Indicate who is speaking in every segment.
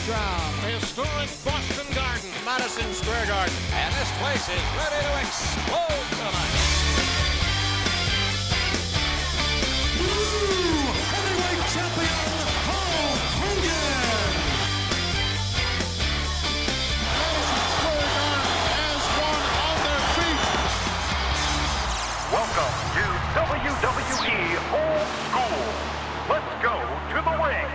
Speaker 1: ground, the historic Boston Garden, Madison Square Garden. And this place is ready to explode tonight.
Speaker 2: Heavyweight champion, Hulk Hogan!
Speaker 1: Madison Square Garden has one on their feet.
Speaker 3: Welcome to WWE Old School. Let's go to the ring.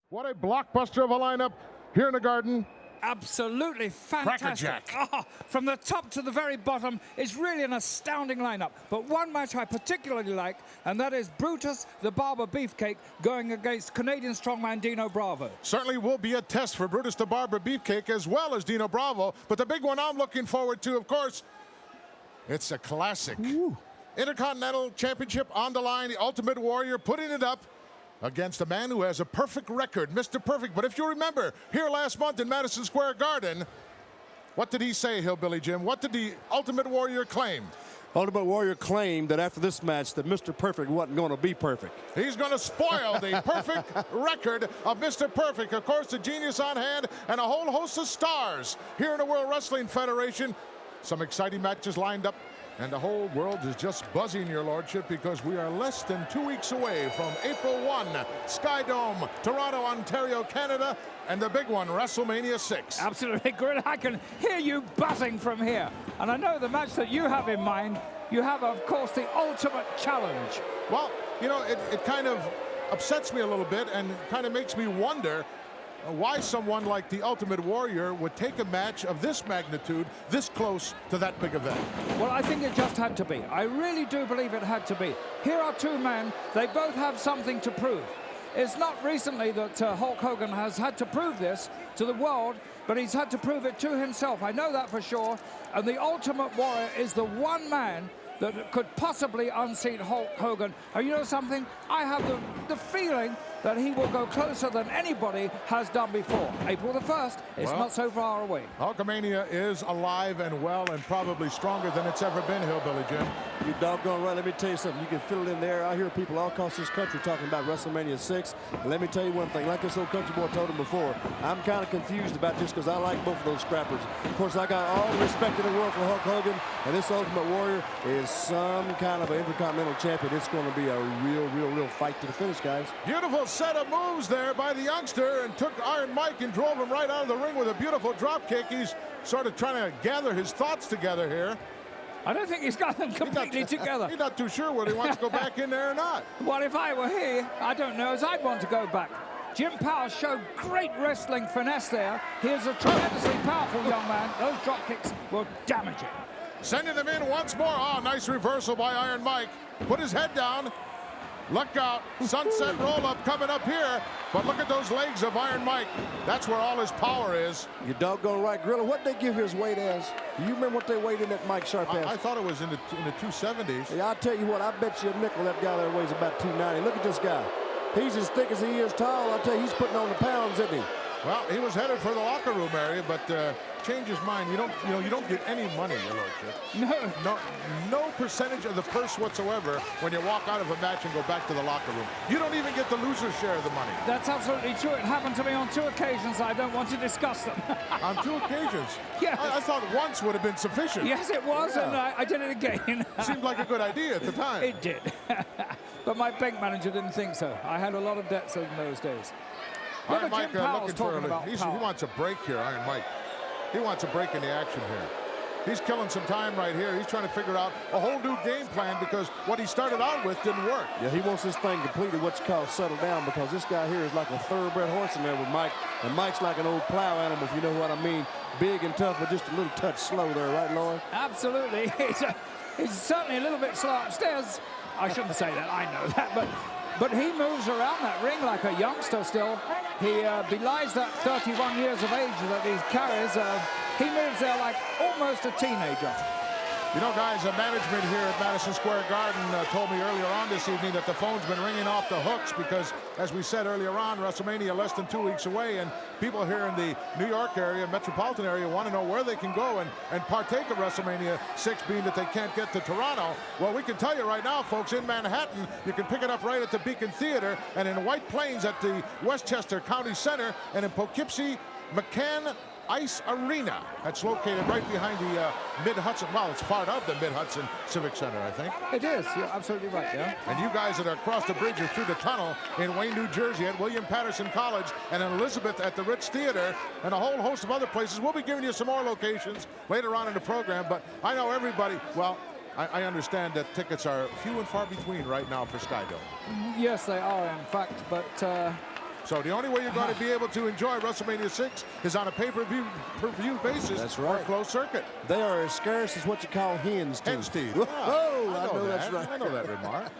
Speaker 4: What a blockbuster of a lineup here in the Garden.
Speaker 5: Absolutely fantastic.
Speaker 4: Crackerjack.
Speaker 5: Oh, from the top to the very bottom, it's really an astounding lineup. But one match I particularly like, and that is Brutus the Barber Beefcake going against Canadian strongman Dino Bravo.
Speaker 4: Certainly will be a test for Brutus the Barber Beefcake as well as Dino Bravo. But the big one I'm looking forward to, of course, it's a classic.
Speaker 5: Ooh.
Speaker 4: Intercontinental Championship on the line, the Ultimate Warrior putting it up against a man who has a perfect record, Mr. Perfect. But if you remember, here last month in Madison Square Garden, what did he say, Hillbilly Jim? What did the Ultimate Warrior claim?
Speaker 6: Ultimate Warrior claimed that after this match that Mr. Perfect wasn't going to be perfect.
Speaker 4: He's going to spoil the perfect record of Mr. Perfect. Of course, the genius on hand and a whole host of stars here in the World Wrestling Federation. Some exciting matches lined up. And the whole world is just buzzing, your lordship, because we are less than 2 weeks away from April 1, Sky Dome, Toronto, Ontario, Canada, and the big one, WrestleMania 6.
Speaker 5: Absolutely, Gorilla. I can hear you buzzing from here. And I know the match that you have in mind, you have, of course, the Ultimate Challenge.
Speaker 4: Well, you know, it kind of upsets me a little bit and kind of makes me wonder why someone like the Ultimate Warrior would take a match of this magnitude this close to that big event.
Speaker 5: Well, I think it just had to be. I really do believe it had to be. Here are two men. They both have something to prove. It's not recently that Hulk Hogan has had to prove this to the world, but he's had to prove it to himself. I know that for sure. And the Ultimate Warrior is the one man that could possibly unseat Hulk Hogan. And you know something? I have the feeling that he will go closer than anybody has done before. April the 1st is not so far away.
Speaker 4: Hulkamania is alive and well and probably stronger than it's ever been, Hillbilly Jim.
Speaker 6: You doggone right. Let me tell you something. You can feel it in there. I hear people all across this country talking about WrestleMania 6. And let me tell you one thing. Like this old country boy told him before, I'm kind of confused about this because I like both of those scrappers. Of course, I got all the respect in the world for Hulk Hogan. And this Ultimate Warrior is some kind of an Intercontinental Champion. It's going to be a real fight to the finish, guys.
Speaker 4: Beautiful set of moves there by the youngster, and took Iron Mike and drove him right out of the ring with a beautiful drop kick. He's sort of trying to gather his thoughts together here.
Speaker 5: I don't think he's got them completely together.
Speaker 4: He's not too sure whether he wants to go back in there or not.
Speaker 5: Well, if I were here, I don't know as I'd want to go back. Jim Powers showed great wrestling finesse there. He is a tremendously powerful young man. Those drop kicks will damage him.
Speaker 4: Sending them in once more. Oh, nice reversal by Iron Mike. Put his head down. Look out, sunset roll-up coming up here. But look at those legs of Iron Mike. That's where all his power is.
Speaker 6: You doggone right, Gorilla. What'd they give his weight as? Do you remember what they weighed in that Mike Sharp as?
Speaker 4: I thought it was in the 270s.
Speaker 6: Yeah, I'll tell you what, I bet you a nickel that guy there weighs about 290. Look at this guy. He's as thick as he is tall. I'll tell you, he's putting on the pounds, isn't he?
Speaker 4: Well, he was headed for the locker room area, but changed his mind. You don't get any money, your lordship. No percentage of the purse whatsoever when you walk out of a match and go back to the locker room. You don't even get the loser's share of the money.
Speaker 5: That's absolutely true. It happened to me on 2 occasions. I don't want to discuss them.
Speaker 4: On 2 occasions?
Speaker 5: Yes.
Speaker 4: I thought once would have been sufficient.
Speaker 5: Yes, it was, and I did it again.
Speaker 4: Seemed like a good idea at the time.
Speaker 5: It did. But my bank manager didn't think so. I had a lot of debts in those days.
Speaker 4: Iron Mike looking for
Speaker 5: he
Speaker 4: wants a break here, Iron Mike. He wants a break in the action here. He's killing some time right here. He's trying to figure out a whole new game plan because what he started out with didn't work.
Speaker 6: Yeah, he wants this thing completely what you call settled down, because this guy here is like a thoroughbred horse in there with Mike. And Mike's like an old plow animal, if you know what I mean. Big and tough, but just a little touch slow there, right, Lauren?
Speaker 5: Absolutely. He's certainly a little bit slow upstairs. I shouldn't say that, I know that, but he moves around that ring like a youngster still. He belies that 31 years of age that he carries. He moves there like almost a teenager.
Speaker 4: You know, guys, the management here at Madison Square Garden told me earlier on this evening that the phone's been ringing off the hooks because, as we said earlier on, WrestleMania less than 2 weeks away, and people here in the New York area, metropolitan area, want to know where they can go and partake of WrestleMania 6, being that they can't get to Toronto. Well, we can tell you right now, folks, in Manhattan, you can pick it up right at the Beacon Theater, and in White Plains at the Westchester County Center, and in Poughkeepsie, McCann Ice Arena. That's located right behind the Mid-Hudson. Well, it's part of the Mid-Hudson Civic Center, I think.
Speaker 5: It is. You're absolutely right, yeah.
Speaker 4: And you guys that are across the bridge or through the tunnel in Wayne, New Jersey at William Patterson College and in Elizabeth at the Ritz Theater and a whole host of other places. We'll be giving you some more locations later on in the program, but I know everybody, well, I understand that tickets are few and far between right now for Skydome.
Speaker 5: Yes, they are, in fact, but...
Speaker 4: So the only way you're going to be able to enjoy WrestleMania 6 is on a pay-per-view basis.
Speaker 6: That's right.
Speaker 4: Or closed circuit.
Speaker 6: They are as scarce as what you call hen's teeth.
Speaker 4: Hen's teeth.
Speaker 6: Oh,
Speaker 4: Yeah,
Speaker 6: I know that's right.
Speaker 4: I know that remark.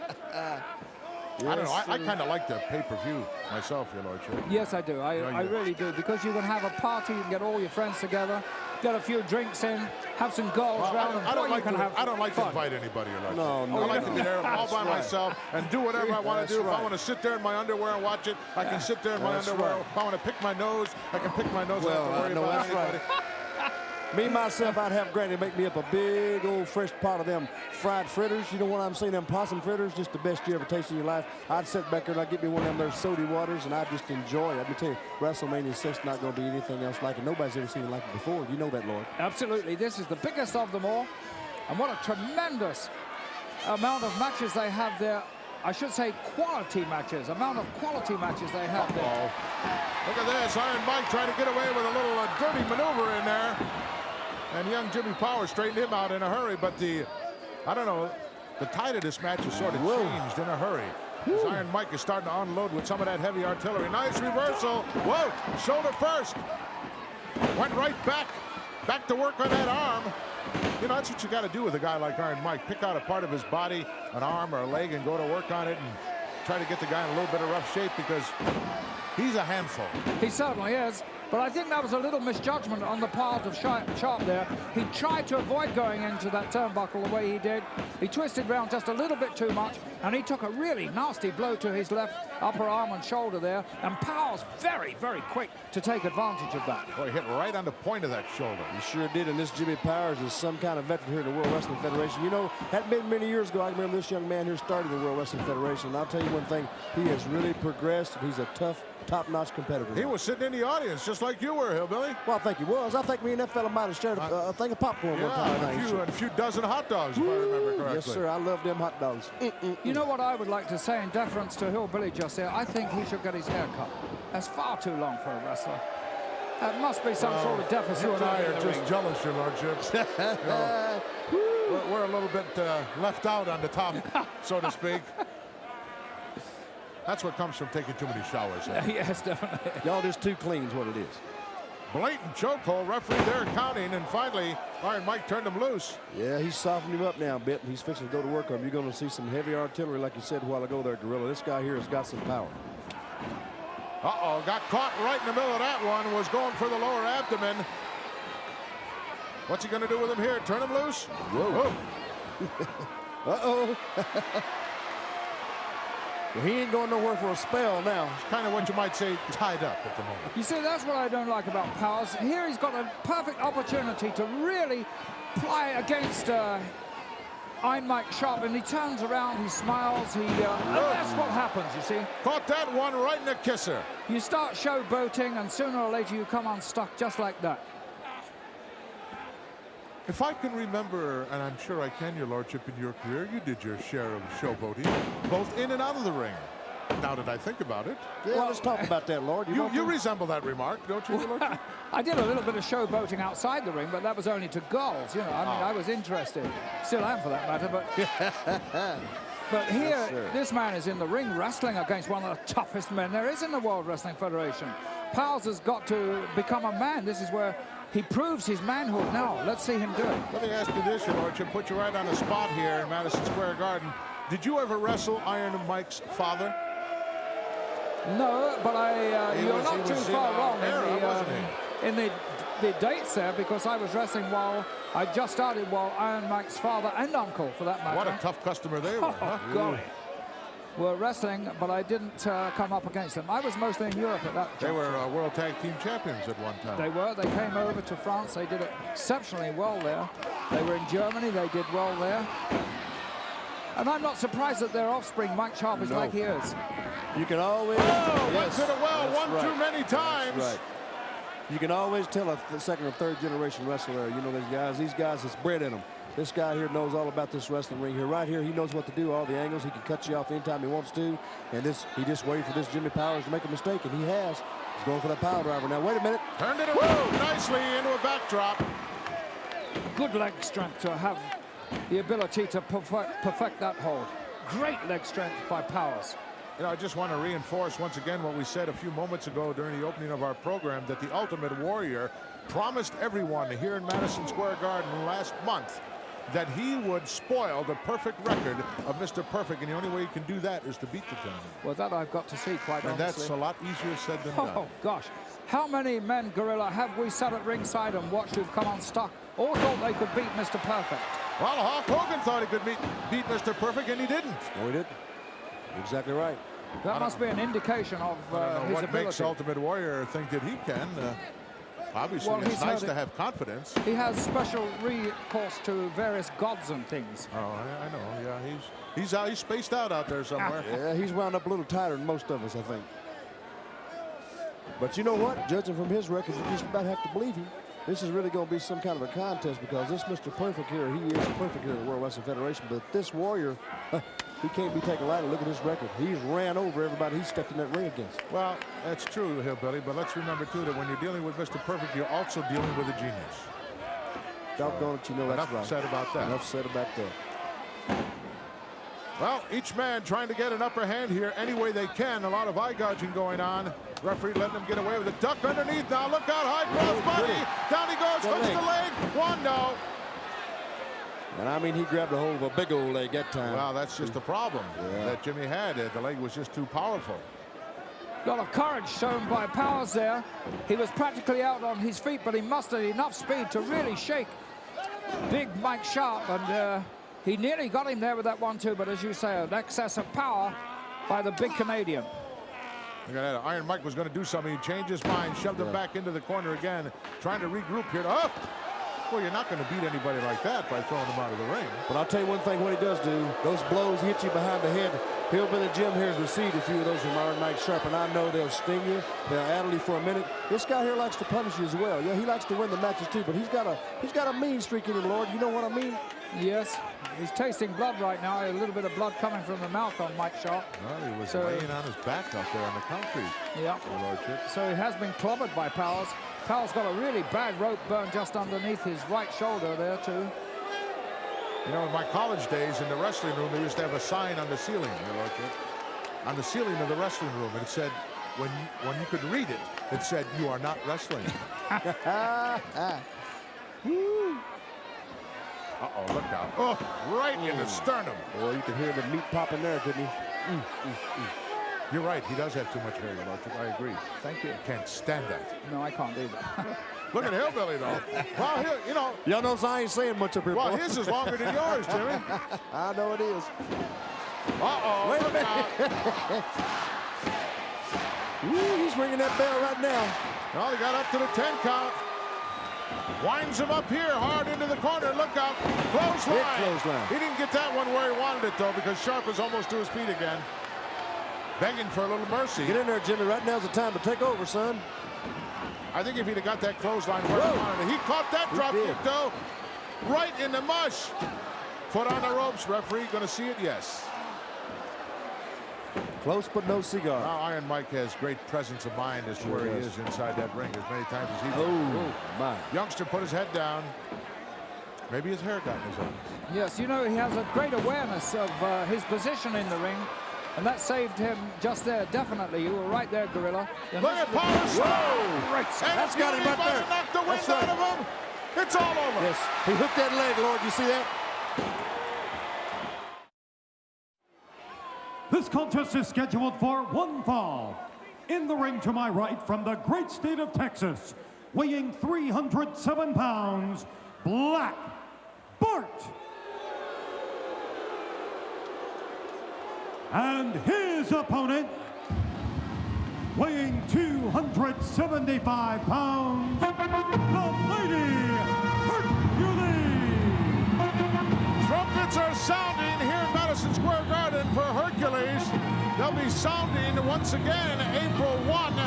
Speaker 4: I don't know. I kind of like the pay-per-view myself, Your Lordship.
Speaker 5: Yes, I do. I really do, because you can have a party, you can get all your friends together, get a few drinks in, have some goals around, and
Speaker 4: I don't like to
Speaker 5: fun.
Speaker 4: invite anybody, Your Lordship.
Speaker 6: No.
Speaker 4: I like to be there all by
Speaker 6: right.
Speaker 4: myself and do whatever I want to do. If I
Speaker 6: right.
Speaker 4: want to sit there in my underwear and watch it, I can sit there in my
Speaker 6: That's
Speaker 4: underwear.
Speaker 6: right.
Speaker 4: If I want to pick my nose, I can pick my nose. I don't have to worry
Speaker 6: no,
Speaker 4: about
Speaker 6: that's
Speaker 4: anybody.
Speaker 6: right. Me, myself, I'd have Granny make me up a big old fresh pot of them fried fritters. You know what I'm saying? Them possum fritters, just the best you ever tasted in your life. I'd sit back there and I'd get me one of them there soda waters, and I'd just enjoy it. Let me tell you, WrestleMania 6 not going to be anything else like it. Nobody's ever seen it like it before. You know that, Lord.
Speaker 5: Absolutely. This is the biggest of them all. And what a tremendous amount of matches they have there. I should say quality matches. Amount of quality matches they have there.
Speaker 4: Look at this. Iron Mike trying to get away with a little dirty maneuver in there. And young Jimmy Powers straightened him out in a hurry. But I don't know, the tide of this match has sort of changed in a hurry. As Iron Mike is starting to unload with some of that heavy artillery. Nice reversal. Whoa, shoulder first. Went right back to work on that arm. You know, that's what you got to do with a guy like Iron Mike. Pick out a part of his body, an arm or a leg, and go to work on it and try to get the guy in a little bit of rough shape, because he's a handful.
Speaker 5: He certainly is. But I think that was a little misjudgment on the part of Sharp there. He tried to avoid going into that turnbuckle the way he did. He twisted round just a little bit too much, and he took a really nasty blow to his left upper arm and shoulder there. And Powers very, very quick to take advantage of that.
Speaker 4: Boy, hit right on the point of that shoulder.
Speaker 6: He sure did, and this Jimmy Powers is some kind of veteran here in the World Wrestling Federation. You know, hadn't been many years ago, I remember this young man here started the World Wrestling Federation, and I'll tell you one thing, he has really progressed, and he's a tough, top-notch competitor.
Speaker 4: He was sitting in the audience just like you were, Hillbilly.
Speaker 6: Well, I think he was. I think me and that fella might have shared a thing of popcorn one time.
Speaker 4: And a few dozen hot dogs, if I remember correctly.
Speaker 6: Yes, sir. I love them hot dogs.
Speaker 5: You know what I would like to say in deference to Hillbilly just there? I think he should get his hair cut. That's far too long for a wrestler. That must be some sort of deficit.
Speaker 4: You and I
Speaker 5: in
Speaker 4: are
Speaker 5: the
Speaker 4: just
Speaker 5: ring.
Speaker 4: jealous, Your Lordship. You know, we're a little bit left out on the top, so to speak. That's what comes from taking too many showers.
Speaker 5: Yes, definitely.
Speaker 6: Y'all just too clean is what it is.
Speaker 4: Blatant chokehold, referee there counting, and finally Iron Mike turned him loose.
Speaker 6: Yeah, he's softened him up now a bit, and he's fixing to go to work on him. You're going to see some heavy artillery, like you said a while ago there, Gorilla. This guy here has got some power.
Speaker 4: Uh-oh, got caught right in the middle of that one, was going for the lower abdomen. What's he going to do with him here? Turn him loose? Whoa.
Speaker 6: Uh-oh. Well, he ain't going nowhere for a spell now.
Speaker 4: Kind of what you might say tied up at the moment.
Speaker 5: You see, that's what I don't like about Powers. Here he's got a perfect opportunity to really play against Iron Mike Sharp, and he turns around, he smiles, and that's what happens, you see.
Speaker 4: Caught that one right in the kisser.
Speaker 5: You start showboating, and sooner or later you come unstuck just like that.
Speaker 4: If I can remember, and I'm sure I can, Your Lordship, in your career, you did your share of showboating, both in and out of the ring. Now that I think about it.
Speaker 6: Yeah, let's talk about that, Lord.
Speaker 4: You resemble that remark, don't you, Your Lordship?
Speaker 5: I did a little bit of showboating outside the ring, but that was only to girls, you know. I mean, I was interested. Still am, for that matter, but... But here,
Speaker 6: yes,
Speaker 5: this man is in the ring wrestling against one of the toughest men there is in the World Wrestling Federation. Powers has got to become a man. This is where he proves his manhood now. Let's see him do it.
Speaker 4: Let me ask you this, Your Lordship, put you right on the spot here in Madison Square Garden. Did you ever wrestle Iron Mike's father?
Speaker 5: No, but you're not too far wrong
Speaker 4: in the
Speaker 5: the dates there because I was wrestling while I just started while Iron Mike's father and uncle, for that matter.
Speaker 4: What a tough customer they were, huh?
Speaker 5: Oh, golly. Were wrestling, but I didn't come up against them. I was mostly in Europe at that
Speaker 4: They
Speaker 5: juncture.
Speaker 4: were World Tag Team Champions at one time.
Speaker 5: They were. They came over to France. They did exceptionally well there. They were in Germany. They did well there. And I'm not surprised that their offspring, Mike Sharp, is like he is.
Speaker 6: You can always...
Speaker 4: Oh, went
Speaker 6: yes,
Speaker 4: to the well
Speaker 6: that's
Speaker 4: one
Speaker 6: right.
Speaker 4: too many times.
Speaker 6: That's right. You can always tell a second or third generation wrestler, you know, these guys is bred in them. This guy here knows all about this wrestling ring here. Right here, he knows what to do, all the angles. He can cut you off anytime he wants to. And he just waited for this Jimmy Powers to make a mistake, and he has. He's going for the power driver. Now, wait a minute.
Speaker 4: Turned it around nicely into a backdrop.
Speaker 5: Good leg strength to have the ability to perfect that hold. Great leg strength by Powers.
Speaker 4: You know, I just want to reinforce once again what we said a few moments ago during the opening of our program, that the Ultimate Warrior promised everyone here in Madison Square Garden last month that he would spoil the perfect record of Mr. Perfect, and the only way you can do that is to beat the gentleman.
Speaker 5: Well, that I've got to see, quite
Speaker 4: And
Speaker 5: honestly.
Speaker 4: that's a lot easier said than done.
Speaker 5: Oh, gosh. How many men, Gorilla, have we sat at ringside and watched who've come unstuck? All thought they could beat Mr. Perfect.
Speaker 4: Well, Hulk Hogan thought he could beat Mr. Perfect, and he didn't.
Speaker 6: No, he didn't. Exactly right.
Speaker 5: That must be an indication of
Speaker 4: I don't know
Speaker 5: his
Speaker 4: what
Speaker 5: ability.
Speaker 4: makes Ultimate Warrior think that he can. Obviously,
Speaker 5: Well,
Speaker 4: it's
Speaker 5: he's
Speaker 4: nice
Speaker 5: had
Speaker 4: to
Speaker 5: it.
Speaker 4: have confidence.
Speaker 5: He has special recourse to various gods and things.
Speaker 4: Oh, I know. Yeah, he's spaced out there somewhere.
Speaker 6: Yeah, he's wound up a little tighter than most of us, I think. But you know what? Judging from his record, you just about have to believe him. This is really going to be some kind of a contest because this Mr. Perfect here, he is perfect here in the World Wrestling Federation. But this Warrior, he can't be taken lightly. Look at his record. He's ran over everybody he stepped in that ring against.
Speaker 4: Well, that's true, Hillbilly, but let's remember, too, that when you're dealing with Mr. Perfect, you're also dealing with a genius.
Speaker 6: Doggone it, you know that's
Speaker 4: Enough
Speaker 6: right.
Speaker 4: said about that.
Speaker 6: Enough said about that.
Speaker 4: Well, each man trying to get an upper hand here any way they can. A lot of eye gouging going on. Referee letting him get away with a duck underneath. Now look out, high cross body. Down he goes, hooks the leg. One, no.
Speaker 6: And I mean, he grabbed a hold of a big old leg that time.
Speaker 4: Well, that's just the problem that Jimmy had. The leg was just too powerful.
Speaker 5: A lot of courage shown by Powers there. He was practically out on his feet, but he mustered enough speed to really shake big Mike Sharp, and he nearly got him there with that 1-2, but as you say, an excess of power by the big Canadian.
Speaker 4: Look at that. Iron Mike was going to do something. He changed his mind, shoved him back into the corner again, trying to regroup here. Oh! Well, you're not going to beat anybody like that by throwing them out of the ring.
Speaker 6: But I'll tell you one thing, what he does do, those blows hit you behind the head. Hillbilly Jim here has received a few of those from Iron Mike Sharp, and I know they'll sting you, they'll addle you for a minute. This guy here likes to punish you as well. Yeah, he likes to win the matches too, but he's got a mean streak in him, Lord. You know what I mean?
Speaker 5: Yes, he's tasting blood right now. A little bit of blood coming from the mouth on Mike Sharp.
Speaker 4: Well, he was laying on his back out there on the concrete.
Speaker 5: Yeah. So he has been clobbered by Powers. Powers got a really bad rope burn just underneath his right shoulder there too.
Speaker 4: You know, in my college days in the wrestling room, they used to have a sign on the ceiling, Your Lordship. On the ceiling of the wrestling room, and it said, when you could read it, it said, "You are not wrestling." Uh-oh, look out. Oh, right in the sternum.
Speaker 6: Boy, you can hear the meat popping there, couldn't you?
Speaker 4: You're right, he does have too much hair, Your Lordship. I agree.
Speaker 5: Thank you.
Speaker 4: Can't stand that.
Speaker 5: No, I can't do that.
Speaker 4: Look at Hillbilly, though. Well, you know.
Speaker 6: Y'all know I ain't saying much up here.
Speaker 4: Well,
Speaker 6: boy.
Speaker 4: his is longer than yours, Jimmy.
Speaker 6: I know it is.
Speaker 4: Uh-oh.
Speaker 6: Wait a
Speaker 4: look
Speaker 6: minute.
Speaker 4: out.
Speaker 6: Ooh, he's ringing that bell right now.
Speaker 4: Well, he got up to the 10 count. Winds him up here, hard into the corner. Look out. Clothesline.
Speaker 6: Big clothesline.
Speaker 4: He didn't get that one where he wanted it, though, because Sharp was almost to his feet again. Begging for a little mercy.
Speaker 6: Get in there, Jimmy. Right now's the time to take over, son.
Speaker 4: I think if he'd have got that clothesline where he wanted it. He caught that drop kick, though. Right in the mush. Foot on the ropes. Referee going to see it? Yes.
Speaker 6: Close but no cigar.
Speaker 4: Now Iron Mike has great presence of mind as to where he is inside that ring as many times as he will.
Speaker 6: Oh, my.
Speaker 4: Youngster put his head down. Maybe his hair got in his eyes.
Speaker 5: Yes, you know, he has a great awareness of his position in the ring, and that saved him just there, definitely. You were right there, Gorilla.
Speaker 4: Look at Power Slam!
Speaker 5: Right,
Speaker 4: And
Speaker 6: That's got him right there.
Speaker 4: Knock the wind
Speaker 6: That's
Speaker 4: out
Speaker 6: right.
Speaker 4: of him. It's all over.
Speaker 6: Yes, he hooked that leg, Lord. You see that?
Speaker 2: This contest is scheduled for one fall. In the ring to my right from the great state of Texas, weighing 307 pounds, Black Bart. And his opponent, weighing 275 pounds, the Lady Hercules.
Speaker 4: Trumpets are sounding here in Madison Square Garden for Hercules. They'll be sounding once again April 1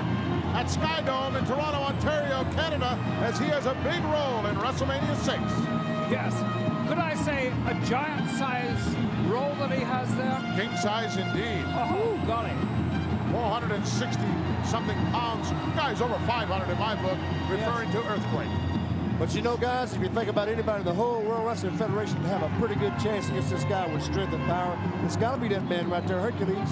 Speaker 4: at Skydome in Toronto, Ontario, Canada, as he has a big role in WrestleMania 6.
Speaker 5: Yes. Could I say a giant size role that he has there?
Speaker 4: King size indeed.
Speaker 5: Oh, golly.
Speaker 4: 460-something pounds. Guy's over 500 in my book, referring to Earthquake.
Speaker 6: But you know, guys, if you think about anybody in the whole World Wrestling Federation to have a pretty good chance against this guy with strength and power, it's got to be that man right there, Hercules.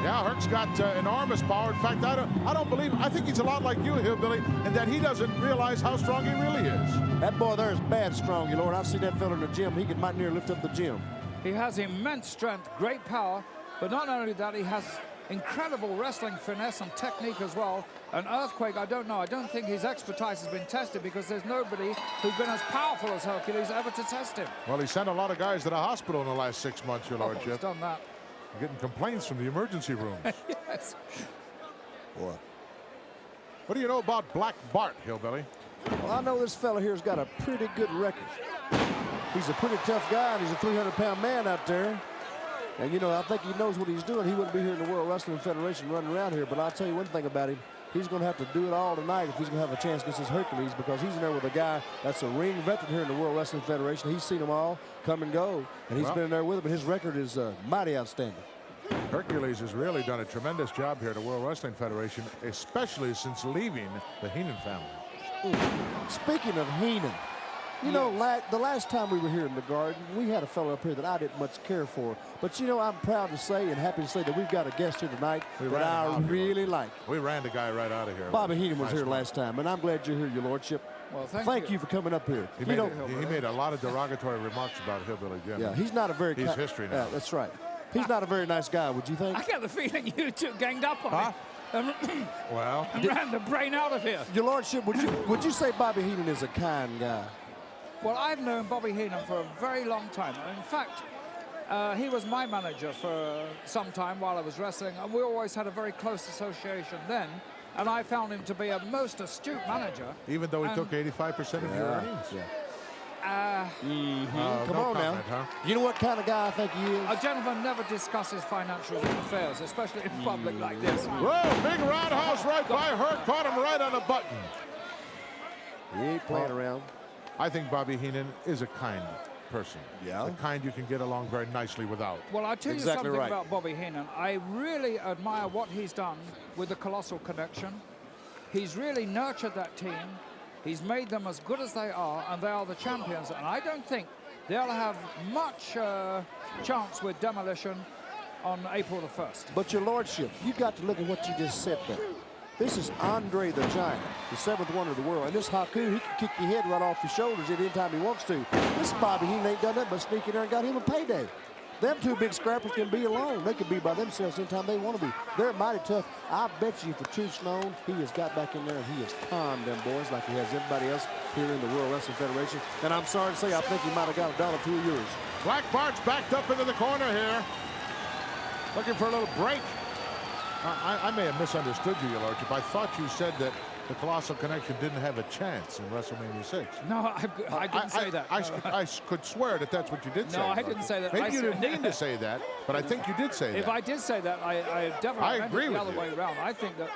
Speaker 4: Yeah, Herc's got enormous power. In fact, I think he's a lot like you, Hillbilly, in that he doesn't realize how strong he really is.
Speaker 6: That boy there is bad strong, you Lord. I've seen that fella in the gym. He could might near lift up the gym.
Speaker 5: He has immense strength, great power, but not only that, he has incredible wrestling finesse and technique as well. An Earthquake, I don't know. I don't think his expertise has been tested because there's nobody who's been as powerful as Hercules ever to test him.
Speaker 4: Well, he sent a lot of guys to the hospital in the last 6 months, Your
Speaker 5: He's
Speaker 4: Lordship.
Speaker 5: done that.
Speaker 4: Getting complaints from the emergency rooms.
Speaker 5: Yes.
Speaker 6: Boy.
Speaker 4: What do you know about Black Bart, Hillbilly?
Speaker 6: Well, I know this fella here's got a pretty good record. He's a pretty tough guy, and he's a 300-pound man out there. And, you know, I think he knows what he's doing. He wouldn't be here in the World Wrestling Federation running around here. But I'll tell you one thing about him. He's going to have to do it all tonight if he's going to have a chance against this Hercules, because he's in there with a guy that's a ring veteran here in the World Wrestling Federation. He's seen them all come and go, and he's been in there with them, and his record is mighty outstanding.
Speaker 4: Hercules has really done a tremendous job here at the World Wrestling Federation, especially since leaving the Heenan family.
Speaker 6: Speaking of Heenan, you know, the last time we were here in the Garden, we had a fellow up here that I didn't much care for. But, you know, I'm proud to say and happy to say that we've got a guest here tonight that I really like.
Speaker 4: We ran the guy right out of here.
Speaker 6: Bobby Heenan was here last time, and I'm glad you're here, Your Lordship.
Speaker 5: Well,
Speaker 6: thank you for coming up here.
Speaker 4: He made a lot of derogatory remarks about Hillbilly Jim.
Speaker 6: Yeah, he's not a very...
Speaker 4: He's history now.
Speaker 6: Yeah, that's right. He's not a very nice guy, would you think?
Speaker 5: I get the feeling you two ganged up on him.
Speaker 4: Well,
Speaker 5: And ran the brain out of here.
Speaker 6: Your Lordship, would you say Bobby Heenan is a kind guy?
Speaker 5: Well, I've known Bobby Heenan for a very long time. In fact, he was my manager for some time while I was wrestling, and we always had a very close association then. And I found him to be a most astute manager.
Speaker 4: even though he took 85% of your earnings.
Speaker 6: Come on now.
Speaker 4: Huh?
Speaker 6: You know what kind of guy I think he is?
Speaker 5: A gentleman never discusses financial affairs, especially in public like this.
Speaker 4: Whoa, big roundhouse right by Herc, caught him right on the button.
Speaker 6: He ain't playing around.
Speaker 4: I think Bobby Heenan is a kind person.
Speaker 6: Yeah.
Speaker 4: The kind you can get along very nicely without.
Speaker 5: Well, I'll tell you
Speaker 6: Exactly
Speaker 5: something
Speaker 6: right.
Speaker 5: about Bobby Heenan. I really admire what he's done with the Colossal Connection. He's really nurtured that team. He's made them as good as they are, and they are the champions. And I don't think they'll have much chance with Demolition on April the 1st.
Speaker 6: But Your Lordship, you got to look at what you just said there. This is Andre the Giant, the 7th wonder of the world. And this Haku, he can kick your head right off your shoulders at any time he wants to. This Bobby, he ain't done that but sneak in there and got him a payday. Them two big scrappers can be alone. They can be by themselves anytime they want to be. They're mighty tough. I bet you for Truth's known, he has got back in there and he has calmed them boys like he has everybody else here in the World Wrestling Federation. And I'm sorry to say, I think he might have got $1 or $2 of yours.
Speaker 4: Black Bart's backed up into the corner here. Looking for a little break. I may have misunderstood you, Your Lordship. I thought you said that the Colossal Connection didn't have a chance in WrestleMania 6.
Speaker 5: No, I didn't say that.
Speaker 4: I could swear that that's what you did say.
Speaker 5: No, I didn't say that.
Speaker 4: Maybe you didn't mean to say that, but I think you did say that.
Speaker 5: If I did say that, I definitely meant
Speaker 4: agree
Speaker 5: it the
Speaker 4: with
Speaker 5: other
Speaker 4: you.
Speaker 5: way around. I think that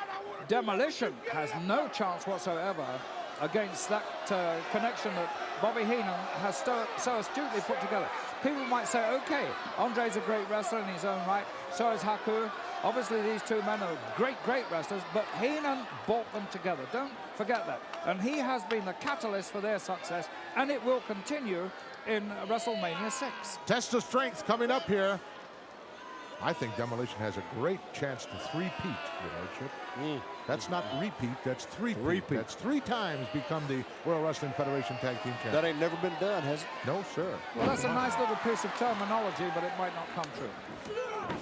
Speaker 5: Demolition has no chance whatsoever against that connection that Bobby Heenan has so astutely put together. People might say, okay, Andre's a great wrestler in his own right, so is Haku. Obviously, these two men are great wrestlers, but Heenan brought them together. Don't forget that. And he has been the catalyst for their success, and it will continue in WrestleMania 6.
Speaker 4: Test of strength coming up here. I think Demolition has a great chance to three-peat, Your Lordship. That's not repeat, that's three-peat. That's 3 times become the World Wrestling Federation Tag Team Champion.
Speaker 6: That ain't never been done, has it?
Speaker 4: No, sir.
Speaker 5: Well, that's a nice little piece of terminology, but it might not come true.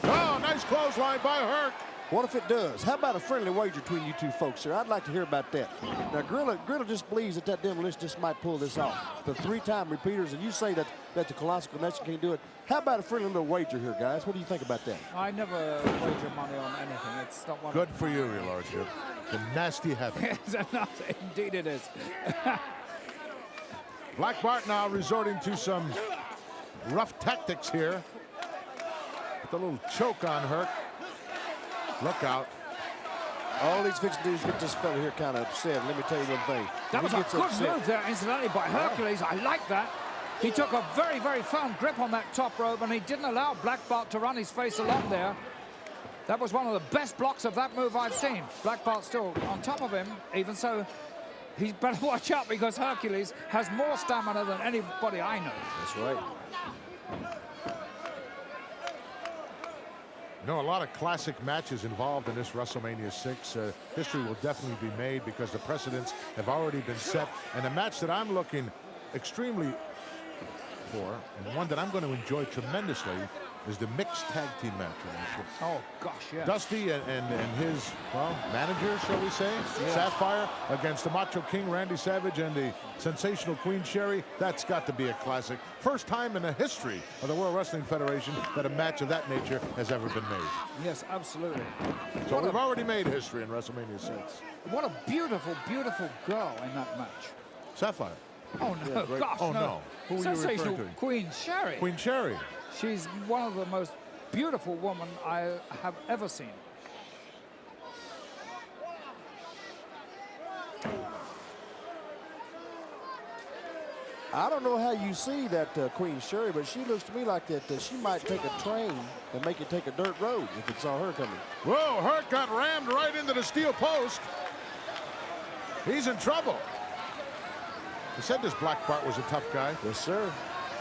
Speaker 4: Oh, nice clothesline by Herc.
Speaker 6: What if it does? How about a friendly wager between you two folks, sir? I'd like to hear about that. Now, Gorilla just believes that Demolition just might pull this off. The 3-time repeaters, and you say that the Colossal Connection can't do it. How about a friendly little wager here, guys? What do you think about that?
Speaker 5: I never wager money on anything. It's not one.
Speaker 4: Good for you, Your Lordship. It's a nasty habit.
Speaker 5: Indeed it is.
Speaker 4: Black Bart now resorting to some rough tactics here. With a little choke on Herc. Look out.
Speaker 6: All he's fixing to do is get this fella here kind of upset. Let me tell you one thing.
Speaker 5: That was a good move there, incidentally, by Hercules. I like that. He took a very, very firm grip on that top rope, and he didn't allow Black Bart to run his face along there. That was one of the best blocks of that move I've seen. Black Bart still on top of him. Even so, he's better watch out because Hercules has more stamina than anybody I know.
Speaker 6: That's right.
Speaker 4: You know, a lot of classic matches involved in this WrestleMania 6. History will definitely be made because the precedents have already been set. And the match that I'm looking extremely for, and one that I'm going to enjoy tremendously, is the mixed tag team match.
Speaker 5: Oh, gosh, yeah.
Speaker 4: Dusty and his, well, manager, shall we say, Sapphire, against the Macho King, Randy Savage, and the sensational Queen Sherry. That's got to be a classic. First time in the history of the World Wrestling Federation that a match of that nature has ever been made.
Speaker 5: Yes, absolutely.
Speaker 4: So we've already made history in WrestleMania 6.
Speaker 5: What a beautiful, beautiful girl in that match.
Speaker 4: Sapphire.
Speaker 5: Oh, no, gosh,
Speaker 4: Oh, no. Who were you referring
Speaker 5: Sensational
Speaker 4: to?
Speaker 5: Queen Sherry.
Speaker 4: Queen Sherry.
Speaker 5: She's one of the most beautiful women I have ever seen.
Speaker 6: I don't know how you see that Queen Sherry, but she looks to me like that she might take a train and make it take a dirt road if it saw her coming.
Speaker 4: Whoa, Herc got rammed right into the steel post. He's in trouble. He said this Black Bart was a tough guy.
Speaker 6: Yes, sir.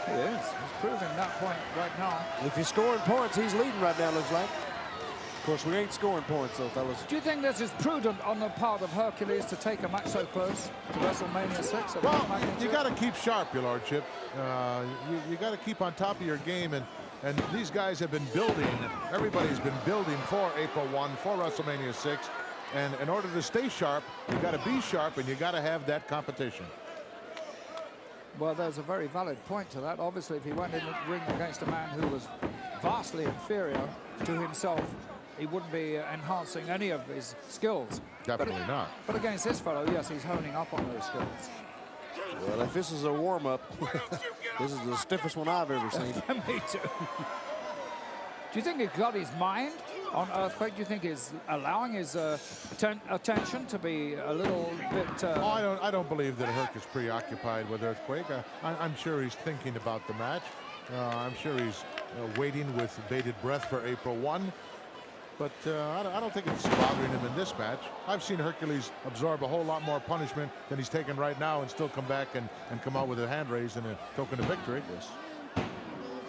Speaker 5: He is. He's proving that point right now.
Speaker 6: If he's scoring points, he's leading right now, looks like. Of course, we ain't scoring points, though, fellas.
Speaker 5: Do you think this is prudent on the part of Hercules to take a match so close to WrestleMania 6?
Speaker 4: Well, you got to keep sharp, Your Lordship. You got to keep on top of your game, and these guys have been building. Everybody's been building for April 1, for WrestleMania 6, and in order to stay sharp, you got to be sharp, and you got to have that competition.
Speaker 5: Well, there's a very valid point to that. Obviously, if he went in the ring against a man who was vastly inferior to himself, he wouldn't be enhancing any of his skills.
Speaker 4: Definitely not.
Speaker 5: But against this fellow, yes, he's honing up on those skills.
Speaker 6: Well, if this is a warm-up, this is the stiffest one I've ever seen.
Speaker 5: Me too. Do you think he got his mind on Earthquake? Do you think he's allowing his attention to be a little bit...
Speaker 4: I don't believe that Herc is preoccupied with Earthquake. I'm sure he's thinking about the match. I'm sure he's waiting with bated breath for April 1. But I don't think it's bothering him in this match. I've seen Hercules absorb a whole lot more punishment than he's taken right now and still come back and come out with a hand raise and a token of victory. Yes.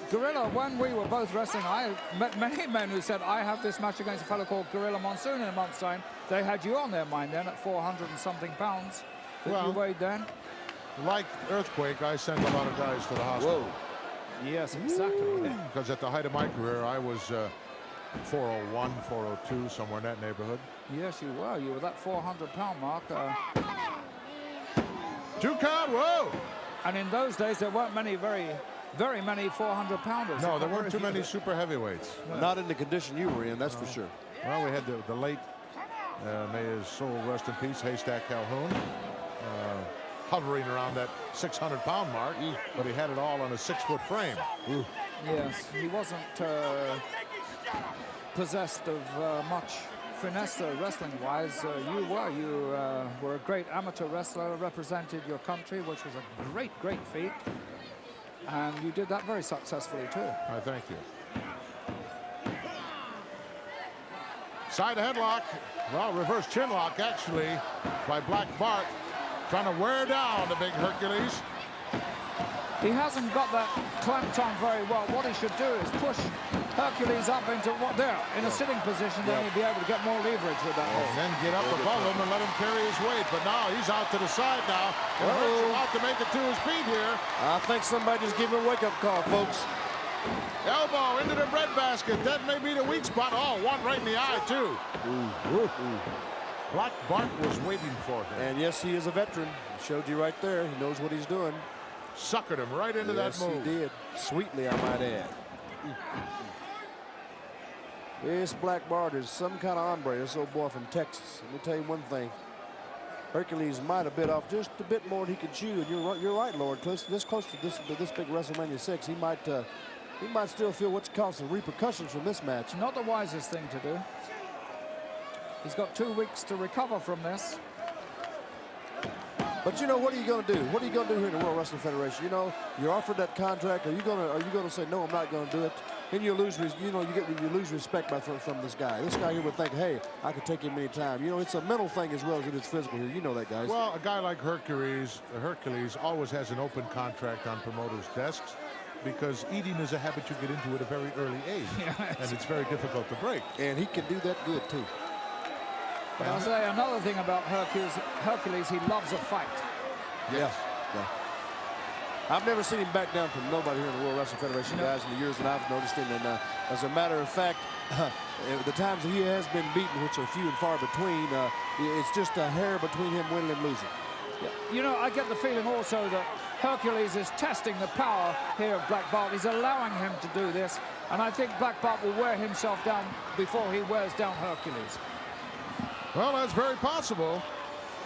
Speaker 5: Gorilla, when we were both wrestling, I met many men who said, I have this match against a fellow called Gorilla Monsoon in a month's time. They had you on their mind then at 400 and something pounds that you weighed then.
Speaker 4: Like Earthquake, I sent a lot of guys to the hospital.
Speaker 6: Whoa.
Speaker 5: Yes, exactly.
Speaker 4: Because at the height of my career, I was 401, 402, somewhere in that neighborhood.
Speaker 5: Yes, you were. You were that 400-pound mark.
Speaker 4: 2 count, whoa!
Speaker 5: And in those days, there weren't many very many 400-pounders.
Speaker 4: No, there weren't too many super heavyweights.
Speaker 6: No. Not in the condition you were in, that's for sure.
Speaker 4: Well, we had the late, may his soul rest in peace, Haystack Calhoun, hovering around that 600-pound mark, but he had it all on a 6-foot frame.
Speaker 5: Yes, he wasn't possessed of much finesse wrestling-wise. You were a great amateur wrestler, represented your country, which was a great, great feat. And you did that very successfully, too.
Speaker 4: I thank you. Side headlock. Well, reverse chin lock, actually, by Black Bart. Trying to wear down the big Hercules.
Speaker 5: He hasn't got that clamped on very well. What he should do is push Hercules up into in a sitting position, then he'll be able to get more leverage with that.
Speaker 4: And then get up above him and let him carry his weight. But now he's out to the side now. And Herc's about to make it to his feet here.
Speaker 6: I think somebody just gave him a wake-up call, folks.
Speaker 4: Elbow into the breadbasket. That may be the weak spot. Oh, one right in the eye, too. Black Bart was waiting for him.
Speaker 6: And yes, he is a veteran. He showed you right there. He knows what he's doing.
Speaker 4: Suckered him right into that move.
Speaker 6: Yes, he did. Sweetly, I might add. This Black Bart is some kind of hombre, this old boy from Texas. Let me tell you one thing. Hercules might have bit off just a bit more than he could chew. And you're right, Lord. This close to this big WrestleMania 6, he might still feel what's caused the repercussions from this match.
Speaker 5: Not the wisest thing to do. He's got 2 weeks to recover from this.
Speaker 6: But you know, what are you going to do? What are you going to do here in the World Wrestling Federation? You know, you're offered that contract. Are you going to say no? I'm not going to do it. Then you lose. You lose respect from this guy. This guy here would think, hey, I could take him any time. You know, it's a mental thing as well as it is physical here. You know that, guys.
Speaker 4: Well, a guy like Hercules always has an open contract on promoters' desks because eating is a habit you get into at a very early age, and it's very difficult to break.
Speaker 6: And he can do that good too.
Speaker 5: But I'll say another thing about Hercules, he loves a fight.
Speaker 6: Yes. Yeah. I've never seen him back down from nobody here in the World Wrestling Federation, guys, in the years that I've noticed him. And as a matter of fact, the times that he has been beaten, which are few and far between, it's just a hair between him winning and losing.
Speaker 5: Yeah. You know, I get the feeling also that Hercules is testing the power here of Black Bart. He's allowing him to do this, and I think Black Bart will wear himself down before he wears down Hercules.
Speaker 4: Well, that's very possible.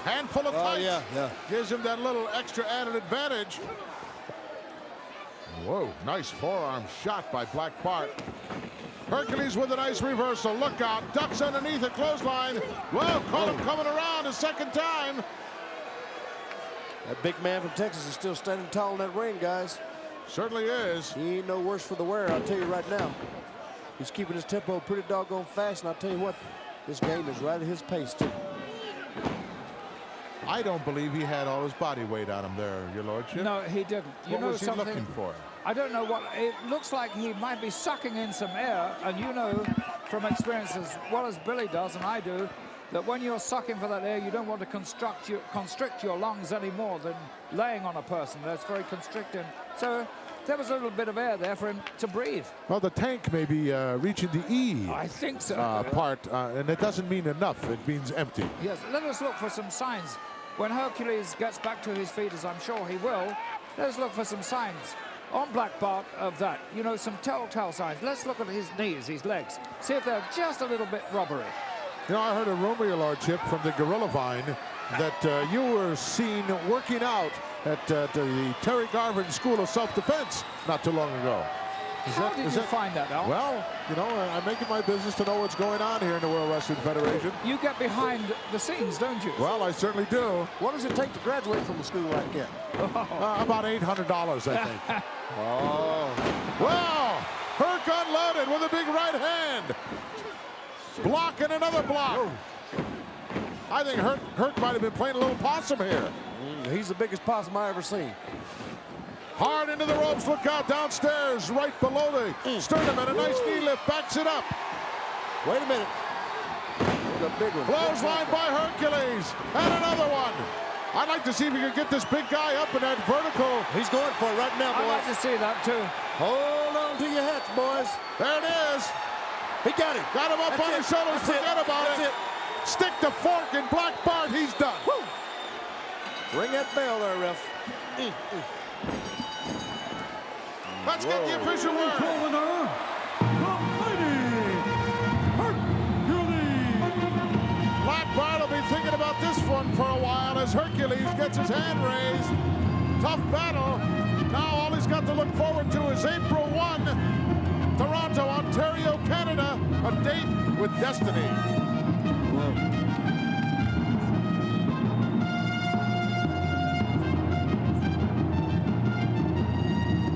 Speaker 4: Handful of fights.
Speaker 6: Yeah.
Speaker 4: Gives him that little extra added advantage. Whoa, nice forearm shot by Black Bart. Hercules with a nice reversal. Look out, ducks underneath a clothesline. Whoa, caught him coming around a second time.
Speaker 6: That big man from Texas is still standing tall in that ring, guys.
Speaker 4: Certainly is.
Speaker 6: He ain't no worse for the wear, I'll tell you right now. He's keeping his tempo pretty doggone fast, and I'll tell you what, this game is right at his pace, too.
Speaker 4: I don't believe he had all his body weight on him there, your lordship.
Speaker 5: No, he didn't. You
Speaker 4: What
Speaker 5: know
Speaker 4: was he
Speaker 5: something?
Speaker 4: looking for?
Speaker 5: I don't know what. It looks like he might be sucking in some air, and you know from experience as well as Billy does and I do, that when you're sucking for that air, you don't want to constrict your lungs any more than laying on a person. That's very constricting. So there was a little bit of air there for him to breathe.
Speaker 4: Well, the tank may be reaching the E
Speaker 5: I think so.
Speaker 4: part, and it doesn't mean enough. It means empty.
Speaker 5: Yes, let us look for some signs. When Hercules gets back to his feet, as I'm sure he will, let's look for some signs on Black Bart of that. You know, some telltale signs. Let's look at his knees, his legs. See if they're just a little bit rubbery.
Speaker 4: You know, I heard a rumor, your lordship, from the Gorilla Vine that you were seen working out at the Terry Garvin School of Self-Defense not too long ago.
Speaker 5: How did you find that out?
Speaker 4: Well, you know, I'm making my business to know what's going on here in the World Wrestling Federation.
Speaker 5: You get behind the scenes, don't you?
Speaker 4: Well, I certainly do.
Speaker 6: What does it take to graduate from a school like that?
Speaker 4: About $800, I think.
Speaker 6: Oh.
Speaker 4: Wow! Herc unloaded with a big right hand. Block and another block.
Speaker 6: Whoa.
Speaker 4: I think Herc might have been playing a little possum here.
Speaker 6: He's the biggest possum I ever seen.
Speaker 4: Hard into the ropes, look out downstairs, right below the sternum, and a nice knee lift backs it up.
Speaker 6: Wait a minute. There's a big one.
Speaker 4: Clothesline by Hercules, and another one. I'd like to see if we can get this big guy up in that vertical.
Speaker 6: He's going for it right now,
Speaker 5: I'd like
Speaker 6: boys.
Speaker 5: to see that too.
Speaker 6: Hold on to your hats, boys.
Speaker 4: There it is.
Speaker 6: He got him.
Speaker 4: Got him up
Speaker 6: That's
Speaker 4: on
Speaker 6: it.
Speaker 4: his shoulders,
Speaker 6: That's
Speaker 4: forget about
Speaker 6: That's
Speaker 4: it. Stick the fork in Black Bart, he's done.
Speaker 6: Woo. Ring that bell there, ref.
Speaker 4: Let's get the official word.
Speaker 2: Winner, the Mighty Hercules.
Speaker 4: Black Bart will be thinking about this one for a while as Hercules gets his hand raised. Tough battle. Now all he's got to look forward to is April 1, Toronto, Ontario, Canada, a date with destiny.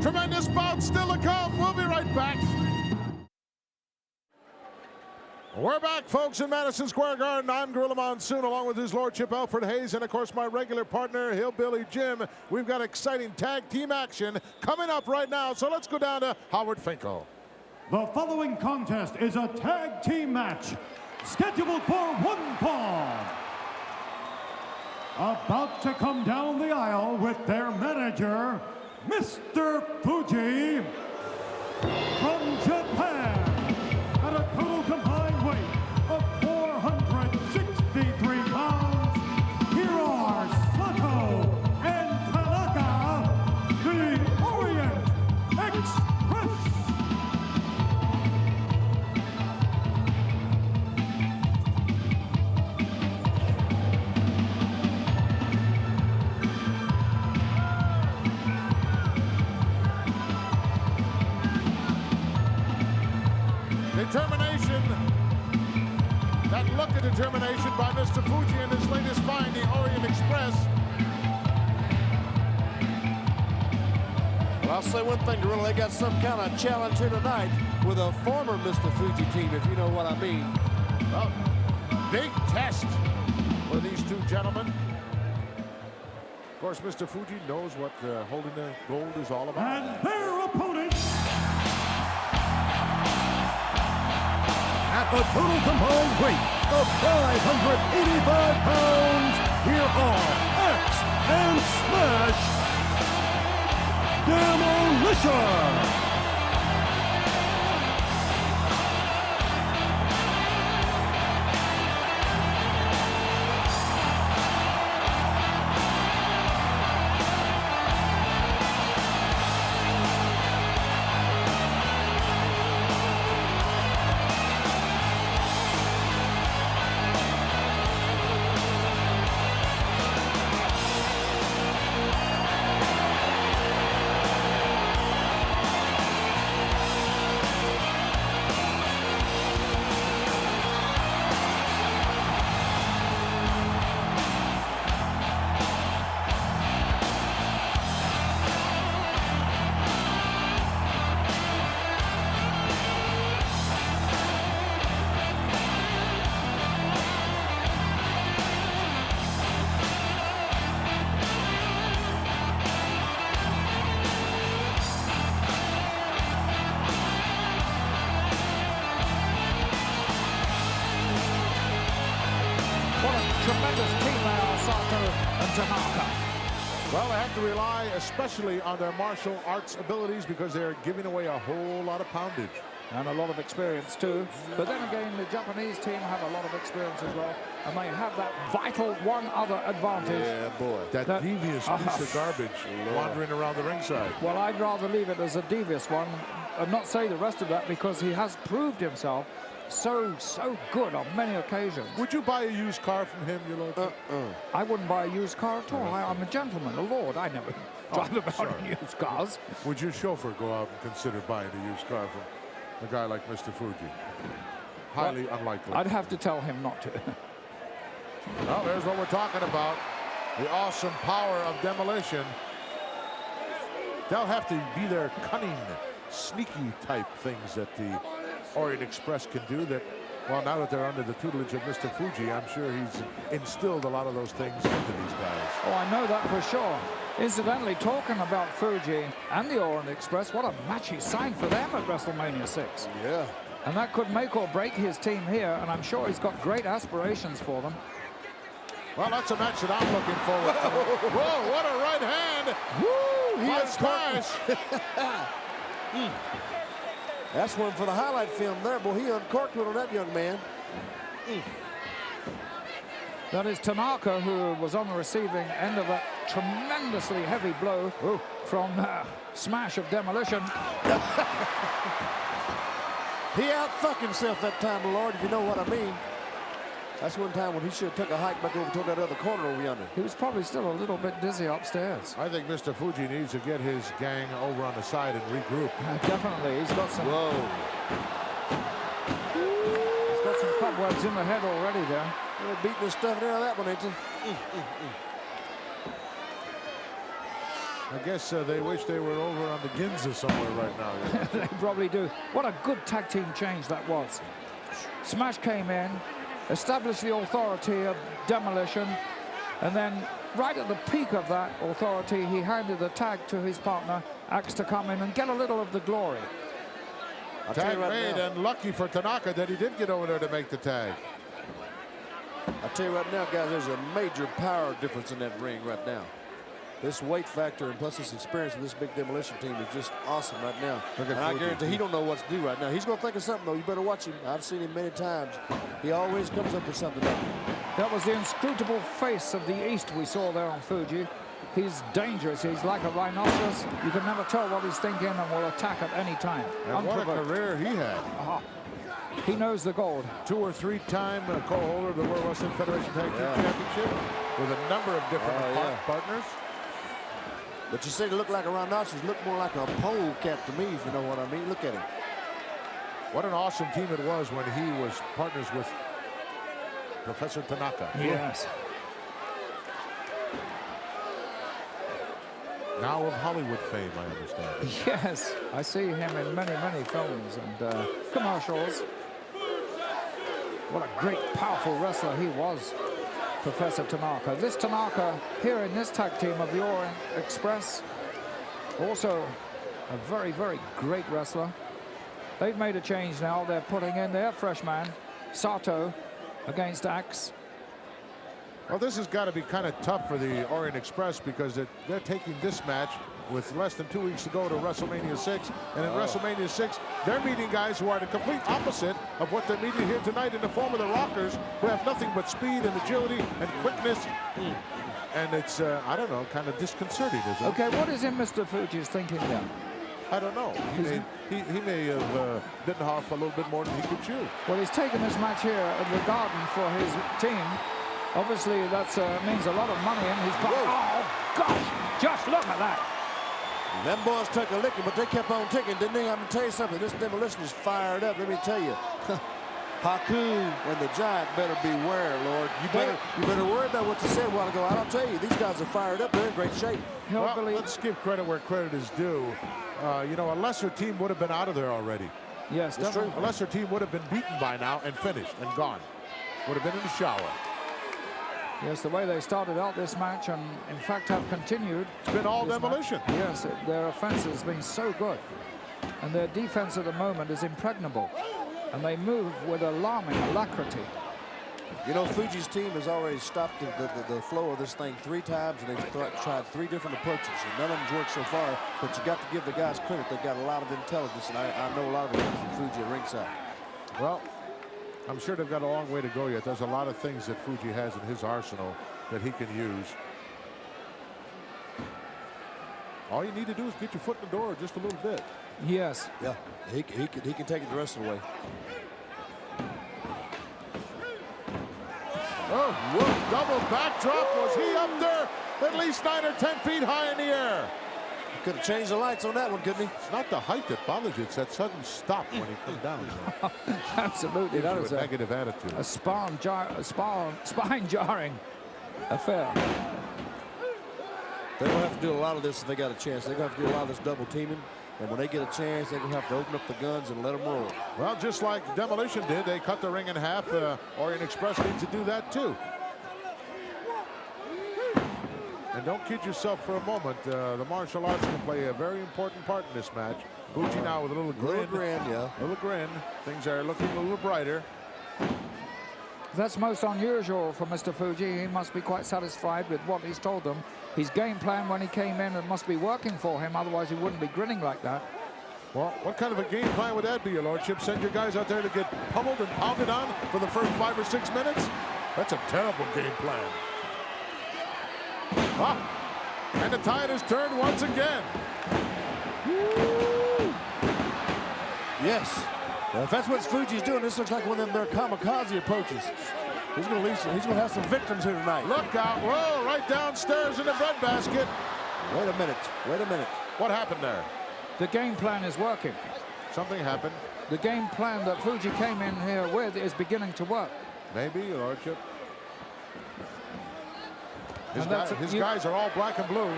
Speaker 4: Tremendous bout still to come. We'll be right back. We're back, folks, in Madison Square Garden. I'm Gorilla Monsoon, along with his lordship Alfred Hayes, and of course my regular partner Hillbilly Jim. We've got exciting tag team action coming up right now, so let's go down to Howard Finkel.
Speaker 2: The following contest is a tag team match scheduled for one fall. About to come down the aisle with their manager, Mr. Fuji, from Japan, at a total combined weight of 463 pounds, here are Sato and Tanaka, the Orient Express.
Speaker 4: Determination. That look of determination by Mr. Fuji in his latest find, the Orient Express.
Speaker 6: Well, I'll say one thing, Gorilla. They got some kind of challenge here tonight with a former Mr. Fuji team, if you know what I mean.
Speaker 4: Well, big test for these two gentlemen. Of course, Mr. Fuji knows what holding the gold is all about.
Speaker 2: And their opponents, at the total combined weight of 585 pounds, here are X and Smash Demolition.
Speaker 5: Tremendous team they are, Sato and Tanaka.
Speaker 4: Well, they have to rely especially on their martial arts abilities because they're giving away a whole lot of poundage.
Speaker 5: And a lot of experience too. But then again, the Japanese team have a lot of experience as well. And they have that vital one other advantage.
Speaker 4: Yeah, boy. That devious piece of garbage wandering around the ringside.
Speaker 5: Well, I'd rather leave it as a devious one and not say the rest of that, because he has proved himself so good on many occasions.
Speaker 4: Would you buy a used car from him, your lord?
Speaker 5: I wouldn't buy a used car at all. I'm a gentleman, a lord. I never drive about in used cars.
Speaker 4: Would your chauffeur go out and consider buying a used car from a guy like Mr. Fuji? Highly unlikely.
Speaker 5: I'd have to tell him not to.
Speaker 4: Well, there's what we're talking about. The awesome power of demolition. They'll have to be their cunning, sneaky type things that the Orient Express can do that, well, now that they're under the tutelage of Mr. Fuji, I'm sure he's instilled a lot of those things into these guys.
Speaker 5: Oh, I know that for sure. Incidentally, talking about Fuji and the Orient Express, what a match he signed for them at WrestleMania 6.
Speaker 6: Yeah.
Speaker 5: And that could make or break his team here, and I'm sure he's got great aspirations for them.
Speaker 4: Well, that's a match that I'm looking forward to. Whoa, what a right hand!
Speaker 6: Woo! He
Speaker 4: By Smash!
Speaker 6: That's one for the highlight film there. Boy, he uncorked one on that young man.
Speaker 5: That is Tanaka, who was on the receiving end of that tremendously heavy blow from Smash of Demolition.
Speaker 6: He out-fucked himself that time, my lord, if you know what I mean. That's one time when he should have took a hike back over toward that other corner over yonder.
Speaker 5: He was probably still a little bit dizzy upstairs.
Speaker 4: I think Mr. Fuji needs to get his gang over on the side and regroup.
Speaker 5: Definitely, he's got some.
Speaker 6: Whoa.
Speaker 5: He's got some cobwebs in the head already there.
Speaker 6: They're beating the stuff out of that one, ain't they?
Speaker 4: I guess they wish they were over on the Ginza somewhere right now.
Speaker 5: They probably do. What a good tag team change that was. Smash came in, established the authority of Demolition, and then right at the peak of that authority, he handed the tag to his partner, Axe, to come in and get a little of the glory.
Speaker 4: Tag made, and lucky for Tanaka that he did get over there to make the tag.
Speaker 6: I tell you right now, guys, there's a major power difference in that ring right now. this weight factor and plus his experience with this big demolition team is just awesome right now.
Speaker 4: Look at
Speaker 6: And I
Speaker 4: Fuji.
Speaker 6: guarantee he don't know what to do right now. He's going to think of something, though. You better watch him. I've seen him many times. He always comes up with something.
Speaker 5: That was the inscrutable face of the East we saw there on Fuji. He's dangerous. He's like a rhinoceros. You can never tell what he's thinking and will attack at any time.
Speaker 4: And what a
Speaker 5: Unprovoked.
Speaker 4: career he had.
Speaker 5: He knows the gold.
Speaker 4: 2 or 3 time co-holder of the World Wrestling Federation Tag Team Championship with a number of different partners.
Speaker 6: But you say to look like a rhinoceros, look more like a polecat to me, if you know what I mean. Look at him.
Speaker 4: What an awesome team it was when he was partners with Professor Tanaka.
Speaker 5: Yes.
Speaker 4: Now of Hollywood fame, I understand.
Speaker 5: Yes. I see him in many, many films and commercials. What a great, powerful wrestler he was, Professor Tanaka. This Tanaka here in this tag team of the Orient Express, also a very, very great wrestler. They've made a change now. They're putting in their fresh man, Sato, against Axe.
Speaker 4: Well, this has got to be kind of tough for the Orient Express because they're taking this match with less than 2 weeks to go to WrestleMania 6. And in WrestleMania 6, they're meeting guys who are the complete opposite of what they're meeting here tonight in the form of the Rockers, who have nothing but speed and agility and quickness. And it's, I don't know, kind of disconcerting, isn't it?
Speaker 5: Okay, what is in Mr. Fuji's thinking there?
Speaker 4: I don't know. He may have bitten off a little bit more than he could chew.
Speaker 5: Well, he's taken this match here at the Garden for his team. Obviously, that means a lot of money, and he's got... Oh, gosh! Just look at that!
Speaker 6: Them boys took a licking, but they kept on ticking, didn't they? I'm going to tell you something. This demolition is fired up, let me tell you. Haku and the Giant better beware, Lord. You better worry about what you said a while ago. I'll tell you, these guys are fired up. They're in great shape.
Speaker 4: Well, let's give credit where credit is due. You know, a lesser team would have been out of there already.
Speaker 5: Yes,
Speaker 4: That's
Speaker 5: definitely.
Speaker 4: true. A lesser team would have been beaten by now and finished and gone. Would have been in the shower.
Speaker 5: Yes, the way they started out this match and, in fact, have continued.
Speaker 4: It's been all
Speaker 5: this
Speaker 4: demolition.
Speaker 5: match. Yes, their offense has been so good. And their defense at the moment is impregnable. And they move with alarming alacrity.
Speaker 6: You know, Fuji's team has already stopped the flow of this thing 3 times, and they've tried 3 different approaches, and none of them's worked so far. But you got to give the guys credit. They've got a lot of intelligence, and I know a lot of it comes from Fuji at ringside.
Speaker 4: Well, I'm sure they've got a long way to go yet. There's a lot of things that Fuji has in his arsenal that he can use. All you need to do is get your foot in the door just a little bit.
Speaker 5: Yes.
Speaker 6: Yeah, he can take it the rest of the way.
Speaker 4: Oh, whoa, double backdrop. Was he up there at least 9 or 10 feet high in the air?
Speaker 6: Could have changed the lights on that one, couldn't he?
Speaker 4: It's not the height that bothers you. It's that sudden stop when he comes down.
Speaker 5: Absolutely. That is
Speaker 4: a negative attitude.
Speaker 5: a spine-jarring affair.
Speaker 6: They're going to have to do a lot of this if they got a chance. They're going to have to do a lot of this double teaming. And when they get a chance, they're going to have to open up the guns and let them roll.
Speaker 4: Well, just like Demolition did, they cut the ring in half. Orient Express needs to do that, too. And don't kid yourself for a moment. The martial arts can play a very important part in this match. Fuji now with a little grin.
Speaker 6: Little grin, yeah.
Speaker 4: Little grin. Things are looking a little brighter.
Speaker 5: That's most unusual for Mr. Fuji. He must be quite satisfied with what he's told them. His game plan when he came in, it must be working for him, otherwise he wouldn't be grinning like that.
Speaker 4: Well, what kind of a game plan would that be, Your Lordship? Send your guys out there to get pummeled and pounded on for the first 5 or 6 minutes? That's a terrible game plan. Ah, and the tide has turned once again.
Speaker 6: Yes. Well, if that's what Fuji's doing, this looks like one of their kamikaze approaches. He's going to leave he's going to have some victims here tonight.
Speaker 4: Look out. Whoa, right downstairs in the breadbasket.
Speaker 6: Wait a minute. Wait a minute.
Speaker 4: What happened there?
Speaker 5: The game plan is working.
Speaker 4: Something happened.
Speaker 5: The game plan that Fuji came in here with is beginning to work.
Speaker 4: Maybe, Your Lordship.
Speaker 5: And that's
Speaker 4: His guys are all black and blue.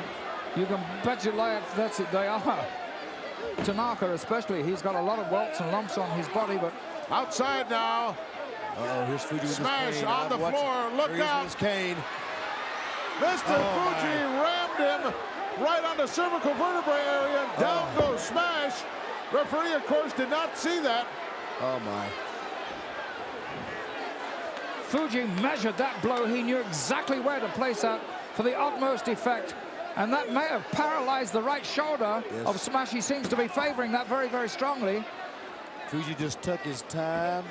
Speaker 5: You can bet your life that's it. They are. Tanaka especially, he's got a lot of welts and lumps on his body, but
Speaker 4: Outside now.
Speaker 6: Uh-oh, here's Fuji with
Speaker 4: Smash
Speaker 6: his cane.
Speaker 4: on the floor. Look
Speaker 6: Here he is
Speaker 4: out.
Speaker 6: with his cane.
Speaker 4: Mr. Fuji rammed him right on the cervical vertebrae area, and down goes Smash. Referee, of course, did not see that.
Speaker 6: Oh, my.
Speaker 5: Fuji measured that blow. He knew exactly where to place that for the utmost effect. and that may have paralyzed the right shoulder
Speaker 6: Yes.
Speaker 5: of Smash. He seems to be favoring that very, very strongly.
Speaker 6: Fuji just took his time,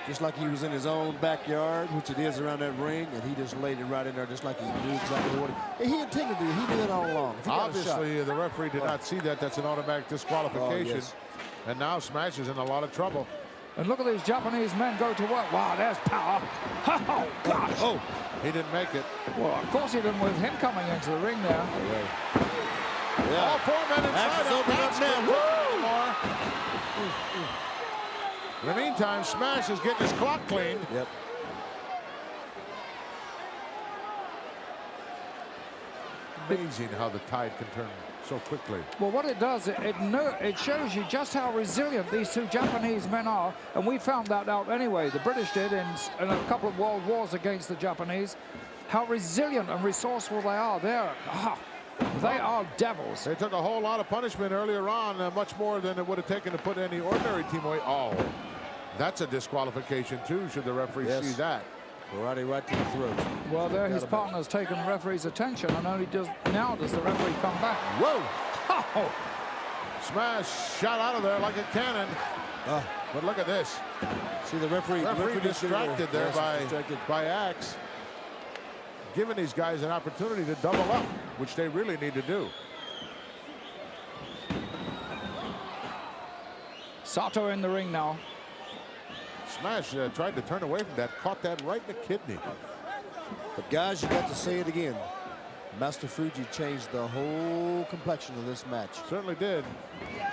Speaker 6: just like he was in his own backyard, which it is around that ring, and he just laid it right in there just like he knew exactly what he intended to do. He knew it all along. If he got a shot.
Speaker 4: Obviously, the referee did not see that. That's an automatic disqualification.
Speaker 6: Oh, yes.
Speaker 4: And now Smash is in a lot of trouble.
Speaker 5: And look at these Japanese men go to work. Wow, there's power. Oh, gosh.
Speaker 4: Oh, he didn't make it.
Speaker 5: Well, of course he didn't with him coming into the ring there.
Speaker 4: All 4 men inside.
Speaker 6: Axe is opening up now.
Speaker 4: Woo! In the meantime, Smash is getting his clock cleaned.
Speaker 6: Yep.
Speaker 4: Amazing how the tide can turn so quickly.
Speaker 5: Well, what it does, it shows you just how resilient these two Japanese men are, and we found that out anyway. The British did in a couple of world wars against the Japanese. How resilient and resourceful they are. They are devils.
Speaker 4: They took a whole lot of punishment earlier on, much more than it would have taken to put any ordinary team away. Oh, that's a disqualification too, should the referee see that.
Speaker 6: Karate right to the throat.
Speaker 5: Well, there his partner's taken the referee's attention, and only now does the referee come back.
Speaker 4: Whoa!
Speaker 5: Oh.
Speaker 4: Smash shot out of there like a cannon. But look at this.
Speaker 6: See the referee
Speaker 4: Distracted there by Axe. Giving these guys an opportunity to double up, which they really need to do.
Speaker 5: Sato in the ring now.
Speaker 4: Smash tried to turn away from that, caught that right in the kidney.
Speaker 6: But guys, you got to say it again. Master Fuji changed the whole complexion of this match.
Speaker 4: Certainly did.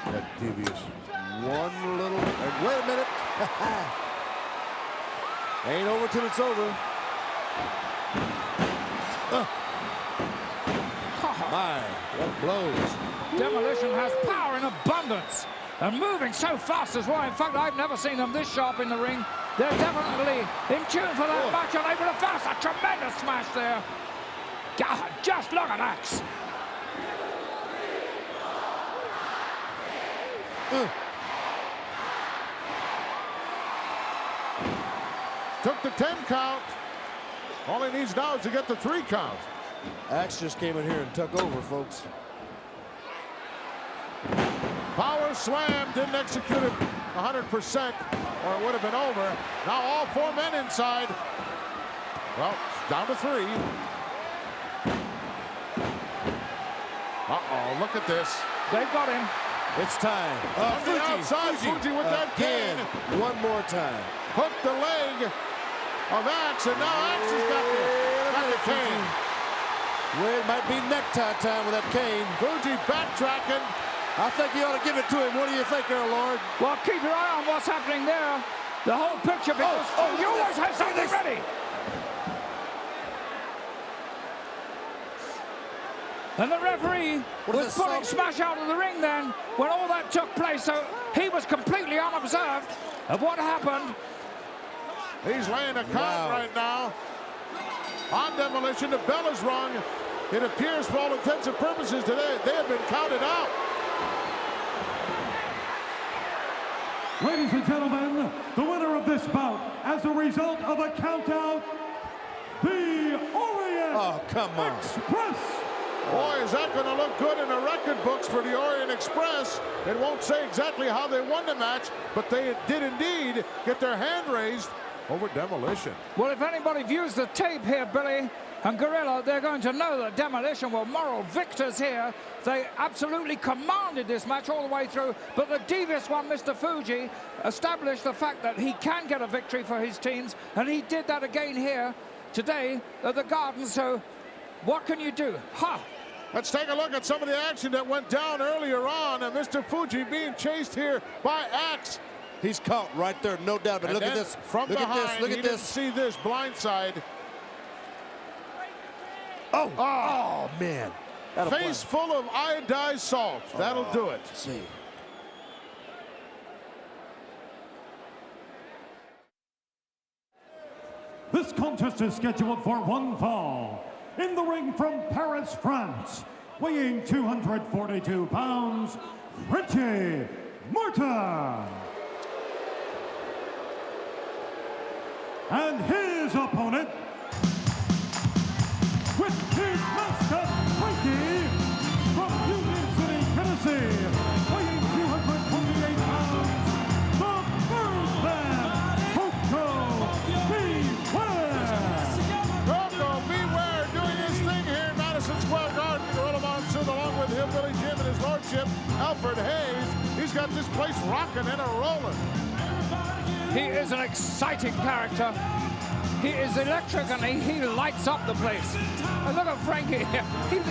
Speaker 4: That devious.
Speaker 6: One little, and wait a minute. Ain't over till it's over. My, what blows.
Speaker 5: Demolition has power in abundance and moving so fast as well. In fact, I've never seen them this sharp in the ring. They're definitely in tune for that match, and able to fast a tremendous smash there. God, just look at Axe.
Speaker 4: Took the 10 count. All he needs now is to get the 3 count.
Speaker 6: Axe just came in here and took over, folks.
Speaker 4: Power slam, didn't execute it 100%, or it would have been over. Now all 4 men inside. Well, down to 3. Uh-oh, look at this.
Speaker 5: They've got him.
Speaker 6: It's time.
Speaker 4: On the outside, Fuji with that cane.
Speaker 6: One more time.
Speaker 4: Hooked the leg of Axe, and now Axe has got the cane.
Speaker 6: Well, it might be necktie time with that cane.
Speaker 4: Fuji backtracking.
Speaker 6: I think you ought to give it to him. What do you think, Earl Lord?
Speaker 5: Well, keep your eye on what's happening there. The whole picture, because you always have something ready. And the referee was pulling Smash out of the ring then when all that took place, so he was completely unobserved of what happened.
Speaker 4: He's laying a count right now. On Demolition, the bell is rung. It appears for all intents and purposes today they have been counted out.
Speaker 2: Ladies and gentlemen, the winner of this bout, as a result of a countout, the Orient Express.
Speaker 4: Boy, is that going to look good in the record books for the Orient Express. It won't say exactly how they won the match, but they did indeed get their hand raised over Demolition.
Speaker 5: Well, if anybody views the tape here, Billy and Gorilla, they're going to know that Demolition were moral victors here. They absolutely commanded this match all the way through, but the devious one, Mr. Fuji, established the fact that he can get a victory for his teams, and he did that again here today at the Garden, so what can you do?
Speaker 4: Let's take a look at some of the action that went down earlier on, and Mr. Fuji being chased here by Axe.
Speaker 6: He's caught right there, no doubt. But
Speaker 4: and
Speaker 6: look at this.
Speaker 4: From
Speaker 6: look
Speaker 4: behind,
Speaker 6: at this. Look at this.
Speaker 4: See this blindside.
Speaker 6: Oh man.
Speaker 4: Face full of iodized salt. That'll do it.
Speaker 6: Let's see.
Speaker 2: This contest is scheduled for one fall. In the ring from Paris, France, weighing 242 pounds, Richie Martin. And his opponent, with his mascot, Frankie, from Union City, Tennessee, weighing 228 pounds, the Birdman, Koko Beware.
Speaker 4: Koko Beware doing his thing here in Madison Square Garden. Gorilla Monsoon along with Hillbilly Jim and his lordship, Alfred Hayes. He's got this place rocking and a-rolling.
Speaker 5: He is an exciting character. He is electric and he lights up the place. And look at Frankie here.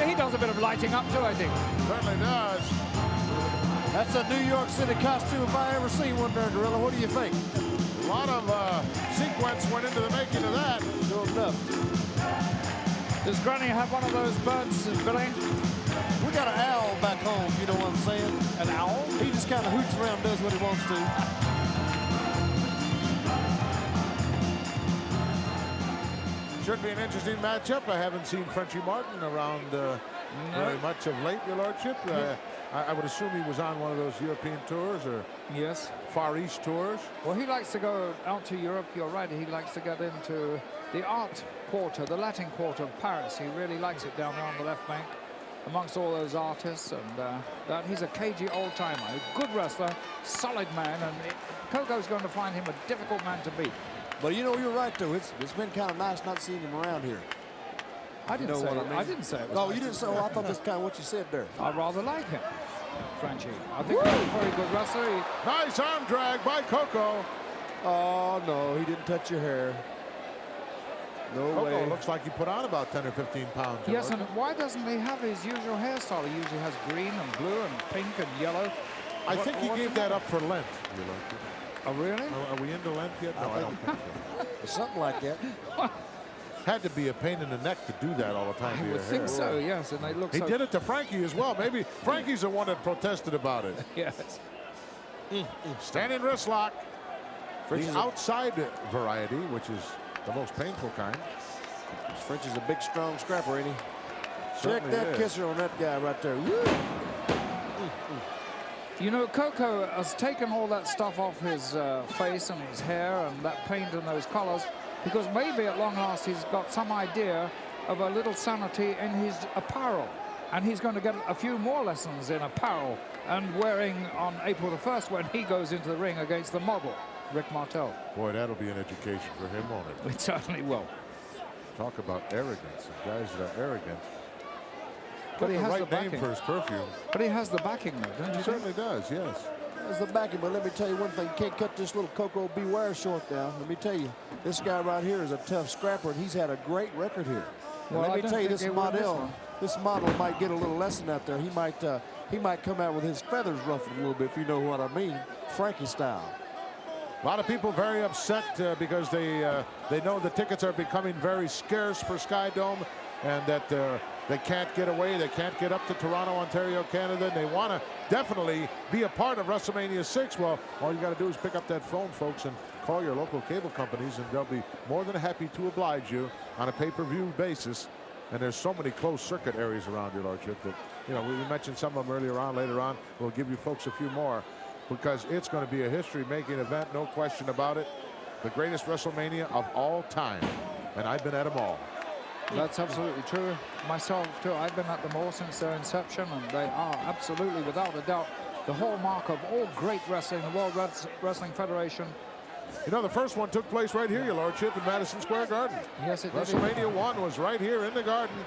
Speaker 5: He does a bit of lighting up too, I think.
Speaker 4: Certainly does.
Speaker 6: That's a New York City costume if I ever seen one there, Gorilla. What do you think?
Speaker 4: A lot of sequence went into the making of that.
Speaker 6: Sure enough.
Speaker 5: Does Granny have one of those birds, Billy?
Speaker 6: We got an owl back home, you know what I'm saying?
Speaker 5: An owl?
Speaker 6: He just kind of hoots around, does what he wants to.
Speaker 4: Should be an interesting matchup. I haven't seen Frenchie Martin around very much of late, your lordship. I would assume he was on one of those European tours or
Speaker 5: Yes.
Speaker 4: Far East tours.
Speaker 5: Well, he likes to go out to Europe. You're right. He likes to get into the art quarter, the Latin quarter of Paris. He really likes it down there on the left bank amongst all those artists. And he's a cagey old-timer, a good wrestler, solid man. And Koko's going to find him a difficult man to beat.
Speaker 6: But you know, you're right, though. It's been kind of nice not seeing him around here.
Speaker 5: I didn't
Speaker 6: know
Speaker 5: say
Speaker 6: what I
Speaker 5: it.
Speaker 6: mean?
Speaker 5: I didn't say it. Was
Speaker 6: Oh,
Speaker 5: nice
Speaker 6: you
Speaker 5: to
Speaker 6: didn't
Speaker 5: see
Speaker 6: say, oh, I thought that's kind of what you said there.
Speaker 5: I rather like him, Frenchie. I think he's a very good wrestler.
Speaker 4: Nice arm drag by Koko.
Speaker 6: Oh, no, he didn't touch your hair. No
Speaker 4: Koko
Speaker 6: way.
Speaker 4: looks like he put on about 10 or 15 pounds. your
Speaker 5: Yes, and
Speaker 4: lordship.
Speaker 5: why doesn't he have his usual hairstyle? He usually has green and blue and pink and yellow.
Speaker 4: I think he
Speaker 5: what's
Speaker 4: gave
Speaker 5: the
Speaker 4: that
Speaker 5: matter?
Speaker 4: up for Lent, your lordship.
Speaker 5: Oh, really?
Speaker 4: Are we into Lent yet? No, I don't think so.
Speaker 6: Something like that.
Speaker 4: Had to be a pain in the neck to do that all the time to
Speaker 5: I
Speaker 4: your
Speaker 5: would think
Speaker 4: hair.
Speaker 5: so, yes, and they look
Speaker 4: He
Speaker 5: so...
Speaker 4: did it to Frankie as well. Maybe Frankie's the one that protested about it.
Speaker 5: Yes.
Speaker 4: Standing wrist lock.
Speaker 6: French is
Speaker 4: The outside variety, which is the most painful kind.
Speaker 6: French is a big, strong scrapper, ain't he? Check
Speaker 4: Certainly
Speaker 6: that
Speaker 4: is.
Speaker 6: kisser on that guy right there. Woo!
Speaker 5: You know, Koko has taken all that stuff off his face and his hair and that paint and those colors because maybe at long last he's got some idea of a little sanity in his apparel. And he's going to get a few more lessons in apparel and wearing on April the 1st when he goes into the ring against the model, Rick Martel.
Speaker 4: Boy, that'll be an education for him, won't it?
Speaker 5: It certainly will.
Speaker 4: Talk about arrogance and guys that are arrogant.
Speaker 5: But
Speaker 4: Got
Speaker 5: he
Speaker 4: the
Speaker 5: has
Speaker 4: right
Speaker 5: the
Speaker 4: name
Speaker 5: backing.
Speaker 4: for his perfume.
Speaker 5: But he has the backing, though, don't
Speaker 4: He
Speaker 5: you think?
Speaker 4: certainly does, yes.
Speaker 6: There's the backing, but let me tell you one thing. You can't cut this little Koko Beware short down. Let me tell you, this guy right here is a tough scrapper, and he's had a great record here. And
Speaker 5: Well,
Speaker 6: let
Speaker 5: I
Speaker 6: me
Speaker 5: don't
Speaker 6: tell you,
Speaker 5: think
Speaker 6: this
Speaker 5: he won this
Speaker 6: model,
Speaker 5: one.
Speaker 6: this model might get a little lesson out there. He might come out with his feathers ruffled a little bit, if you know what I mean, Frankie style.
Speaker 4: A lot of people very upset because they know the tickets are becoming very scarce for Sky Dome and that they can't get away. They can't get up to Toronto, Ontario, Canada. And they want to definitely be a part of WrestleMania 6. Well, all you got to do is pick up that phone, folks, and call your local cable companies, and they'll be more than happy to oblige you on a pay-per-view basis. And there's so many closed circuit areas around, your lordship, that, you know, we mentioned some of them earlier on. Later on, we'll give you folks a few more because it's going to be a history-making event, no question about it. The greatest WrestleMania of all time, and I've been at them all.
Speaker 5: That's absolutely true. Myself, too. I've been at them all since their inception, and they are absolutely, without a doubt, the hallmark of all great wrestling, the World Wrestling Federation.
Speaker 4: You know, the first one took place right here, your lordship, in Madison Square Garden.
Speaker 5: Yes, it did.
Speaker 4: WrestleMania 1 was right here in the Garden.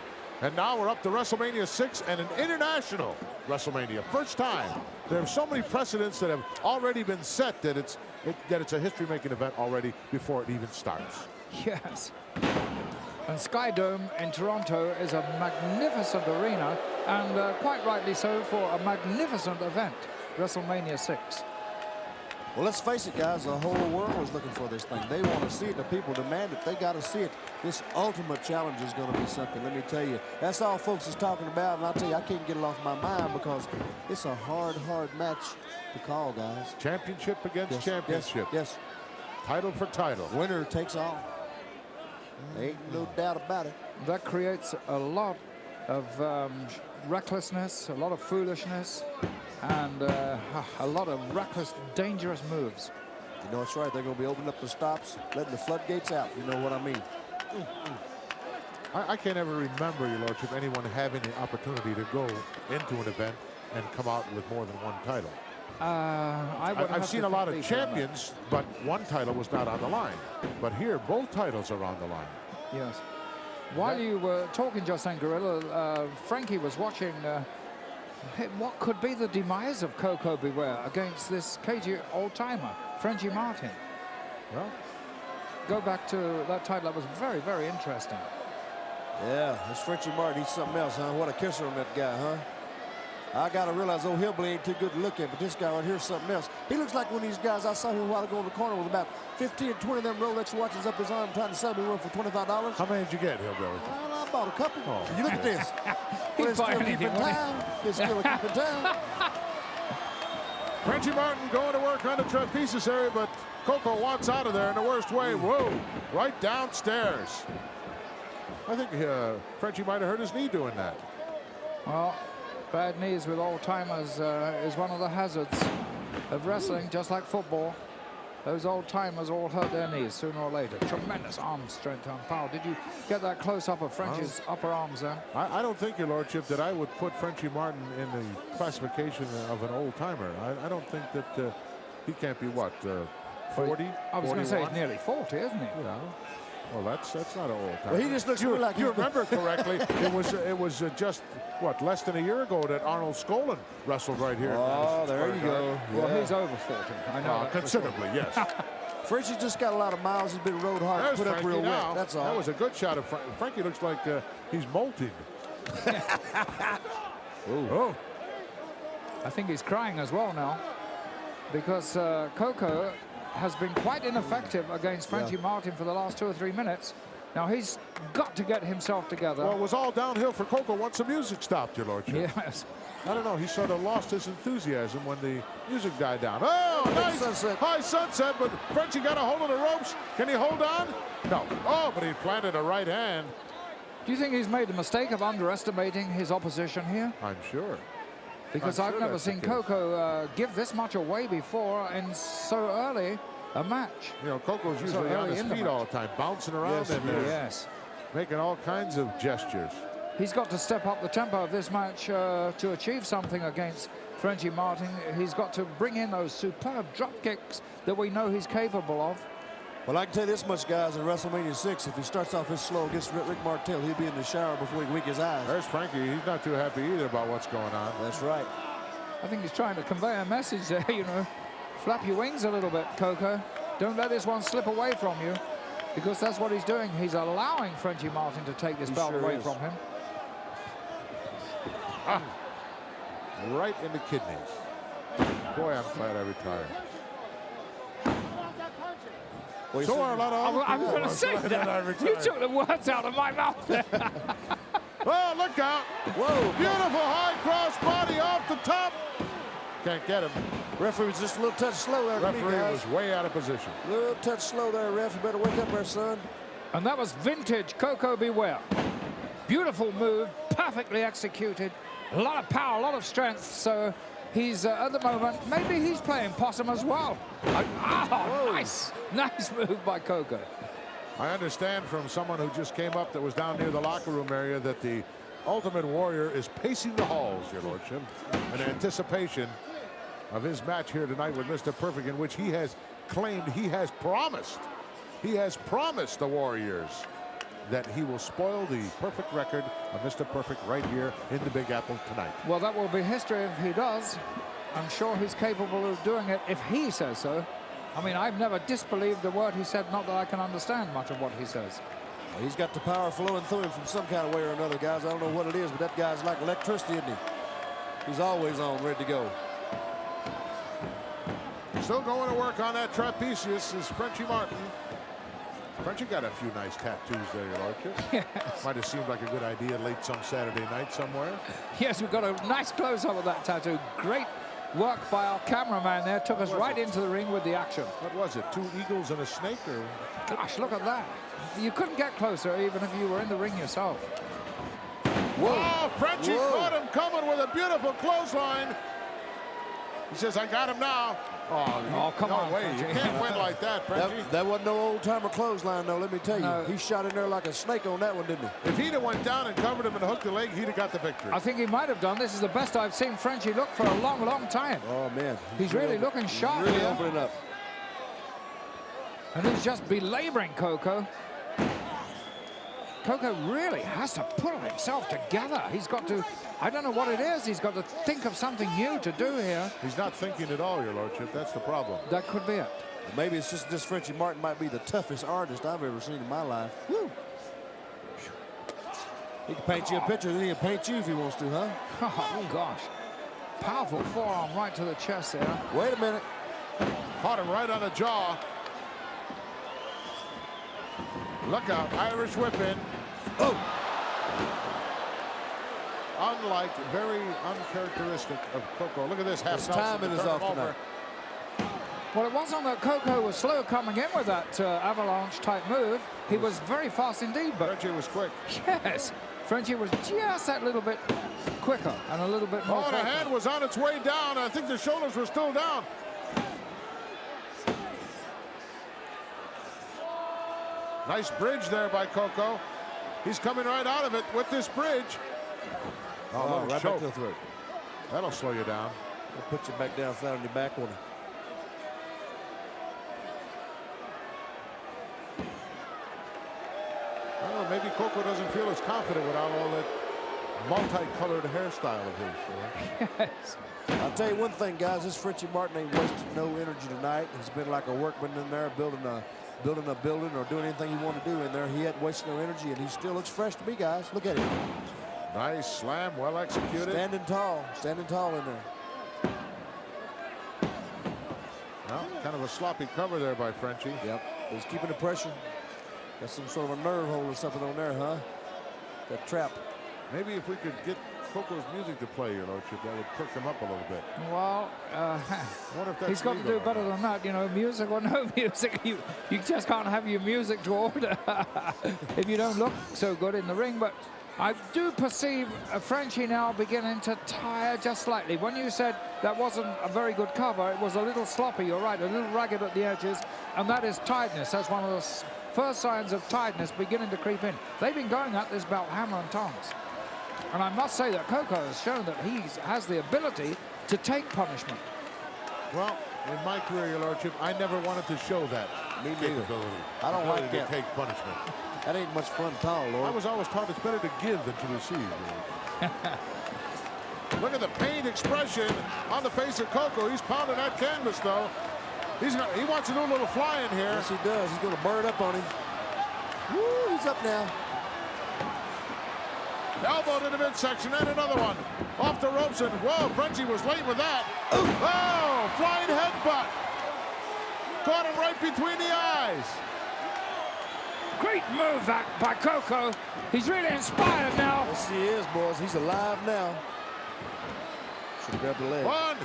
Speaker 4: And now we're up to WrestleMania 6 and an international WrestleMania. First time. There are so many precedents that have already been set that it's a history-making event already before it even starts.
Speaker 5: Yes. And Sky Dome in Toronto is a magnificent arena, and quite rightly so for a magnificent event, WrestleMania 6.
Speaker 6: Well, let's face it, guys, the whole world was looking for this thing. They want to see it. The people demand it. They got to see it. This ultimate challenge is going to be something, let me tell you. That's all folks is talking about, and I'll tell you, I can't get it off my mind because it's a hard match to call, guys.
Speaker 4: Championship against
Speaker 6: Yes,
Speaker 4: championship.
Speaker 6: Yes,
Speaker 4: Title for title.
Speaker 6: winner takes all. Ain't no doubt about it.
Speaker 5: That creates a lot of recklessness, a lot of foolishness, and a lot of reckless, dangerous moves.
Speaker 6: You know, that's right. They're going to be opening up the stops, letting the floodgates out. You know what I mean.
Speaker 4: I can't ever remember, Your Lordship, anyone having the opportunity to go into an event and come out with more than one title. I've seen a lot of champions, but one title was not on the line. But here, both titles are on the line.
Speaker 5: Yes. While you were talking just then, Gorilla, Frankie was watching what could be the demise of Koko B. Ware against this cagey old-timer, Frenchie Martin.
Speaker 4: Well,
Speaker 5: go back to that title. That was very, very interesting.
Speaker 6: Yeah, this Frenchie Martin, he's something else, huh? What a kisser on that guy, huh? I gotta realize old Hillbilly ain't too good to look at, but this guy right here is something else. He looks like one of these guys I saw here a while ago in the corner with about 15 or 20 of them Rolex watches up his arm trying to sell me one for $25.
Speaker 4: how many did you get, Hillbilly?
Speaker 6: Well, I bought a couple.
Speaker 4: Oh.
Speaker 6: You look at this.
Speaker 5: He'd
Speaker 6: Well, it's
Speaker 5: buy
Speaker 6: still
Speaker 5: anything,
Speaker 6: keeping
Speaker 5: wouldn't he?
Speaker 6: town. It's still keeping town.
Speaker 4: Frenchie Martin going to work on the trapezius area, but Koko wants out of there in the worst way. Whoa, right downstairs. I think Frenchie might have hurt his knee doing that.
Speaker 5: Well, bad knees with old-timers is one of the hazards of wrestling, just like football. Those old-timers all hurt their knees sooner or later. Tremendous arm strength and power. Did you get that close-up of Frenchie's upper arms there?
Speaker 4: I don't think, Your Lordship, that I would put Frenchie Martin in the classification of an old-timer. I don't think that he can't be, what, 40?
Speaker 5: I was going to say he's
Speaker 4: 41?
Speaker 5: nearly 40, isn't he?
Speaker 4: Yeah. Well, that's not an old-timer.
Speaker 6: Well, he just looks like
Speaker 4: you remember correctly, it was just, what, less than a year ago that Arnold Skolin wrestled right here.
Speaker 6: Oh, there you go.
Speaker 5: Well,
Speaker 6: Yeah.
Speaker 5: he's over 40. I know. that for sure.
Speaker 4: Considerably, yes.
Speaker 6: Frenchie's just got a lot of miles. He's been rode hard,
Speaker 4: There's
Speaker 6: put up
Speaker 4: Frankie
Speaker 6: real
Speaker 4: now.
Speaker 6: wet. That's all.
Speaker 4: That was a good shot of Frankie. Looks like he's molting. Oh.
Speaker 5: I think he's crying as well now, because Koko has been quite ineffective against Frenchie Martin for the last 2 or 3 minutes. Now he's got to get himself together.
Speaker 4: Well, it was all downhill for Koko once the music stopped, Your Lordship.
Speaker 5: Yes.
Speaker 4: I don't know. He sort of lost his enthusiasm when the music died down. Oh, nice
Speaker 6: sunset.
Speaker 4: high sunset, but Frenchie got a hold of the ropes. Can he hold on? No. Oh, but he planted a right hand.
Speaker 5: Do you think he's made the mistake of underestimating his opposition here?
Speaker 4: I'm sure.
Speaker 5: Because
Speaker 4: I'm
Speaker 5: I've
Speaker 4: sure
Speaker 5: never
Speaker 4: that's the
Speaker 5: seen
Speaker 4: case.
Speaker 5: Koko give this much away before in so early a match.
Speaker 4: You know, Koko's usually on
Speaker 5: early
Speaker 4: his
Speaker 5: in the
Speaker 4: feet
Speaker 5: match.
Speaker 4: all the time, bouncing around
Speaker 6: Yes,
Speaker 4: and
Speaker 5: Yes.
Speaker 4: making all kinds of gestures.
Speaker 5: He's got to step up the tempo of this match to achieve something against Frenchie Martin. He's got to bring in those superb drop kicks that we know he's capable of.
Speaker 6: Well, I can tell you this much, guys, in WrestleMania 6, if he starts off this slow against Rick Martel, he'll be in the shower before he wink his eyes.
Speaker 4: There's Frankie. He's not too happy either about what's going on.
Speaker 6: That's right.
Speaker 5: I think he's trying to convey a message there, you know. Flap your wings a little bit, Koko. Don't let this one slip away from you, because that's what he's doing. He's allowing Frenchie Martin to take this belt
Speaker 6: sure
Speaker 5: away
Speaker 6: is.
Speaker 5: from him.
Speaker 4: Right in the kidneys. Boy, I'm glad I retired.
Speaker 6: Well,
Speaker 4: So are a lot of other
Speaker 5: I was
Speaker 4: people.
Speaker 5: going to say
Speaker 4: I'm glad I
Speaker 5: that. You
Speaker 4: retired.
Speaker 5: took the words out of my mouth there.
Speaker 4: Oh, look out.
Speaker 6: Whoa.
Speaker 4: Beautiful high cross body off the top. Can't get him.
Speaker 6: Referee was just a little touch slow there to me,
Speaker 4: Referee
Speaker 6: guys.
Speaker 4: was way out of position.
Speaker 6: Little touch slow there, ref. You better wake up there, son.
Speaker 5: And that was vintage Koko B. Ware. Beautiful move, perfectly executed. A lot of power, a lot of strength. So he's, at the moment, maybe he's playing possum as well. Oh, nice. Nice move by Koko.
Speaker 4: I understand from someone who just came up that was down near the locker room area that the Ultimate Warrior is pacing the halls, Your Lordship, in anticipation of his match here tonight with Mr. Perfect, in which he has claimed, he has promised the Warriors that he will spoil the perfect record of Mr. Perfect right here in the Big Apple tonight.
Speaker 5: Well, that will be history if he does. I'm sure he's capable of doing it if he says so. I mean, I've never disbelieved the word he said, not that I can understand much of what he says.
Speaker 6: Well, he's got the power flowing through him from some kind of way or another, guys. I don't know what it is, but that guy's like electricity, isn't he? He's always on, ready to go.
Speaker 4: Still going to work on that trapezius is Frenchie Martin. Frenchie got a few nice tattoos there, Your Lordship.
Speaker 5: Yes.
Speaker 4: Might have seemed like a good idea late some Saturday night somewhere.
Speaker 5: Yes, we've got a nice close-up of that tattoo. Great work by our cameraman there. Took us right into the ring with the action.
Speaker 4: What was it, 2 eagles and a snake? Or
Speaker 5: Gosh, look at that. You couldn't get closer even if you were in the ring yourself.
Speaker 4: Oh, Frenchie
Speaker 6: Whoa.
Speaker 4: caught him coming with a beautiful clothesline. He says, I got him now. Oh,
Speaker 5: come
Speaker 4: no
Speaker 5: on,
Speaker 4: way. You
Speaker 5: Frenchie.
Speaker 4: can't win like that, Frenchie.
Speaker 6: That wasn't no old-timer clothesline, though, let me tell you.
Speaker 5: No.
Speaker 6: He shot in there like a snake on that one, didn't he?
Speaker 4: If he'd have went down and covered him and hooked the leg, he'd have got the victory.
Speaker 5: I think he might have done. This is the best I've seen Frenchie look for a long, long time.
Speaker 6: Oh, man.
Speaker 5: He's really looking sharp
Speaker 6: Really
Speaker 5: here.
Speaker 6: opening up.
Speaker 5: And he's just belaboring Coco. Coco really has to pull himself together. He's got to, I don't know what it is, he's got to think of something new to do here.
Speaker 4: He's not thinking at all, Your Lordship. That's the problem.
Speaker 5: That could be it.
Speaker 6: Maybe it's just this Frenchie Martin might be the toughest artist I've ever seen in my life. Woo. He can paint you a picture, then he can paint you if he wants to, huh?
Speaker 5: Oh, gosh. Powerful forearm right to the chest there.
Speaker 6: Wait a minute.
Speaker 4: Caught him right on the jaw. Look out, Irish whip in.
Speaker 6: Oh!
Speaker 4: Unlike, very uncharacteristic of Coco. Look at this half
Speaker 6: His
Speaker 4: Nelson
Speaker 6: timing
Speaker 4: to
Speaker 6: is
Speaker 4: turn
Speaker 6: off
Speaker 4: him over.
Speaker 6: tonight.
Speaker 5: Well, it wasn't that Coco was slow coming in with that avalanche-type move. He was very fast indeed, but
Speaker 4: Frenchie was quick.
Speaker 5: yes, Frenchie was just that little bit quicker and a little bit more
Speaker 4: Oh, the
Speaker 5: focused.
Speaker 4: hand was on its way down. I think the shoulders were still down. Nice bridge there by Coco. He's coming right out of it with this bridge.
Speaker 6: Oh,
Speaker 4: little
Speaker 6: right back
Speaker 4: choke.
Speaker 6: to the throat.
Speaker 4: That'll slow you down.
Speaker 6: He'll put you back down flat on your back on him.
Speaker 4: Well, maybe Coco doesn't feel as confident without all that multicolored hairstyle of his.
Speaker 5: Yes.
Speaker 6: I'll tell you one thing, guys. This Frenchie Martin ain't wasted no energy tonight. He's been like a workman in there building a building or doing anything he wanted to do in there. He hadn't wasted no energy, and he still looks fresh to me, guys. Look at him.
Speaker 4: Nice slam, well executed.
Speaker 6: Standing tall in there.
Speaker 4: Well, kind of a sloppy cover there by Frenchie.
Speaker 6: Yep, he's keeping the pressure. Got some sort of a nerve hold or something on there, huh? That trap.
Speaker 4: Maybe if we could get Coco's music to play, Your Lordship, that would perk him up a little bit.
Speaker 5: Well,
Speaker 4: I wonder if that's
Speaker 5: he's got to
Speaker 4: legal
Speaker 5: do
Speaker 4: or
Speaker 5: better
Speaker 4: not.
Speaker 5: than that, you know, music or no music. You just can't have your music to order if you don't look so good in the ring. But I do perceive Frenchie now beginning to tire just slightly. When you said that wasn't a very good cover, it was a little sloppy, you're right, a little ragged at the edges, and that is tiredness. That's one of the first signs of tiredness beginning to creep in. They've been going at this belt hammer and tongs. And I must say that Coco has shown that he has the ability to take punishment.
Speaker 4: Well, in my career, Your Lordship, I never wanted to show that
Speaker 6: Me neither.
Speaker 4: capability.
Speaker 6: I don't like
Speaker 4: Ability
Speaker 6: that.
Speaker 4: to take punishment.
Speaker 6: That ain't much fun at all,
Speaker 4: I
Speaker 6: Lord.
Speaker 4: was always taught it's better to give than to receive. Look at the pained expression on the face of Coco. He's pounding that canvas, though. He wants to do a little fly in here.
Speaker 6: Yes, he does. He's going to burn up on him. Woo, he's up now.
Speaker 4: Elbow to the midsection, and another one. Off the ropes, and whoa, Frenchie was late with that. Oh, flying headbutt. Caught him right between the eyes.
Speaker 5: Great move that by Coco. He's really inspired now.
Speaker 6: Yes, he is, boys. He's alive now. Should grab the leg.
Speaker 4: 1,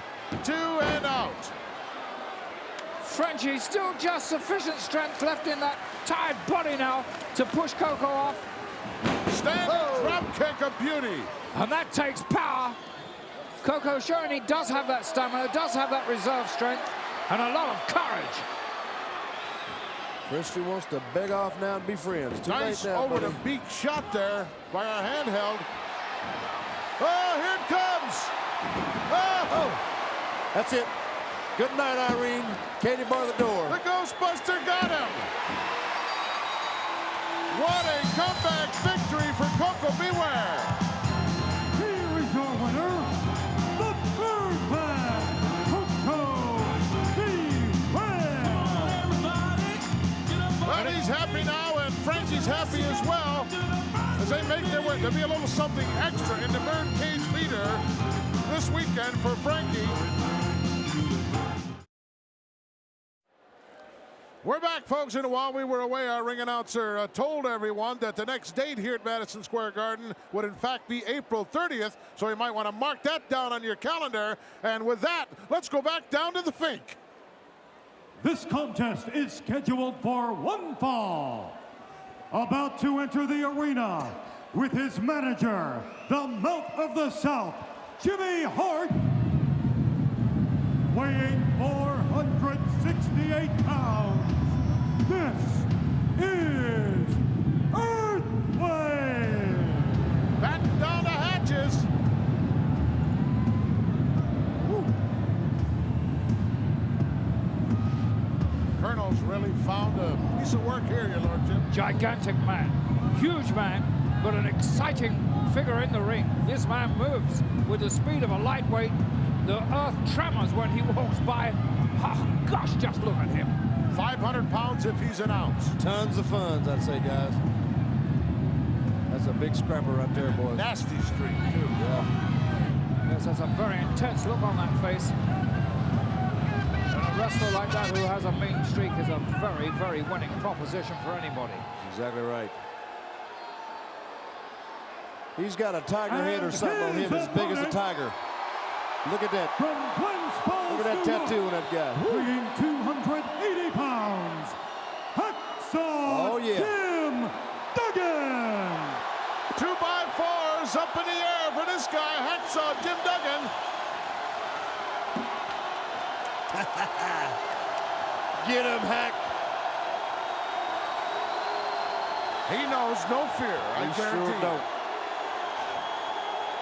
Speaker 4: 2, and out.
Speaker 5: Frenchie still just sufficient strength left in that tired body now to push Coco off.
Speaker 4: Standing drop kick of beauty.
Speaker 5: And that takes power. Coco showing he does have that stamina, does have that reserve strength, and a lot of courage.
Speaker 6: Frenchie wants to beg off now and be friends. Too
Speaker 4: Nice
Speaker 6: late now,
Speaker 4: over the
Speaker 6: buddy.
Speaker 4: beak shot there by our handheld. Oh, here it comes. Oh,
Speaker 6: That's it. Good night, Irene. Katie, bar the door.
Speaker 4: the Ghostbuster got him. What a comeback victory for Coco Beware.
Speaker 2: Here is your winner, the Birdman, Coco Beware.
Speaker 4: Well, he's happy now, and Frenchie's happy as well as they make their way. There'll be a little something extra in the Birdcage feeder this weekend for Frankie. We're back, folks, and while we were away, our ring announcer told everyone that the next date here at Madison Square Garden would in fact be April 30th, so you might want to mark that down on your calendar. And with that, let's go back down to the Fink.
Speaker 2: This contest is scheduled for one fall. About to enter the arena with his manager, the Mouth of the South, Jimmy Hart, weighing 400 248 pounds. This is Earthquake.
Speaker 4: Batten down the hatches. Colonel's really found a piece of work here, your lordship.
Speaker 5: Gigantic man, huge man, but an exciting figure in the ring. This man moves with the speed of a lightweight. The earth tremors when he walks by. Oh, gosh, just look at him.
Speaker 4: 500 pounds if he's an ounce.
Speaker 6: Tons of funds, I'd say, guys. That's a big scrapper right there, boys.
Speaker 4: Nasty streak, too.
Speaker 6: Yeah.
Speaker 5: Yes, there's a very intense look on that face. And a wrestler like that who has a mean streak is a very, very winning proposition for anybody.
Speaker 6: Exactly right. He's got a tiger head or something on him as big as a tiger. Look at that.
Speaker 2: From Glens Falls,
Speaker 6: Look at that tattoo on that guy.
Speaker 2: weighing 280 pounds, Hacksaw
Speaker 6: Oh, yeah.
Speaker 2: Jim Duggan.
Speaker 4: 2x4s up in the air for this guy, Hacksaw Jim Duggan.
Speaker 6: Get him, Hack.
Speaker 4: He knows no fear, I
Speaker 6: He
Speaker 4: guarantee.
Speaker 6: sure don't.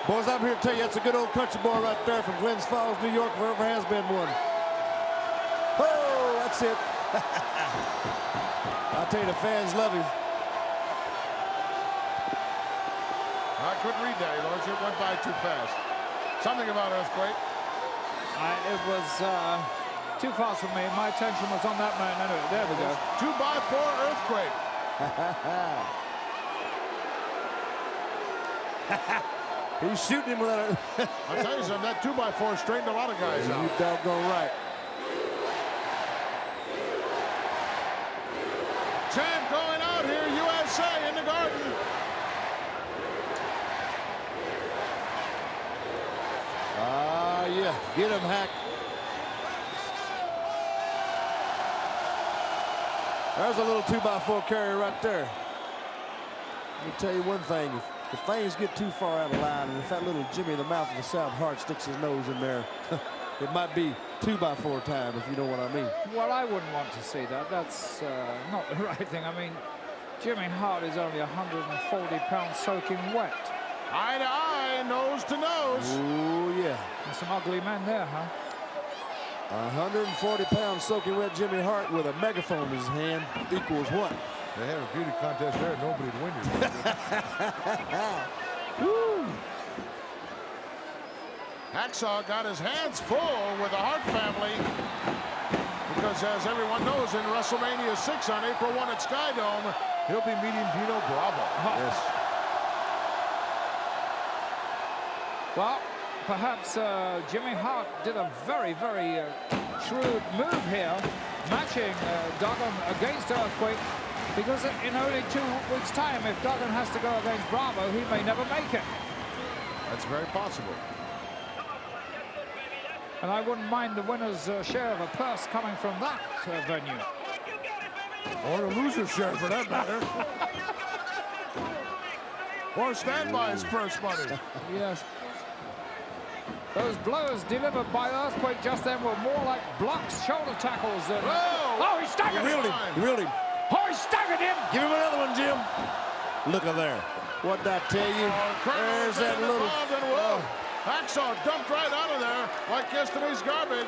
Speaker 6: Boys, I'm here to tell you, it's a good old country boy right there from Glens Falls, New York, wherever has been one. Oh, that's it. I'll tell you, the fans love him.
Speaker 4: I couldn't read that, your lordship. Went by too fast. Something about Earthquake.
Speaker 5: It was too fast for me. My attention was on that man anyway. There we go.
Speaker 4: 2x4 Earthquake.
Speaker 6: He's shooting him without a...
Speaker 4: I'll tell you something, that 2x4 straightened a lot of guys
Speaker 6: You
Speaker 4: out.
Speaker 6: doggone right.
Speaker 4: Champ going out here, USA in the Garden.
Speaker 6: Ah, yeah. Get him, Hack. There's a little 2x4 carrier right there. Let me tell you one thing. If things get too far out of line, and if that little Jimmy the Mouth of the South Heart sticks his nose in there, it might be 2x4 time, if you know what I mean.
Speaker 5: Well, I wouldn't want to see that. That's not the right thing. I mean, Jimmy Hart is only 140 pounds soaking wet.
Speaker 4: Eye to eye, nose to nose.
Speaker 6: Oh, yeah.
Speaker 5: There's some ugly men there, huh?
Speaker 6: 140 pounds soaking wet Jimmy Hart with a megaphone in his hand equals what?
Speaker 4: They had a beauty contest there, nobody'd win you. Hacksaw got his hands full with the Hart family because, as everyone knows, in WrestleMania 6 on April 1 at Skydome, he'll be meeting Dino Bravo.
Speaker 6: Yes.
Speaker 5: Well, perhaps Jimmy Hart did a very, very shrewd move here, matching Duggan against Earthquake, because in only 2 weeks' time, if Duggan has to go against Bravo, he may never make it.
Speaker 4: That's very possible.
Speaker 5: And I wouldn't mind the winner's share of a purse coming from that venue.
Speaker 4: Or the loser's share, for that matter. Or standby's purse money.
Speaker 5: Yes. Those blows delivered by Earthquake just then were more like blocks, shoulder tackles than...
Speaker 4: Whoa!
Speaker 5: Oh, he staggered him!
Speaker 6: He reeled him.
Speaker 5: Oh, he staggered him!
Speaker 6: Give him another one, Jim. Look at there. What'd I tell you? There's that little...
Speaker 4: Whoa. Hacksaw dumped right out of there like yesterday's garbage.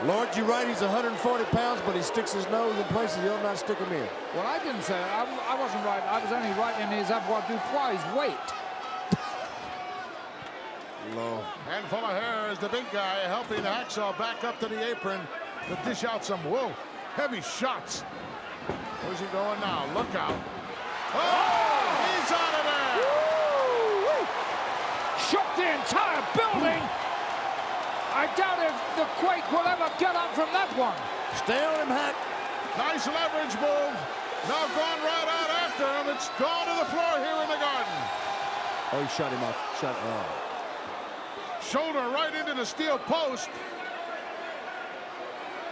Speaker 6: Lord, you're right. He's 140 pounds, but he sticks his nose in places he ought not stick him in.
Speaker 5: Well, I didn't say I wasn't right. I was only right in his avoirdupois weight.
Speaker 6: Lord.
Speaker 4: Handful of hair is the big guy helping Hacksaw back up to the apron to dish out some, heavy shots. Where's he going now? Look out. Oh, he's out of there.
Speaker 5: Woo! Shook the entire building. I doubt if the Quake will ever get up from that one.
Speaker 6: Stay on him, Hack.
Speaker 4: Nice leverage move. Now gone right out after him. It's gone to the floor here in the Garden.
Speaker 6: Oh, he shot him off.
Speaker 4: Shoulder right into the steel post.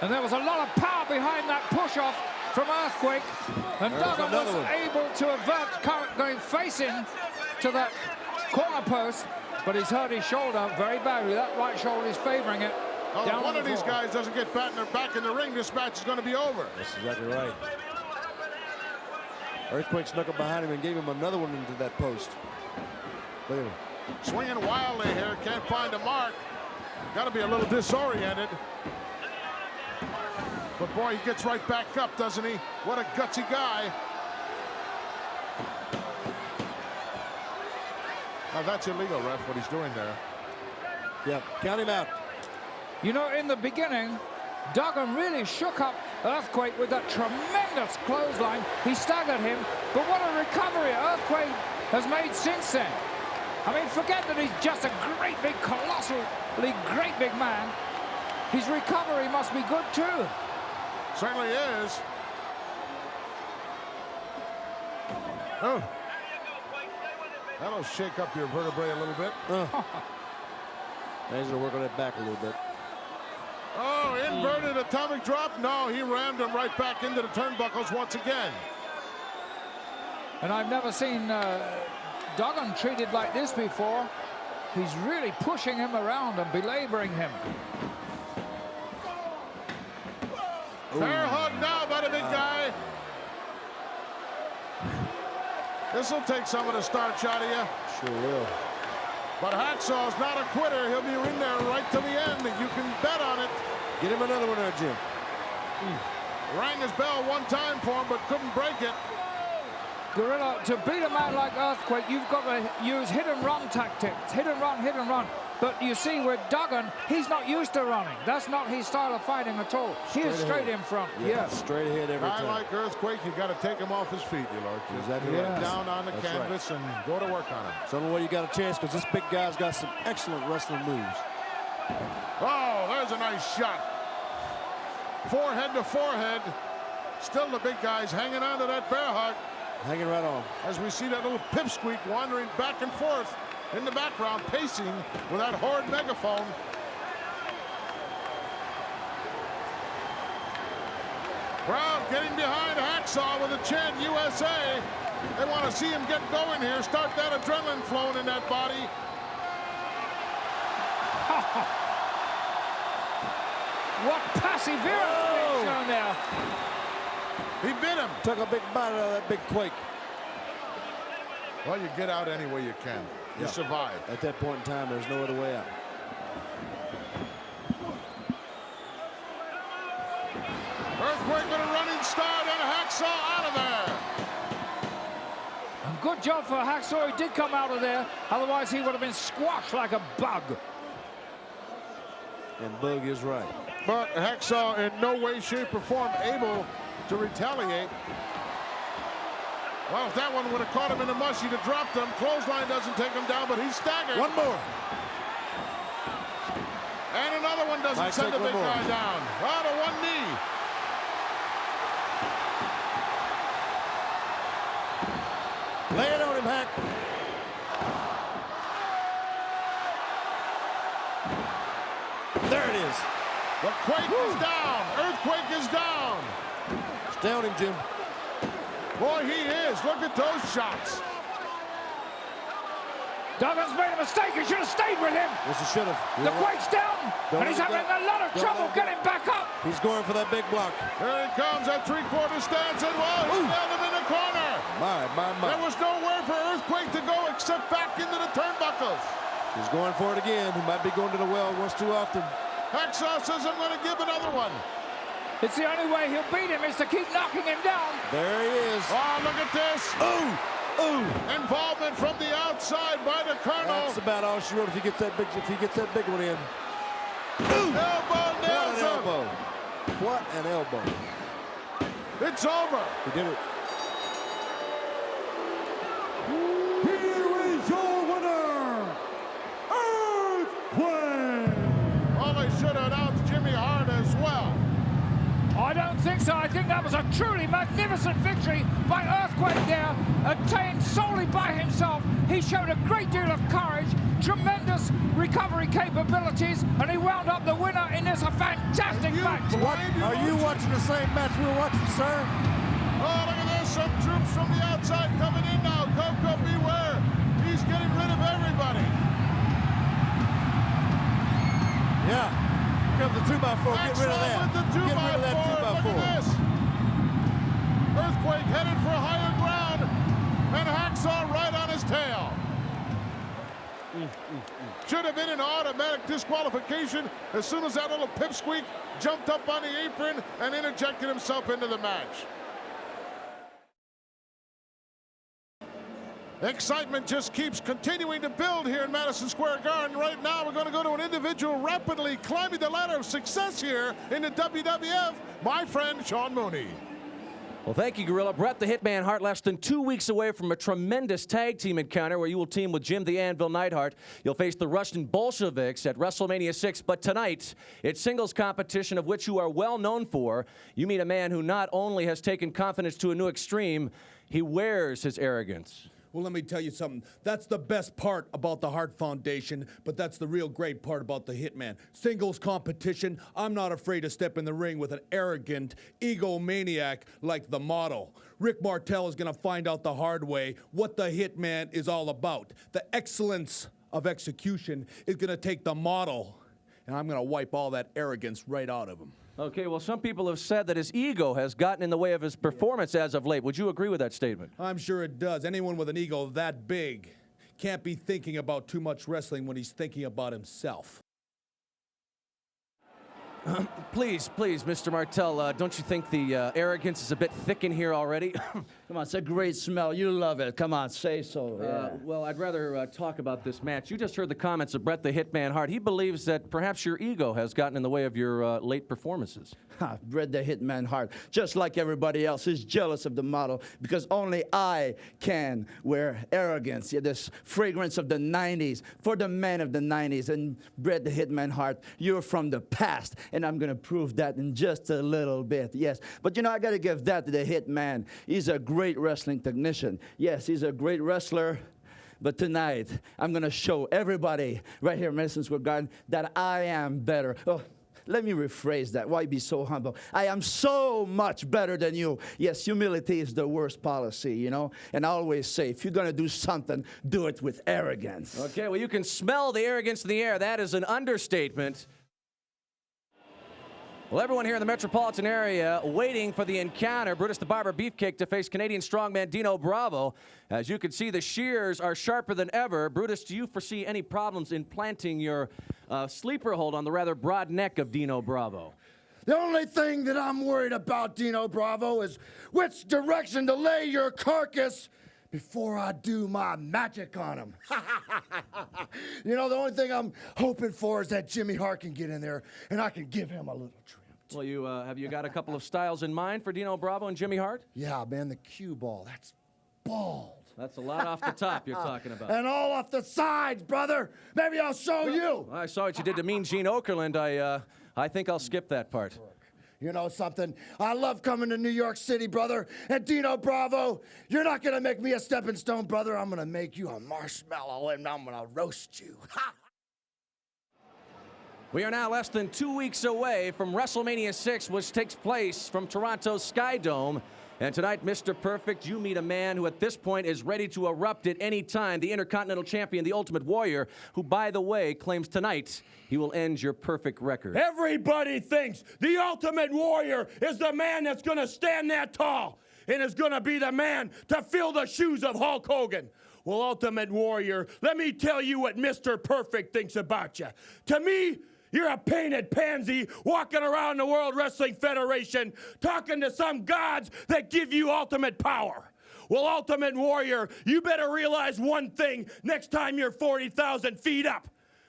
Speaker 5: And there was a lot of power behind that push-off from Earthquake. And
Speaker 6: There's
Speaker 5: Duggan was
Speaker 6: another one.
Speaker 5: able to avert going facing to that corner post. But he's hurt his shoulder very badly. That right shoulder is favoring it.
Speaker 4: Well,
Speaker 5: Down
Speaker 4: if one
Speaker 5: on
Speaker 4: of
Speaker 5: the
Speaker 4: these
Speaker 5: floor.
Speaker 4: guys doesn't get back in the ring, this match is going to be over.
Speaker 6: That's exactly right. Earthquake snuck up behind him and gave him another one into that post. Look at him.
Speaker 4: Swinging wildly here, can't find a mark. Got to be a little disoriented. But boy, he gets right back up, doesn't he? What a gutsy guy. Now that's illegal, ref, what he's doing there.
Speaker 6: Yep, count him out.
Speaker 5: You know, in the beginning, Duggan really shook up Earthquake with that tremendous clothesline. He staggered him, but what a recovery Earthquake has made since then. I mean, forget that he's just a great big, colossally great big man. His recovery must be good too.
Speaker 4: Certainly is. Oh. That'll shake up your vertebrae a little bit.
Speaker 6: He's gonna work on that back a little bit.
Speaker 4: Oh, inverted atomic drop. No, he rammed him right back into the turnbuckles once again.
Speaker 5: And I've never seen Duggan treated like this before. He's really pushing him around and belaboring him.
Speaker 4: Bear hug now by the big guy. This will take some of the starch out of you.
Speaker 6: Sure will.
Speaker 4: But Hacksaw's not a quitter. He'll be in there right to the end. You can bet on it.
Speaker 6: Get him another one there, Jim.
Speaker 4: Rang his bell one time for him, but couldn't break it.
Speaker 5: Gorilla, to beat a man like Earthquake, you've got to use hit and run tactics. Hit and run, hit and run. But you see with Duggan, he's not used to running. That's not his style of fighting at all. He is straight in front.
Speaker 6: Yeah, straight ahead every
Speaker 4: Guy
Speaker 6: time.
Speaker 4: like Earthquake, you got to take him off his feet, you know. Just
Speaker 6: Exactly
Speaker 4: get
Speaker 6: right.
Speaker 4: him down on the
Speaker 6: That's
Speaker 4: canvas and go to work on him.
Speaker 6: So the way you got a chance, because this big guy's got some excellent wrestling moves.
Speaker 4: Oh, there's a nice shot. Forehead to forehead. Still the big guy's hanging on to that bear hug.
Speaker 6: Hanging right on.
Speaker 4: As we see that little pipsqueak wandering back and forth in the background, pacing with that horrid megaphone. Crowd getting behind Hacksaw with a chant, USA. They want to see him get going here, start that adrenaline flowing in that body.
Speaker 5: What perseverance being shown there.
Speaker 4: He bit him.
Speaker 6: Took a big bite out of that big quake.
Speaker 4: Well, you get out any way you can. You
Speaker 6: Yeah.
Speaker 4: survive.
Speaker 6: At that point in time, there's no other way out.
Speaker 4: Earthquake with a running start and Hacksaw out of there.
Speaker 5: And good job for Hacksaw. He did come out of there. Otherwise, he would have been squashed like a bug.
Speaker 6: And Bug is right.
Speaker 4: But Hacksaw in no way, shape, or form able to retaliate. Well, if that one would have caught him in the mush, he'd have dropped him. Clothesline doesn't take him down, but he's staggered.
Speaker 6: One more.
Speaker 4: And another one doesn't
Speaker 6: Might
Speaker 4: send the
Speaker 6: take
Speaker 4: big
Speaker 6: one more.
Speaker 4: guy down. Out of one knee.
Speaker 6: Lay it on him, Hack. There it is.
Speaker 4: The quake is down. Earthquake is down.
Speaker 6: Stay on him, Jim.
Speaker 4: Boy, he is. Look at those shots.
Speaker 5: Duggan's made a mistake. He should have stayed with him.
Speaker 6: Yes, he should have.
Speaker 5: The quake's down,
Speaker 6: Don't
Speaker 5: and he's
Speaker 6: let
Speaker 5: having
Speaker 6: that-
Speaker 5: a lot of
Speaker 6: don't
Speaker 5: trouble
Speaker 6: let
Speaker 5: getting back up.
Speaker 6: He's going for that big block.
Speaker 4: Here he comes at three-quarter stance, and whoa, he nailed him in the corner.
Speaker 6: My.
Speaker 4: There was nowhere for Earthquake to go except back into the turnbuckles.
Speaker 6: He's going for it again. He might be going to the well once too often.
Speaker 4: Hacksaw says, I'm going to give another one.
Speaker 5: It's the only way he'll beat him is to keep knocking him down.
Speaker 6: There he is.
Speaker 4: Oh, look at this.
Speaker 6: Ooh! Ooh!
Speaker 4: Involvement from the outside by the Colonel.
Speaker 6: That's about all she wrote if he gets that big one in.
Speaker 4: Elbow
Speaker 6: What
Speaker 4: nails
Speaker 6: an
Speaker 4: him.
Speaker 6: elbow. What an elbow.
Speaker 4: It's over.
Speaker 6: He did it.
Speaker 2: Here is your winner, Earthquake!
Speaker 4: Well, they should have announced Jimmy Hart as well.
Speaker 5: I don't think so. I think that was a truly magnificent victory by Earthquake there, attained solely by himself. He showed a great deal of courage, tremendous recovery capabilities, and he wound up the winner in this a fantastic match.
Speaker 6: What? Are you watching the same match we were watching, sir?
Speaker 4: Oh, look at this. Some troops from the outside coming in now. Coco, beware. He's getting rid of everybody.
Speaker 6: Yeah. comes the 2x4. Get rid of that.
Speaker 4: With the 2x4.
Speaker 6: Get rid of that 2x4.
Speaker 4: Look at this. Earthquake headed for higher ground, and Hacksaw right on his tail. Should have been an automatic disqualification as soon as that little pipsqueak jumped up on the apron and interjected himself into the match. Excitement just keeps continuing to build here in Madison Square Garden. Right now, we're going to go to an individual rapidly climbing the ladder of success here in the WWF, my friend Sean Mooney.
Speaker 7: Well, thank you, Gorilla. Bret the Hitman Hart less than 2 weeks away from a tremendous tag team encounter where you will team with Jim the Anvil Neidhart. You'll face the Russian Bolsheviks at WrestleMania 6. But tonight, it's singles competition of which you are well known for. You meet a man who not only has taken confidence to a new extreme, he wears his arrogance.
Speaker 8: Well, let me tell you something. That's the best part about the Hart Foundation, but that's the real great part about the Hitman. Singles competition, I'm not afraid to step in the ring with an arrogant egomaniac like the Model. Rick Martel is going to find out the hard way what the Hitman is all about. The excellence of execution is going to take the Model, and I'm going to wipe all that arrogance right out of him.
Speaker 7: Okay, well, some people have said that his ego has gotten in the way of his performance as of late. Would you agree with that statement?
Speaker 8: I'm sure it does. Anyone with an ego that big can't be thinking about too much wrestling when he's thinking about himself.
Speaker 7: Please, Mr. Martel, don't you think the arrogance is a bit thick in here already?
Speaker 9: Come on, it's a great smell. You love it. Come on, say so. Yeah.
Speaker 7: Well, I'd rather talk about this match. You just heard the comments of Bret the Hitman Hart. He believes that perhaps your ego has gotten in the way of your late performances.
Speaker 9: Bret the Hitman Hart, just like everybody else, is jealous of the Model because only I can wear arrogance. Yeah, this fragrance of the 90s for the men of the 90s. And Bret the Hitman Hart, you're from the past, and I'm going to prove that in just a little bit. Yes, but you know, I got to give that to the Hitman. He's a great wrestling technician. Yes, he's a great wrestler. But tonight, I'm going to show everybody right here in Madison Square Garden that I am better. Oh, let me rephrase that. Why be so humble? I am so much better than you. Yes, humility is the worst policy, you know? And I always say, if you're going to do something, do it with arrogance.
Speaker 7: Okay, well, you can smell the arrogance in the air. That is an understatement. Well, everyone here in the metropolitan area waiting for the encounter. Brutus the Barber Beefcake to face Canadian strongman Dino Bravo. As you can see, the shears are sharper than ever. Brutus, do you foresee any problems in planting your sleeper hold on the rather broad neck of Dino Bravo?
Speaker 10: The only thing that I'm worried about, Dino Bravo, is which direction to lay your carcass before I do my magic on him. You know, the only thing I'm hoping for is that Jimmy Hart can get in there and I can give him a little trim.
Speaker 7: Well, have you got a couple of styles in mind for Dino Bravo and Jimmy Hart?
Speaker 10: Yeah, man, the cue ball, that's bald.
Speaker 7: That's a lot off the top you're talking about.
Speaker 10: And all off the sides, brother. Maybe I'll show you.
Speaker 7: I saw what you did to Mean Gene Okerlund. I think I'll skip that part.
Speaker 10: You know something? I love coming to New York City, brother. And Dino Bravo, you're not going to make me a stepping stone, brother. I'm going to make you a marshmallow, and I'm going to roast you.
Speaker 7: We are now less than 2 weeks away from WrestleMania 6, which takes place from Toronto's Sky Dome. And tonight, Mr. Perfect, you meet a man who at this point is ready to erupt at any time, the Intercontinental Champion, the Ultimate Warrior, who, by the way, claims tonight he will end your perfect record.
Speaker 11: Everybody thinks the Ultimate Warrior is the man that's going to stand that tall and is going to be the man to fill the shoes of Hulk Hogan. Well, Ultimate Warrior, let me tell you what Mr. Perfect thinks about you. To me, you're a painted pansy walking around the World Wrestling Federation talking to some gods that give you ultimate power. Well, Ultimate Warrior, you better realize one thing next time you're 40,000 feet up.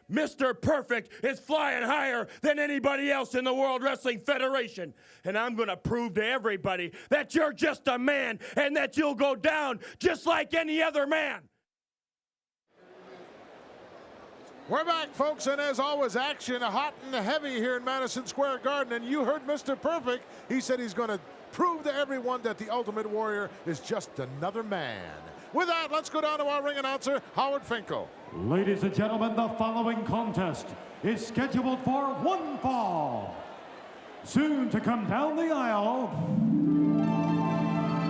Speaker 11: Mr. Perfect is flying higher than anybody else in the World Wrestling Federation. And I'm going to prove to everybody that you're just a man and that you'll go down just like any other man.
Speaker 4: We're back, folks, and as always, action hot and heavy here in Madison Square Garden. And you heard Mr. Perfect. He said he's going to prove to everyone that the Ultimate Warrior is just another man. With that, let's go down to our ring announcer, Howard Finkel.
Speaker 2: Ladies and gentlemen, the following contest is scheduled for one fall. Soon to come down the aisle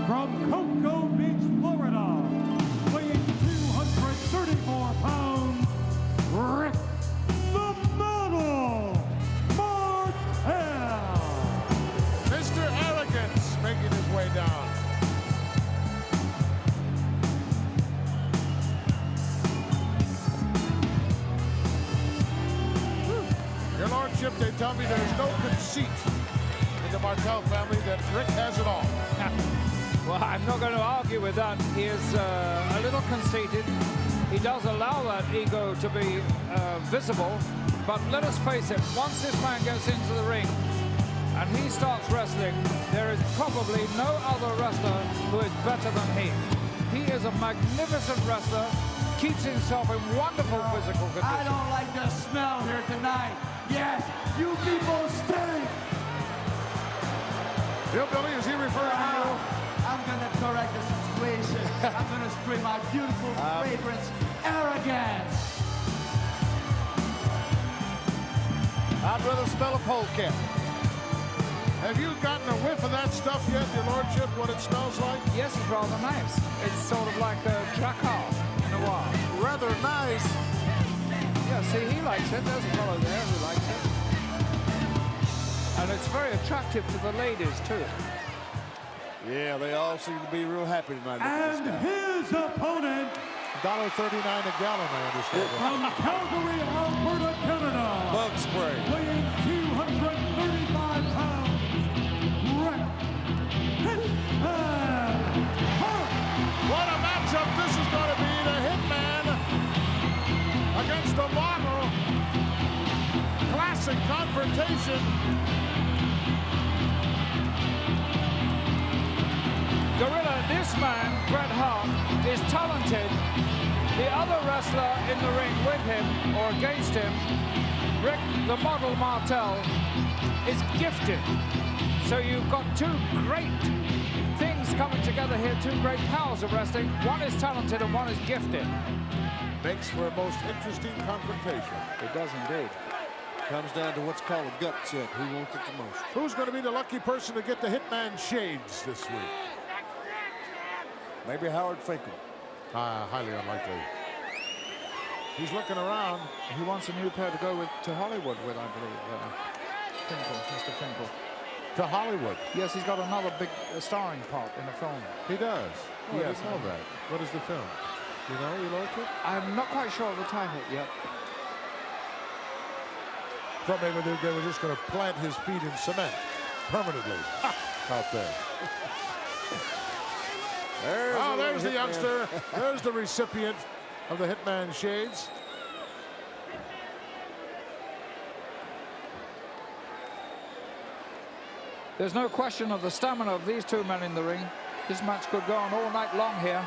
Speaker 2: from Cocoa Beach, Florida, weighing 234 pounds, Rick the Model Martel.
Speaker 4: Your Lordship, they tell me there's no conceit in the Martel family, that Rick has it all.
Speaker 5: Well, I'm not going to argue with that. He is a little conceited. He does allow that ego to be visible. But let us face it, once this man gets into the ring and he starts wrestling, there is probably no other wrestler who is better than he. He is a magnificent wrestler, keeps himself in wonderful physical condition.
Speaker 9: I don't like the smell here tonight. Yes, you people stink.
Speaker 4: Hillbilly, is he referring to you?
Speaker 9: I'm gonna correct the situation. I'm gonna spray my beautiful fragrance, arrogance.
Speaker 4: I'd rather smell a polecat. Have you gotten a whiff of that stuff yet, Your Lordship, what it smells like?
Speaker 5: Yes, it's rather nice. It's sort of like a Drakkar in a while.
Speaker 4: Rather nice.
Speaker 5: Yeah, see, he likes it. There's a fellow there who likes it. And it's very attractive to the ladies, too.
Speaker 6: Yeah, they all seem to be real happy tonight.
Speaker 2: And his opponent,
Speaker 4: $1.39 a gallon, I understand.
Speaker 2: from Calgary, Alberta, Canada,
Speaker 6: Bug spray.
Speaker 2: weighing 235 pounds, Bret Hitman Hart.
Speaker 4: What a matchup this is going to be. The Hitman against the Model. Classic confrontation.
Speaker 5: Gorilla, this man, Bret Hart, is talented. The other wrestler in the ring with him or against him, Rick the Model Martel, is gifted. So you've got two great things coming together here, two great powers of wrestling. One is talented and one is gifted.
Speaker 4: Makes for a most interesting confrontation.
Speaker 5: It does indeed.
Speaker 6: Comes down to what's called a gut check. Who wants it the most?
Speaker 4: Who's going to be the lucky person to get the Hitman shades this week?
Speaker 6: Maybe Howard Finkel.
Speaker 4: Highly unlikely. He's looking around.
Speaker 5: He wants a new pair to go with to Hollywood with, I believe. Finkel, Mr. Finkel.
Speaker 4: To Hollywood.
Speaker 5: Yes, he's got another big starring part in the film.
Speaker 4: He does. Oh,
Speaker 5: Yes,
Speaker 4: I didn't know that. What is the film? You know, Your Lordship?
Speaker 5: I'm not quite sure of the title yet.
Speaker 4: Thought maybe they were just going to plant his feet in cement permanently out there. There's the youngster. There's the recipient of the Hitman shades.
Speaker 5: There's no question of the stamina of these two men in the ring. This match could go on all night long here.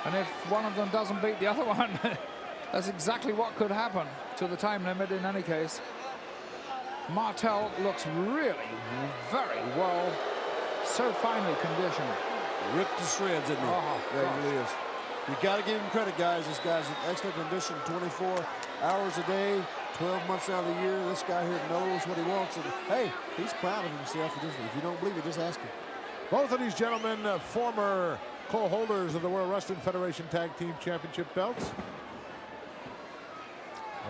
Speaker 5: And if one of them doesn't beat the other one, that's exactly what could happen to the time limit in any case. Martel looks really very well, so finely conditioned.
Speaker 6: Ripped to shreds, isn't he?
Speaker 5: Oh,
Speaker 6: there he is. You got to give him credit, guys. This guy's in excellent condition, 24 hours a day, 12 months out of the year. This guy here knows what he wants. And, hey, he's proud of himself. If you don't believe it, just ask him.
Speaker 4: Both of these gentlemen, former co-holders of the World Wrestling Federation Tag Team Championship belts.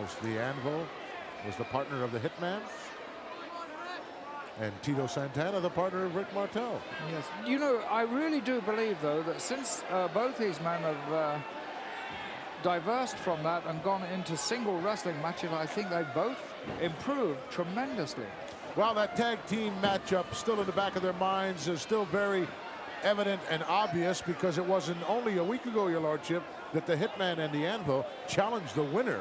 Speaker 4: As the Anvil was the partner of the Hitman. And Tito Santana, the partner of Rick Martel.
Speaker 5: Yes. You know, I really do believe, though, that since both these men have diversed from that and gone into single wrestling matches, I think they've both improved tremendously.
Speaker 4: Well, that tag team matchup still in the back of their minds is still very evident and obvious, because it wasn't only a week ago, Your Lordship, that the Hitman and the Anvil challenged the winner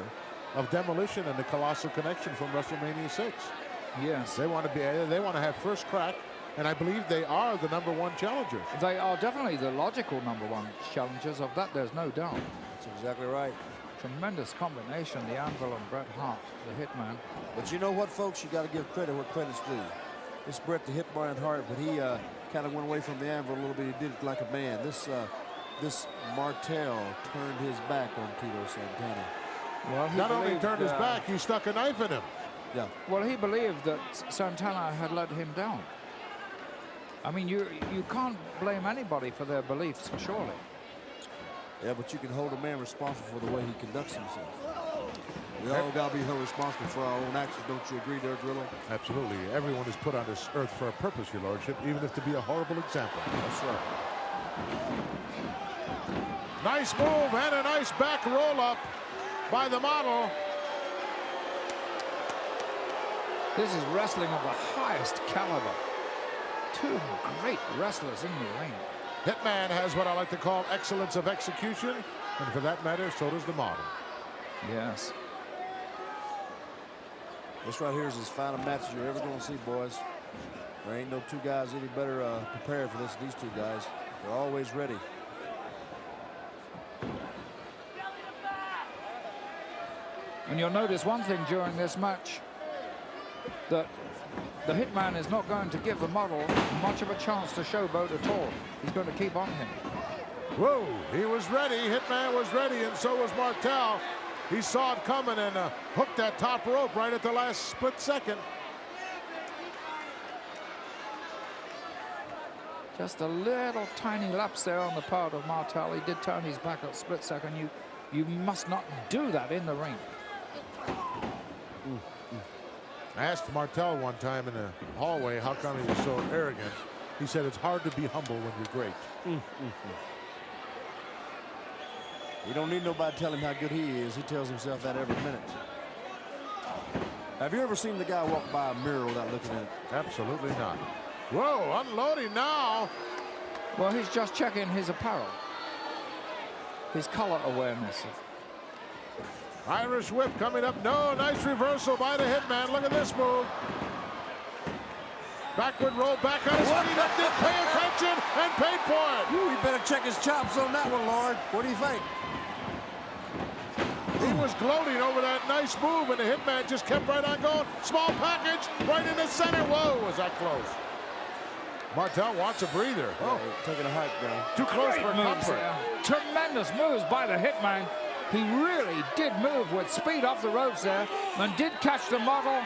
Speaker 4: of Demolition and the Colossal Connection from WrestleMania 6.
Speaker 5: Yes.
Speaker 4: They want to have first crack, and I believe they are the #1 challengers.
Speaker 5: They are definitely the logical #1 challengers. Of that, there's no doubt.
Speaker 6: That's exactly right.
Speaker 5: Tremendous combination, the Anvil and Bret Hart, the Hitman.
Speaker 6: But you know what, folks? You got to give credit where credit's due. This Bret the Hitman Hart, but he kind of went away from the Anvil a little bit. He did it like a man. This Martel turned his back on Tito Santana.
Speaker 5: Well, he
Speaker 4: not only
Speaker 5: believed,
Speaker 4: turned his back, he stuck a knife in him.
Speaker 6: Yeah.
Speaker 5: Well, he believed that Santana had let him down. I mean, you can't blame anybody for their beliefs, surely.
Speaker 6: Yeah, but you can hold a man responsible for the way he conducts himself. We all got to be held responsible for our own actions. Don't you agree there, Drillo?
Speaker 4: Absolutely. Everyone is put on this earth for a purpose, Your Lordship, even if to be a horrible example.
Speaker 6: That's right.
Speaker 4: Nice move and a nice back roll up by the Model.
Speaker 5: This is wrestling of the highest caliber. Two great wrestlers in the ring.
Speaker 4: Hitman has what I like to call excellence of execution, and for that matter, so does the model.
Speaker 5: Yes.
Speaker 6: This right here is as fine a match as you're ever going to see, boys. There ain't no two guys any better prepared for this than these two guys. They're always ready.
Speaker 5: And you'll notice one thing during this match, that the Hitman is not going to give the model much of a chance to showboat at all. He's going to keep on him.
Speaker 4: Whoa, he was ready. Hitman was ready, and so was Martel. He saw it coming and hooked that top rope right at the last split second.
Speaker 5: Just a little tiny lapse there on the part of Martel. He did turn his back at a split second. You must not do that in the ring.
Speaker 4: I asked Martel one time in the hallway how come he was so arrogant. He said it's hard to be humble when you're great.
Speaker 6: You don't need nobody to tell him how good he is. He tells himself that every minute. Have you ever seen the guy walk by a mirror without looking at it?
Speaker 4: Absolutely not. Whoa, unloading now.
Speaker 5: Well, he's just checking his apparel. His color awareness.
Speaker 4: Irish whip coming up. No, nice reversal by the Hitman. Look at this move. Backward roll back on his feet. Up, did pay attention and paid for it.
Speaker 6: Ooh, he better check his chops on that one, Lord. What do you think?
Speaker 4: He was gloating over that nice move, and the Hitman just kept right on going. Small package right in the center. Whoa, was that close? Martel wants a breather.
Speaker 6: Oh, taking a hike down.
Speaker 4: Too close
Speaker 5: Great
Speaker 4: for
Speaker 5: moves
Speaker 4: comfort.
Speaker 5: there. Tremendous moves by the Hitman. He really did move with speed off the ropes there and did catch the model,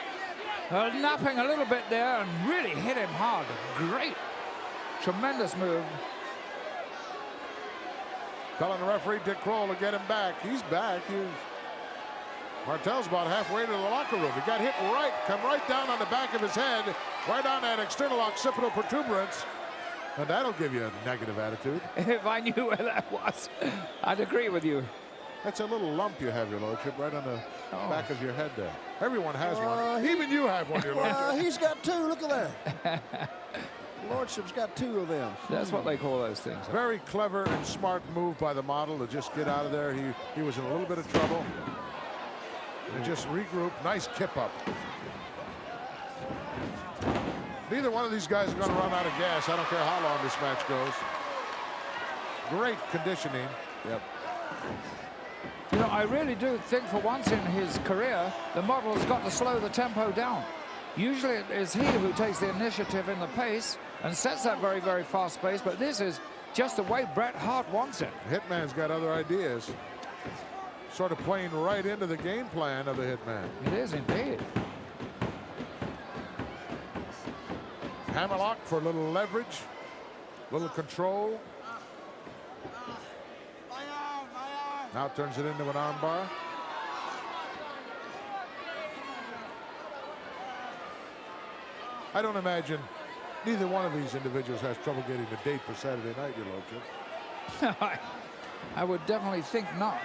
Speaker 5: napping a little bit there and really hit him hard. Great, tremendous move.
Speaker 4: Telling the referee Dick Kroll to get him back. He's back. Martel's about halfway to the locker room. He got hit right, come right down on the back of his head, right on that external occipital protuberance. And that'll give you a negative attitude.
Speaker 5: If I knew where that was, I'd agree with you.
Speaker 4: That's a little lump you have, your lordship, right on the back of your head there. Everyone has one. Even you have one, your lordship.
Speaker 6: He's got two. Look at that. Lordship's got two of them.
Speaker 5: That's what they call those things.
Speaker 4: Very clever and smart move by the model to just get out of there. He was in a little bit of trouble. And just regroup. Nice kip up. Neither one of these guys are going to run out of gas. I don't care how long this match goes. Great conditioning.
Speaker 6: Yep.
Speaker 5: You know, I really do think for once in his career, the model has got to slow the tempo down. Usually it is he who takes the initiative in the pace and sets that very, very fast pace, but this is just the way Bret Hart wants it.
Speaker 4: Hitman's got other ideas. Sort of playing right into the game plan of the Hitman.
Speaker 5: It is indeed.
Speaker 4: Hammerlock for a little leverage, little control. Now turns it into an armbar. I don't imagine neither one of these individuals has trouble getting a date for Saturday night, your lordship.
Speaker 5: I would definitely think not.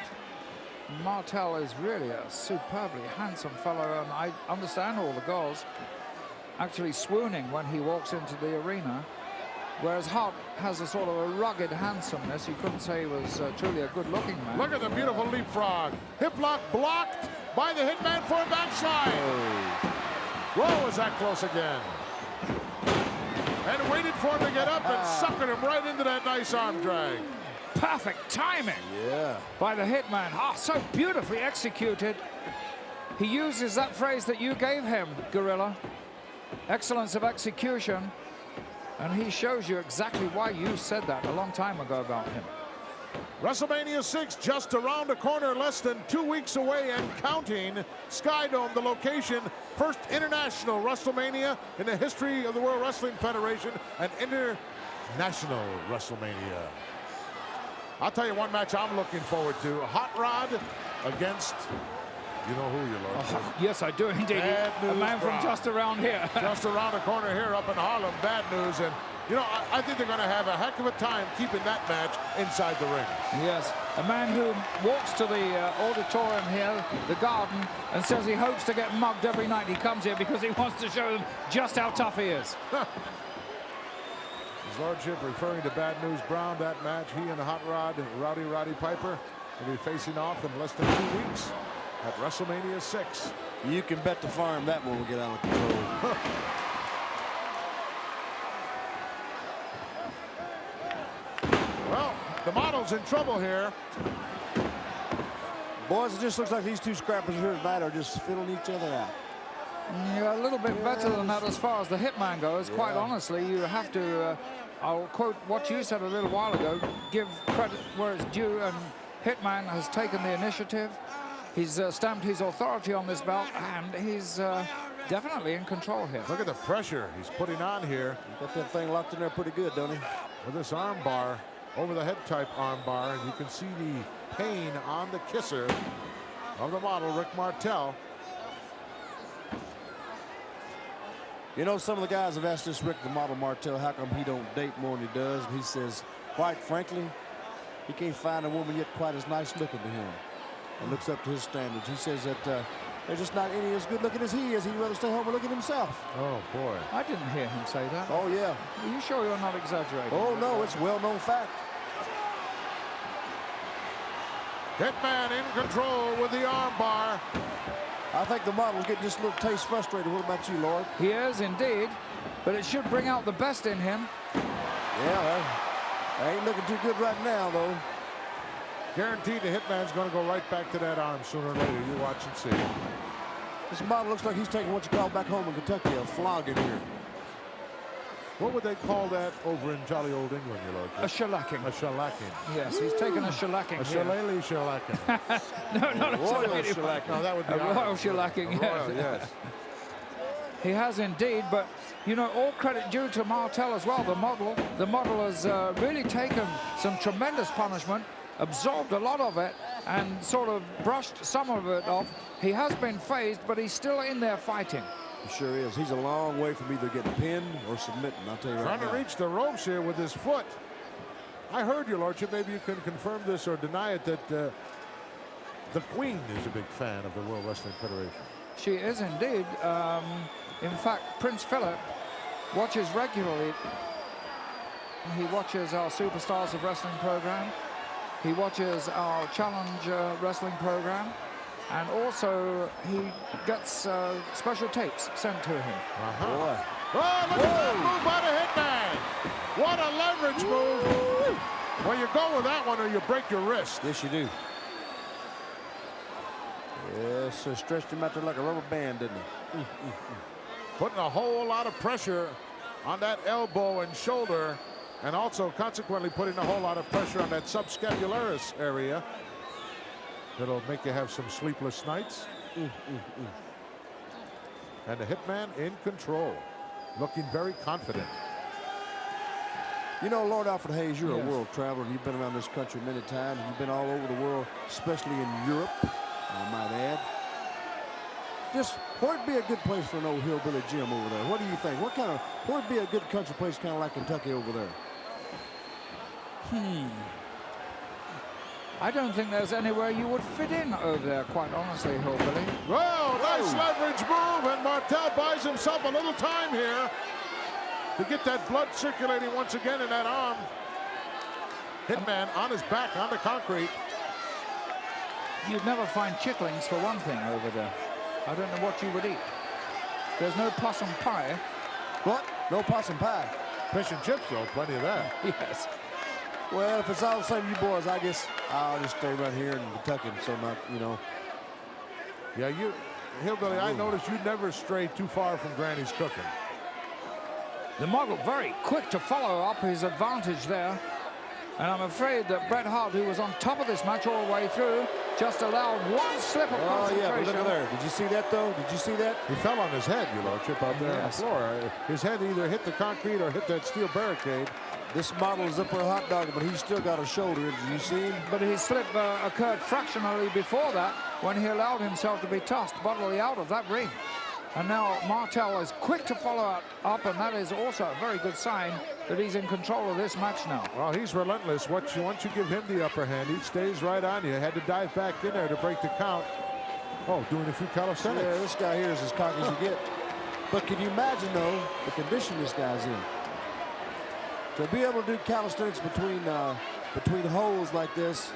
Speaker 5: Martel is really a superbly handsome fellow, and I understand all the girls actually swooning when he walks into the arena, whereas Hart has a sort of a rugged handsomeness. You couldn't say he was truly a good-looking man.
Speaker 4: Look at the beautiful leapfrog. Hip lock blocked by the Hitman for a backslide. Whoa, was that close again. And waited for him to get up and suckered him right into that nice arm drag.
Speaker 5: Perfect timing by the Hitman. Oh, so beautifully executed. He uses that phrase that you gave him, Gorilla. Excellence of execution. And he shows you exactly why you said that a long time ago about him.
Speaker 4: WrestleMania 6 just around the corner, less than 2 weeks away and counting. Skydome, the location, first international WrestleMania in the history of the World Wrestling Federation, an international WrestleMania. I'll tell you one match I'm looking forward to. Hot Rod against You know who, your lordship?
Speaker 5: Yes, I do indeed.
Speaker 4: Bad
Speaker 5: A
Speaker 4: News
Speaker 5: man from
Speaker 4: Brown.
Speaker 5: just around here.
Speaker 4: Just around the corner here up in Harlem. Bad News. And, you know, I think they're going to have a heck of a time keeping that match inside the ring.
Speaker 5: Yes, a man who walks to the auditorium here, the Garden, and says he hopes to get mugged every night he comes here because he wants to show them just how tough he is.
Speaker 4: His lordship referring to Bad News Brown. That match, he and Hot Rod, Roddy Piper, will be facing off in less than 2 weeks at WrestleMania 6.
Speaker 6: You can bet the farm that one will get out of control.
Speaker 4: Well, the model's in trouble here.
Speaker 6: Boys, it just looks like these two scrappers here tonight are just filling each other out.
Speaker 5: Yeah, a little bit better than that as far as the Hitman goes. Quite honestly, you have to, I'll quote what you said a little while ago, give credit where it's due, and Hitman has taken the initiative. He's stamped his authority on this belt, and he's definitely in control here.
Speaker 4: Look at the pressure he's putting on here.
Speaker 6: Got that thing locked in there pretty good, don't he?
Speaker 4: With this arm bar, over the head type arm bar, and you can see the pain on the kisser of the model, Rick Martel.
Speaker 6: You know, some of the guys have asked this Rick the Model Martel how come he don't date more than he does, and he says, quite frankly, he can't find a woman yet quite as nice looking to him and looks up to his standards. He says that there's just not any as good looking as he is. He'd rather stay home and look at himself.
Speaker 4: Oh, boy.
Speaker 5: I didn't hear him say that.
Speaker 6: Oh, yeah.
Speaker 5: Are you sure you're not exaggerating?
Speaker 6: Oh, no, it's a well-known fact.
Speaker 4: Hitman in control with the arm bar.
Speaker 6: I think the model's getting just a little taste frustrated. What about you, Lord?
Speaker 5: He is indeed, but it should bring out the best in him.
Speaker 6: Yeah, I ain't looking too good right now, though.
Speaker 4: Guaranteed the Hitman's going to go right back to that arm sooner or later. You watch and see.
Speaker 6: This model looks like he's taking what you call back home in Kentucky a flogging here.
Speaker 4: What would they call that over in jolly old England, your lordship?
Speaker 5: A shellacking.
Speaker 4: A shellacking.
Speaker 5: Yes, he's taken a shellacking
Speaker 4: A
Speaker 5: here.
Speaker 4: shillelagh shellacking.
Speaker 5: No, not a
Speaker 6: royal
Speaker 5: shellacking.
Speaker 6: shellacking.
Speaker 4: No, that would be
Speaker 5: A royal
Speaker 4: Irish.
Speaker 5: shellacking,
Speaker 4: A royal, yes.
Speaker 5: He has indeed, but you know, all credit due to Martel as well, the model. The model has really taken some tremendous punishment, absorbed a lot of it, and sort of brushed some of it off. He has been phased, but he's still in there fighting.
Speaker 6: He sure is. He's a long way from either getting pinned or submitting, I'll tell you right
Speaker 4: Trying
Speaker 6: now.
Speaker 4: to reach the ropes here with his foot. I heard, your lordship, maybe you can confirm this or deny it, that the Queen is a big fan of the World Wrestling Federation.
Speaker 5: She is indeed. In fact, Prince Philip watches regularly. He watches our Superstars of Wrestling program. He watches our Challenge Wrestling program. And also, he gets special tapes sent to him.
Speaker 6: Boy.
Speaker 4: Oh, look at that move by the Hitman. What a leverage move. Well, you go with that one or you break your wrist.
Speaker 6: Yes, you do. Yes, so stretched him out there like a rubber band, didn't he?
Speaker 4: Putting a whole lot of pressure on that elbow and shoulder, and also consequently putting a whole lot of pressure on that subscapularis area. That'll make you have some sleepless nights. And the Hitman in control, looking very confident.
Speaker 6: You know, Lord Alfred Hayes, you're
Speaker 5: Yes.
Speaker 6: a world traveler, and you've been around this country many times, and you've been all over the world, especially in Europe, I might add. Just, where'd be a good place for an old hillbilly gym over there? What do you think? Where'd be a good country place kind of like Kentucky over there?
Speaker 5: I don't think there's anywhere you would fit in over there, quite honestly, Hillbilly.
Speaker 4: Well, nice leverage move, and Martel buys himself a little time here to get that blood circulating once again in that arm. Hitman on his back on the concrete.
Speaker 5: You'd never find chicklings for one thing over there. I don't know what you would eat. There's no possum pie.
Speaker 6: What? No possum pie?
Speaker 4: Fish and chips, though, plenty of that.
Speaker 5: Yes.
Speaker 6: Well, if it's all the same, you boys, I guess I'll just stay right here in Kentucky, so not, you know.
Speaker 4: Yeah, you, Hillbilly, I noticed you never stray too far from Granny's cooking.
Speaker 5: The model very quick to follow up his advantage there. And I'm afraid that Bret Hart, who was on top of this match all the way through, just allowed one slip of
Speaker 6: Oh,
Speaker 5: concentration.
Speaker 6: yeah, but look at there. Did you see that, though? Did you see that?
Speaker 4: He fell on his head, your lordship, out there
Speaker 5: Yes.
Speaker 4: on the floor. His head either hit the concrete or hit that steel barricade.
Speaker 6: This model is up for a hot dog, but he's still got a shoulder. Did you see him?
Speaker 5: But his slip occurred fractionally before that when he allowed himself to be tossed bodily out of that ring. And now Martel is quick to follow up, and that is also a very good sign that he's in control of this match now.
Speaker 4: Well, he's relentless. Once you give him the upper hand, he stays right on you. Had to dive back in there to break the count. Oh, doing a few calisthenics.
Speaker 6: Yeah, this guy here is as cocky as you get. But can you imagine, though, the condition this guy's in? To be able to do calisthenics between holes like this,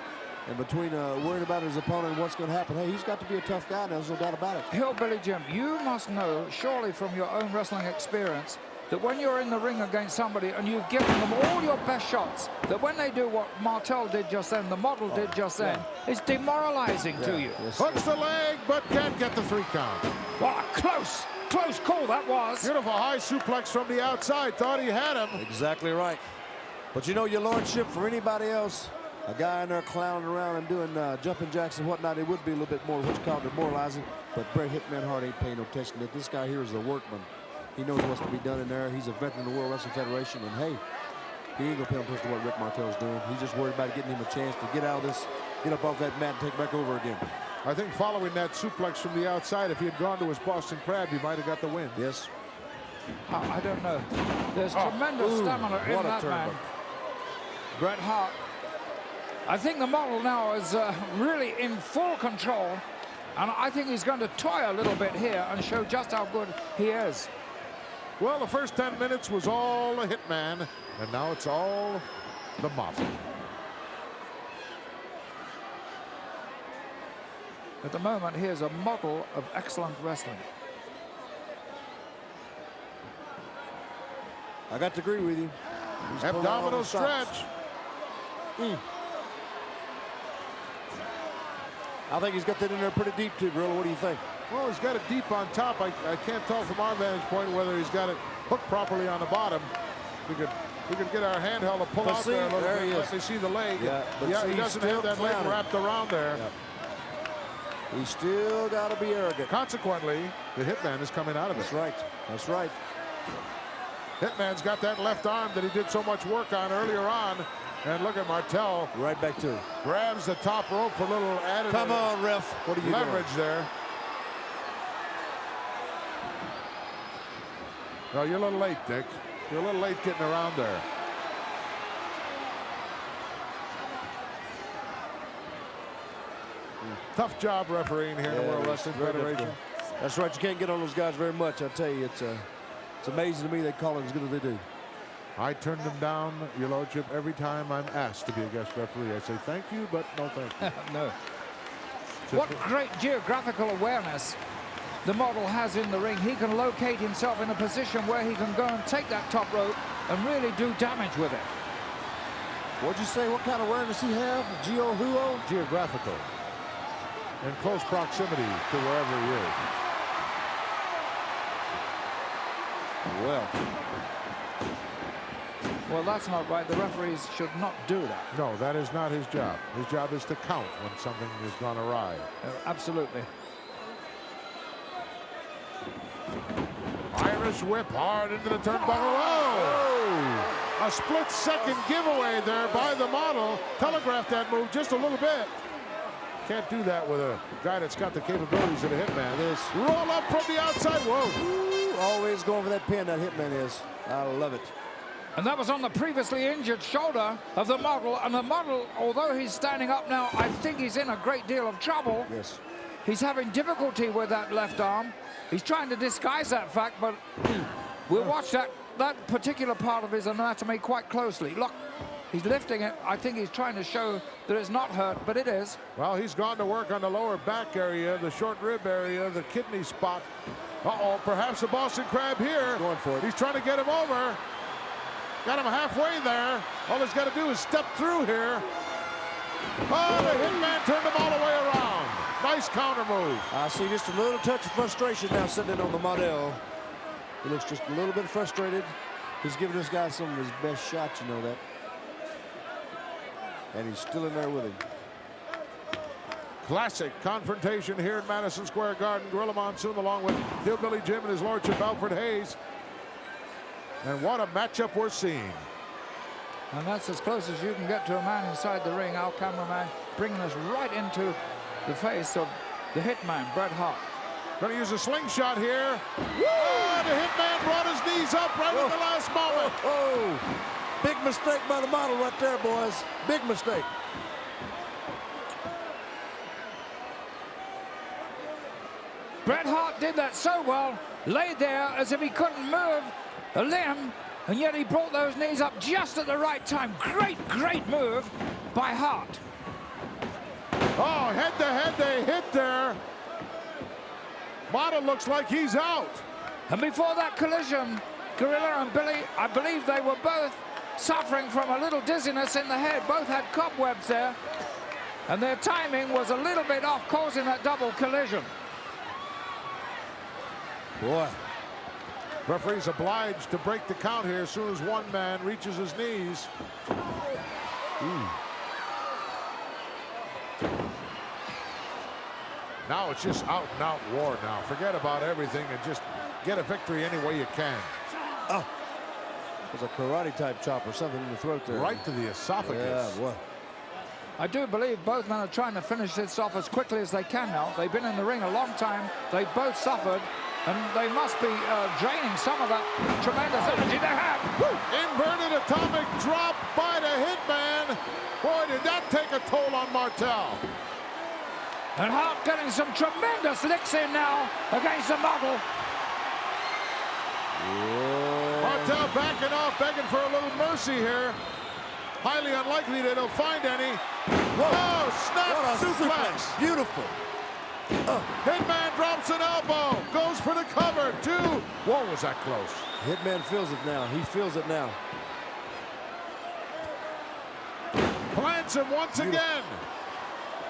Speaker 6: and between worrying about his opponent and what's going to happen, hey, he's got to be a tough guy. There's no doubt about it.
Speaker 5: Hillbilly Jim, you must know, surely from your own wrestling experience, that when you're in the ring against somebody and you've given them all your best shots, that when they do what Martel did just then, the model did just then, it's demoralizing to you.
Speaker 4: Yes. Hooks the leg, but can't get the 3 count.
Speaker 5: What a close call that was.
Speaker 4: Beautiful high suplex from the outside. Thought he had him.
Speaker 6: Exactly right. But you know, your lordship, for anybody else, a guy in there clowning around and doing jumping jacks and whatnot, it would be a little bit more what's called demoralizing. But Bret Hitman Hart ain't paying no attention to it. This guy here is a workman. He knows what's to be done in there. He's a veteran of the World Wrestling Federation, and hey, he ain't gonna pay no attention to what Rick Martel's doing. He's just worried about getting him a chance to get out of this, get up off that mat and take back over again.
Speaker 4: I think following that suplex from the outside, if he had gone to his Boston Crab, he might have got the win.
Speaker 6: Yes.
Speaker 5: I don't know. There's tremendous stamina in that man. Bret Hart. I think the model now is really in full control, and I think he's going to toy a little bit here and show just how good he is.
Speaker 4: Well, the first 10 minutes was all the Hitman, and now it's all the Model.
Speaker 5: At the moment, he is a model of excellent wrestling.
Speaker 6: I got to agree with you.
Speaker 4: Abdominal stretch.
Speaker 6: I think he's got that in there pretty deep too, Gorilla. What do you think?
Speaker 4: Well, he's got it deep on top. I can't tell from our vantage point whether he's got it hooked properly on the bottom. We could get our handheld to pull out there a little bit. Let me see the leg.
Speaker 6: Yeah, but
Speaker 4: he doesn't have that leg wrapped around there.
Speaker 6: Yep. He's still got to be arrogant.
Speaker 4: Consequently, the Hitman is coming out of it.
Speaker 6: That's right. That's right.
Speaker 4: Hitman's got that left arm that he did so much work on earlier on. And look at Martel.
Speaker 6: Right back to it.
Speaker 4: Grabs the top rope for a little added
Speaker 6: Come on, ref. What are you
Speaker 4: leverage
Speaker 6: doing?
Speaker 4: there. No, you're a little late, Dick. You're a little late getting around there. Tough job refereeing here in the World Wrestling Federation.
Speaker 6: That's right. You can't get on those guys very much. I tell you, it's amazing to me they call it as good as they do.
Speaker 4: I turn them down, Your Lordship, every time I'm asked to be a guest referee. I say thank you, but no thank you.
Speaker 5: No. What great geographical awareness the model has in the ring. He can locate himself in a position where he can go and take that top rope and really do damage with it.
Speaker 6: What'd you say? What kind of awareness he have? Geo-huo?
Speaker 4: Geographical. In close proximity to wherever he is.
Speaker 5: Well, that's not right. The referees should not do that.
Speaker 4: No, that is not his job. His job is to count when something has gone awry.
Speaker 5: Absolutely.
Speaker 4: Irish whip hard into the turnbuckle. Oh! A split-second giveaway there by the model. Telegraphed that move just a little bit. Can't do that with a guy that's got the capabilities of a Hitman. This roll up from the outside. Whoa!
Speaker 6: Ooh, always going for that pin, that Hitman is. I love it.
Speaker 5: And that was on the previously injured shoulder of the model. And the model, although he's standing up now, I think he's in a great deal of trouble.
Speaker 6: Yes.
Speaker 5: He's having difficulty with that left arm. He's trying to disguise that fact, but we'll watch that particular part of his anatomy quite closely. Look, he's lifting it. I think he's trying to show that it's not hurt, but it is.
Speaker 4: Well, he's gone to work on the lower back area, the short rib area, the kidney spot. Uh-oh, perhaps the Boston Crab here.
Speaker 6: He's going for it.
Speaker 4: He's trying to get him over. Got him halfway there. All he's got to do is step through here. Oh, the Hitman turned him all the way around. Nice counter move.
Speaker 6: I see just a little touch of frustration now sitting on the model. He looks just a little bit frustrated. He's giving this guy some of his best shots, you know that. And he's still in there with him.
Speaker 4: Classic confrontation here in Madison Square Garden. Gorilla Monsoon along with Hillbilly Jim and his lordship Alfred Hayes. And what a matchup we're seeing.
Speaker 5: And that's as close as you can get to a man inside the ring. Our cameraman bringing us right into the face of the Hitman, Bret Hart.
Speaker 4: Going to use a slingshot here. Oh, the Hitman brought his knees up right at the last moment.
Speaker 6: Oh, big mistake by the model right there, boys. Big mistake.
Speaker 5: Bret Hart did that so well, laid there as if he couldn't move a limb, and yet he brought those knees up just at the right time. Great move by Hart.
Speaker 4: Oh, head-to-head they hit there. Model looks like he's out.
Speaker 5: And before that collision, Gorilla and Billy, I believe they were both suffering from a little dizziness in the head. Both had cobwebs there, and their timing was a little bit off, causing that double collision.
Speaker 6: Boy.
Speaker 4: Referee's obliged to break the count here as soon as one man reaches his knees. Now it's just out-and-out war now. Forget about everything and just get a victory any way you can.
Speaker 6: Oh, it was a karate-type chop or something in the throat there.
Speaker 4: Right to the esophagus.
Speaker 6: Yeah, boy.
Speaker 5: I do believe both men are trying to finish this off as quickly as they can now. They've been in the ring a long time. They both suffered, and they must be draining some of that tremendous energy they have.
Speaker 4: Inverted atomic drop by the Hitman. Boy, did that take a toll on Martel.
Speaker 5: And Hart getting some tremendous licks in now against the model.
Speaker 4: Martel backing off, begging for a little mercy here. Highly unlikely that he'll find any. Oh, snap suplex.
Speaker 6: Beautiful.
Speaker 4: Hitman drops an elbow, goes for the cover. Two. Whoa, was that close?
Speaker 6: Hitman feels it now. He feels it now.
Speaker 4: Plants him once again.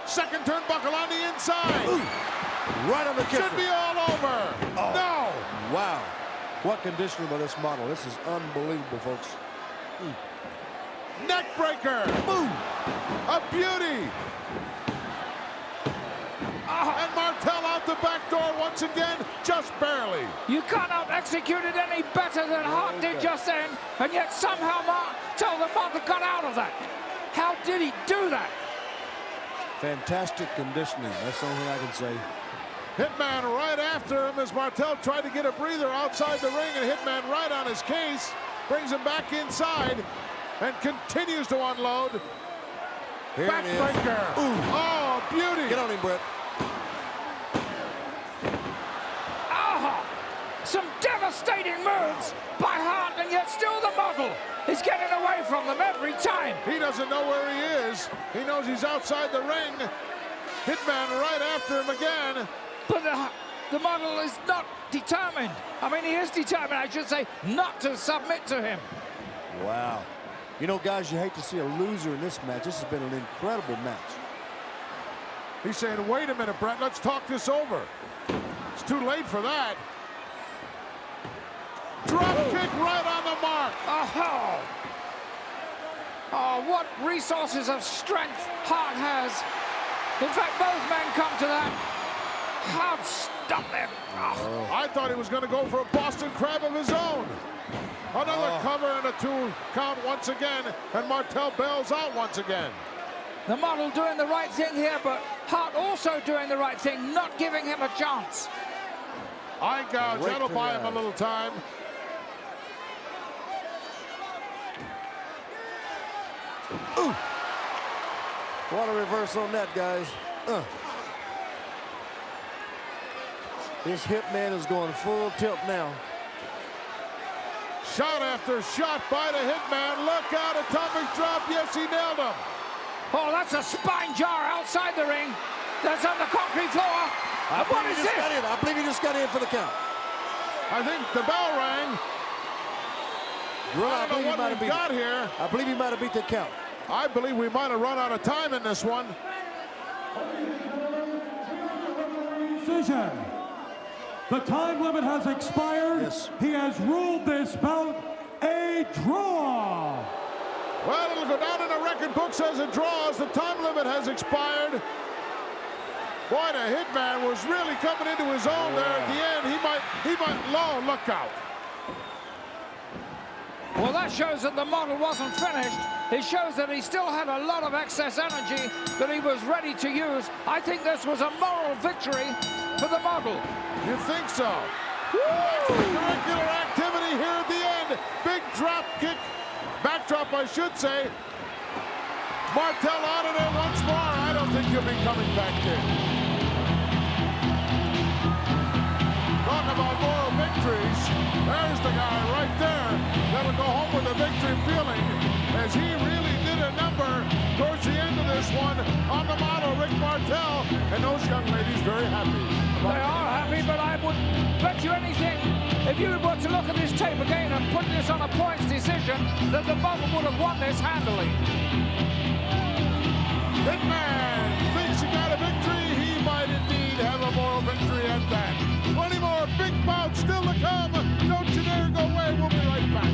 Speaker 4: Second turnbuckle on the inside.
Speaker 6: Ooh. Right on the kisser.
Speaker 4: Should be all over.
Speaker 6: Oh.
Speaker 4: No.
Speaker 6: Wow. What conditioning by this model. This is unbelievable, folks.
Speaker 4: Neck breaker. Boom. A beauty. And Martel out the back door once again, just barely.
Speaker 5: You cannot execute it any better than Hart did just then, and yet somehow Martel the model got out of that. How did he do that?
Speaker 6: Fantastic conditioning. That's the only thing I can say.
Speaker 4: Hitman right after him as Martel tried to get a breather outside the ring, and Hitman right on his case, brings him back inside and continues to unload. Backbreaker. Oh, beauty.
Speaker 6: Get on him, Bret.
Speaker 5: Some devastating moves by Hart, and yet still the model is getting away from them every time.
Speaker 4: He doesn't know where he is. He knows he's outside the ring. Hitman right after him again.
Speaker 5: But the model is not determined. I mean, he is determined, I should say, not to submit to him.
Speaker 6: Wow. You know, guys, you hate to see a loser in this match. This has been an incredible match.
Speaker 4: He's saying, wait a minute, Bret, let's talk this over. It's too late for that. Drop kick right on the mark.
Speaker 5: Oh, what resources of strength Hart has. In fact, both men come to that. Hart stopped them.
Speaker 4: I thought he was going to go for a Boston Crab of his own. Another cover and a 2 count once again, and Martel bails out once again.
Speaker 5: The model doing the right thing here, but Hart also doing the right thing, not giving him a chance.
Speaker 4: Eye gouge, that'll buy him a little time.
Speaker 6: Ooh. What a reverse on that, guys. This Hitman is going full tilt now.
Speaker 4: Shot after shot by the Hitman. Look out, atomic drop. Yes, he nailed him.
Speaker 5: Oh, that's a spine jar outside the ring. That's on the concrete floor. What is this?
Speaker 6: I believe he just got in for the count.
Speaker 4: I think the bell rang. I don't know what we've got here.
Speaker 6: I believe he might have beat the count.
Speaker 4: I believe we might have run out of time in this one.
Speaker 2: Decision. The time limit has expired.
Speaker 6: Yes.
Speaker 2: He has ruled this bout a draw.
Speaker 4: Well, it'll go down in the record books as a draw as the time limit has expired. Boy, the Hitman was really coming into his own there at the end. He might, look out.
Speaker 5: Well, that shows that the model wasn't finished. It shows that he still had a lot of excess energy that he was ready to use. I think this was a moral victory for the model.
Speaker 4: You think so? Extracurricular activity here at the end. Big drop kick. Backdrop, I should say. Martel out of there once more. I don't think he'll be coming back in. Talk about moral victories. There's the guy right there that'll go home with a victory feeling as he really did a number towards the end of this one on the model, Rick Martel, and those young ladies very happy.
Speaker 5: They are happy, but I would bet you anything, if you were to look at this tape again and put this on a points decision, that the model would have won this handily.
Speaker 4: Hitman thinks he got a victory. He might indeed have a moral victory at that. 20 more big bouts still to come. Don't you dare go away. We'll be right back.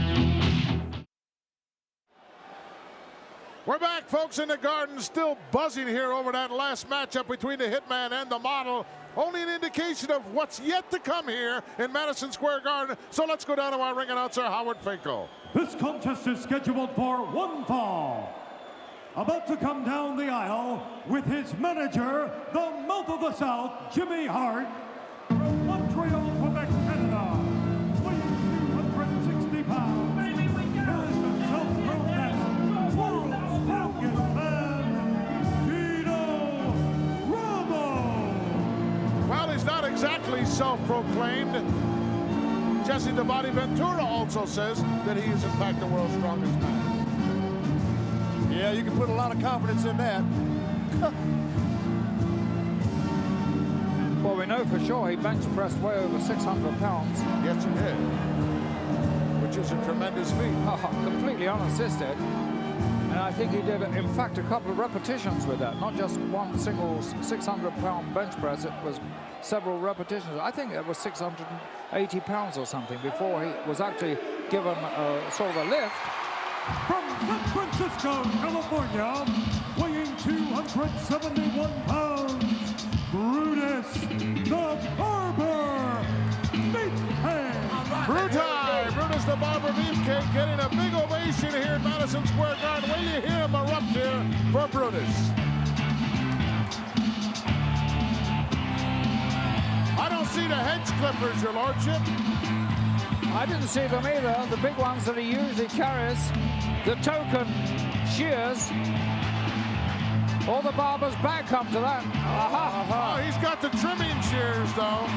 Speaker 4: We're back, folks, in the Garden. Still buzzing here over that last matchup between the Hitman and the model. Only an indication of what's yet to come here in Madison Square Garden. So let's go down to our ring announcer, Howard Finkel.
Speaker 2: This contest is scheduled for one fall. About to come down the aisle with his manager, the Mouth of the South, Jimmy Hart, from Montreal, Quebec, Canada, weighing 260 pounds. He is the self-professed world's strongest man, Dino Bravo.
Speaker 4: Well, he's not exactly self-proclaimed. Jesse the Body Ventura also says that he is, in fact, the world's strongest man.
Speaker 6: Yeah, you can put a lot of confidence in that.
Speaker 5: Well, we know for sure he bench pressed way over 600 pounds.
Speaker 4: Yes, he did. Which is a tremendous feat.
Speaker 5: Completely unassisted. And I think he did, in fact, a couple of repetitions with that. Not just one single 600-pound bench press. It was several repetitions. I think it was 680 pounds or something before he was actually given sort of a lift.
Speaker 2: From San Francisco, California, weighing 271 pounds, Brutus the Barber Beefcake.
Speaker 4: Brutus the Barber Beefcake getting a big ovation here in Madison Square Garden. Wait till you hear him erupt here for Brutus. I don't see the hedge clippers, your lordship.
Speaker 5: I didn't see them either. The big ones that he usually carries, the token shears. All the barbers back come to that.
Speaker 4: Oh, he's got the trimming shears, though.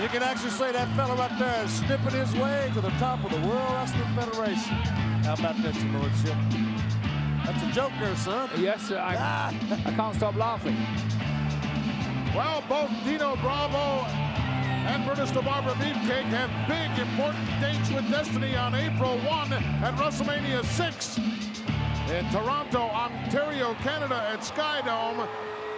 Speaker 6: You can actually say that fella right there is snipping his way to the top of the World Wrestling Federation. How about that, your lordship? That's a joke there, son.
Speaker 5: Yes, I can't stop laughing.
Speaker 4: Well, both Dino Bravo and Brutus the Barber Beefcake have big, important dates with Destiny on April 1 at WrestleMania 6 in Toronto, Ontario, Canada at Skydome.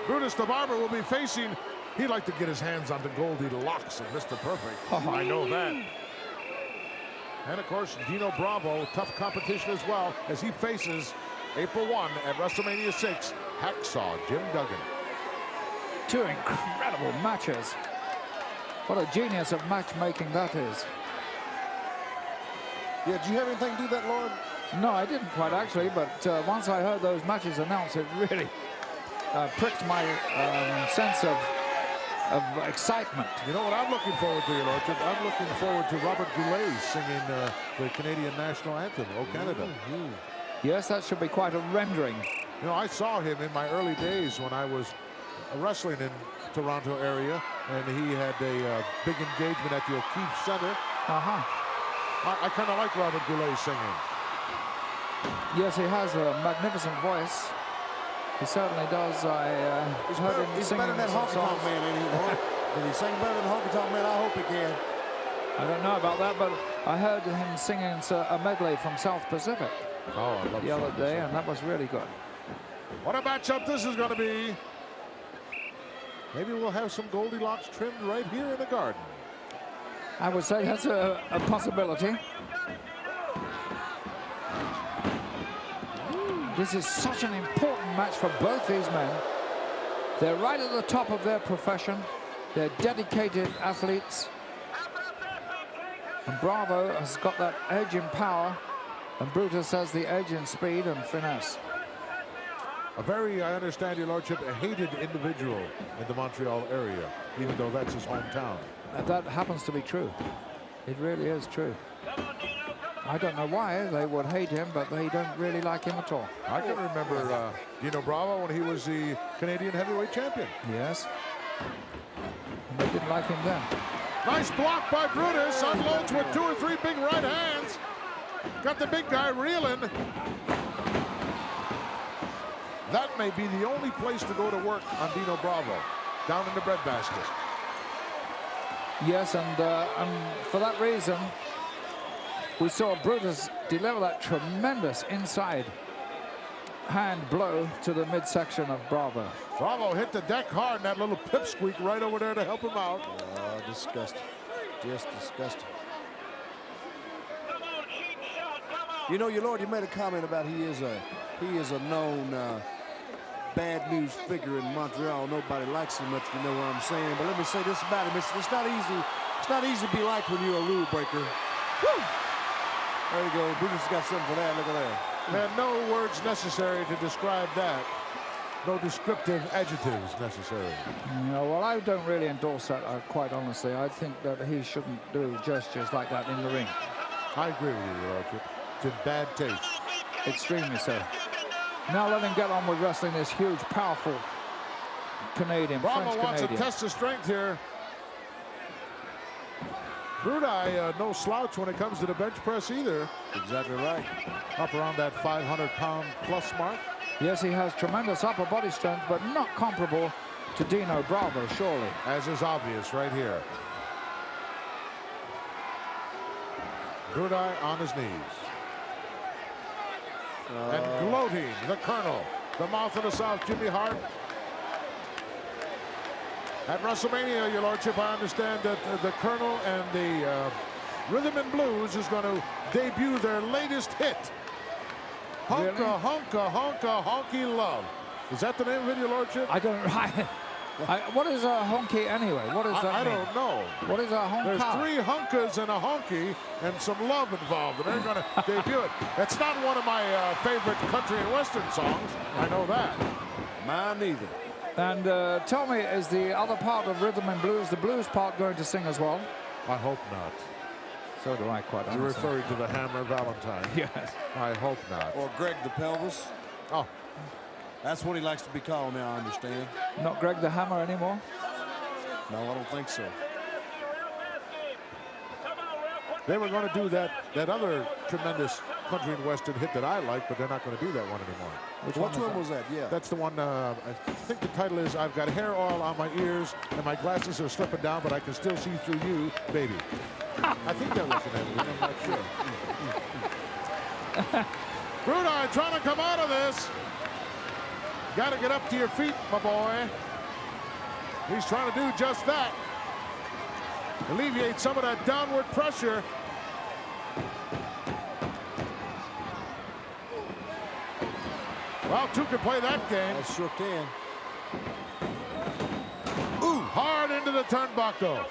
Speaker 4: Brutus the Barber will be facing, he'd like to get his hands on the Goldie Locks of Mr. Perfect. I know that. And, of course, Dino Bravo, tough competition as well, as he faces April 1 at WrestleMania 6, Hacksaw Jim Duggan.
Speaker 5: Two incredible matches. What a genius of matchmaking that is.
Speaker 6: Yeah, did you have anything to do that, Lord?
Speaker 5: No, I didn't quite actually, but once I heard those matches announced, it really pricked my sense of excitement.
Speaker 4: You know what I'm looking forward to, your lordship? I'm looking forward to Robert Goulet singing the Canadian national anthem, O Canada.
Speaker 5: Yes, that should be quite a rendering.
Speaker 4: You know, I saw him in my early days when I was wrestling in Toronto area, and he had a big engagement at the O'Keefe Center. I kind of like Robert Goulet singing.
Speaker 5: Yes, he has a magnificent voice. He certainly does.
Speaker 6: He's better than that Honky Tonk Man, ain't he? Did he sing better than Honky Tonk Man? I hope he can.
Speaker 5: I don't know about that, but I heard him singing a medley from South Pacific the other day, and that was really good.
Speaker 4: What a matchup this is going to be. Maybe we'll have some Goldilocks trimmed right here in the Garden.
Speaker 5: I would say that's a possibility. This is such an important match for both these men. They're right at the top of their profession. They're dedicated athletes. And Bravo has got that edge in power, and Brutus has the edge in speed and finesse.
Speaker 4: A very, I understand, Your Lordship, a hated individual in the Montreal area, even though that's his hometown.
Speaker 5: That happens to be true. It really is true. I don't know why they would hate him, but they don't really like him at all.
Speaker 4: I can remember Dino Bravo when he was the Canadian heavyweight champion.
Speaker 5: Yes. And they didn't like him then.
Speaker 4: Nice block by Brutus. Unloads with 2 or 3 big right hands. Got the big guy reeling. That may be the only place to go to work on Dino Bravo, down in the breadbasket.
Speaker 5: Yes, and for that reason, we saw Brutus deliver that tremendous inside hand blow to the midsection of Bravo.
Speaker 4: Bravo hit the deck hard, and that little pipsqueak right over there to help him out.
Speaker 6: Disgusting. Just disgusting. You know, Your Lord, you made a comment about he is a known bad news figure in Montreal. Nobody likes him much, if you know what I'm saying. But let me say this about him: it's not easy. It's not easy to be liked when you're a rule breaker. Woo! There you go. Brutus got something for that. Look at that.
Speaker 4: Man, no words necessary to describe that. No descriptive adjectives necessary.
Speaker 5: Yeah, well, I don't really endorse that, quite honestly. I think that he shouldn't do gestures like that in the ring.
Speaker 4: I agree with you, Your Lordship. It's in bad taste.
Speaker 5: Extremely so. Now let him get on with wrestling this huge, powerful Canadian,
Speaker 4: Bravo
Speaker 5: French
Speaker 4: wants
Speaker 5: Canadian.
Speaker 4: a test of strength here. Brudai, no slouch when it comes to the bench press either.
Speaker 6: Exactly right.
Speaker 4: Up around that 500-pound plus mark.
Speaker 5: Yes, he has tremendous upper body strength, but not comparable to Dino Bravo, surely.
Speaker 4: As is obvious right here. Brudai on his knees. And gloating, the Colonel, the mouth of the South, Jimmy Hart. At WrestleMania, Your Lordship, I understand that the Colonel and the Rhythm and Blues is going to debut their latest hit. Honka,
Speaker 5: Really?
Speaker 4: honka, honka, honky love. Is that the name of it, Your Lordship?
Speaker 5: I don't. What is a honky anyway? What does that
Speaker 4: I
Speaker 5: mean?
Speaker 4: don't know.
Speaker 5: What is a honka?
Speaker 4: There's 3 hunkas and a honky and some love involved, and they're going to debut it. It's not one of my favorite country and western songs. I know that.
Speaker 6: Mine neither.
Speaker 5: And tell me, is the other part of Rhythm and Blues, the blues part, going to sing as well?
Speaker 4: I hope not.
Speaker 5: So do I, quite honestly.
Speaker 4: You're referring to the Hammer Valentine.
Speaker 5: Yes.
Speaker 4: I hope not.
Speaker 6: Or Greg the Pelvis.
Speaker 4: Oh.
Speaker 6: That's what he likes to be called now, I understand.
Speaker 5: Not Greg the Hammer anymore?
Speaker 6: No, I don't think so.
Speaker 4: They were going to do that other tremendous country and western hit that I like, but they're not going to do that one anymore.
Speaker 6: Which one was that? Yeah.
Speaker 4: That's the one, I think the title is, I've got hair oil on my ears and my glasses are slipping down, but I can still see through you, baby. I think that was the name of it, I'm not sure. Brudai trying to come out of this. Got to get up to your feet, my boy. He's trying to do just that. Alleviate some of that downward pressure. Well, 2 can play that game.
Speaker 6: I sure can.
Speaker 4: Ooh, hard into the turnbuckle.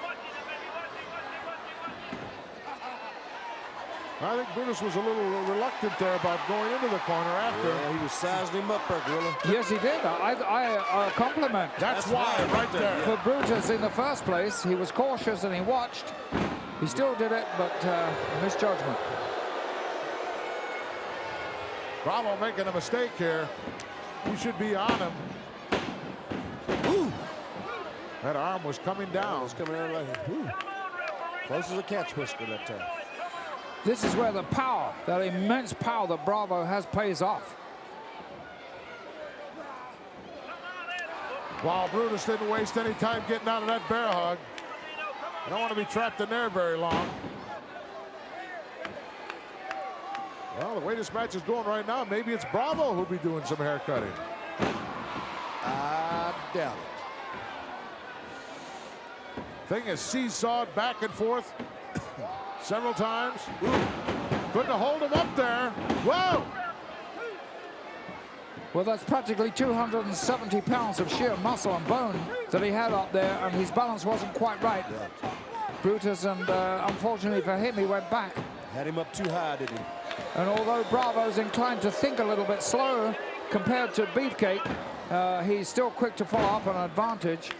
Speaker 4: I think Brutus was a little reluctant there about going into the corner after.
Speaker 6: Yeah, he was sizing him up there, Gorilla.
Speaker 5: Yes, he did. I compliment.
Speaker 4: That's why, right there.
Speaker 5: For Brutus in the first place, he was cautious and he watched. He still did it, but misjudgment.
Speaker 4: Bravo making a mistake here. He should be on him. Ooh. That arm was coming down.
Speaker 6: It was coming out like, ooh. Close as a cat's whisker that time.
Speaker 5: This is where the power, that immense power that Bravo has, pays off.
Speaker 4: While Brutus didn't waste any time getting out of that bear hug. You don't want to be trapped in there very long. Well, the way this match is going right now, maybe it's Bravo who'll be doing some hair cutting.
Speaker 6: I doubt it.
Speaker 4: Thing is seesawed back and forth several times. Ooh. Couldn't hold him up there. Whoa!
Speaker 5: Well, that's practically 270 pounds of sheer muscle and bone that he had up there, and his balance wasn't quite right. Brutus, and unfortunately for him, he went back.
Speaker 6: Had him up too high, didn't he?
Speaker 5: And although Bravo's inclined to think a little bit slower compared to Beefcake, he's still quick to follow up on an advantage.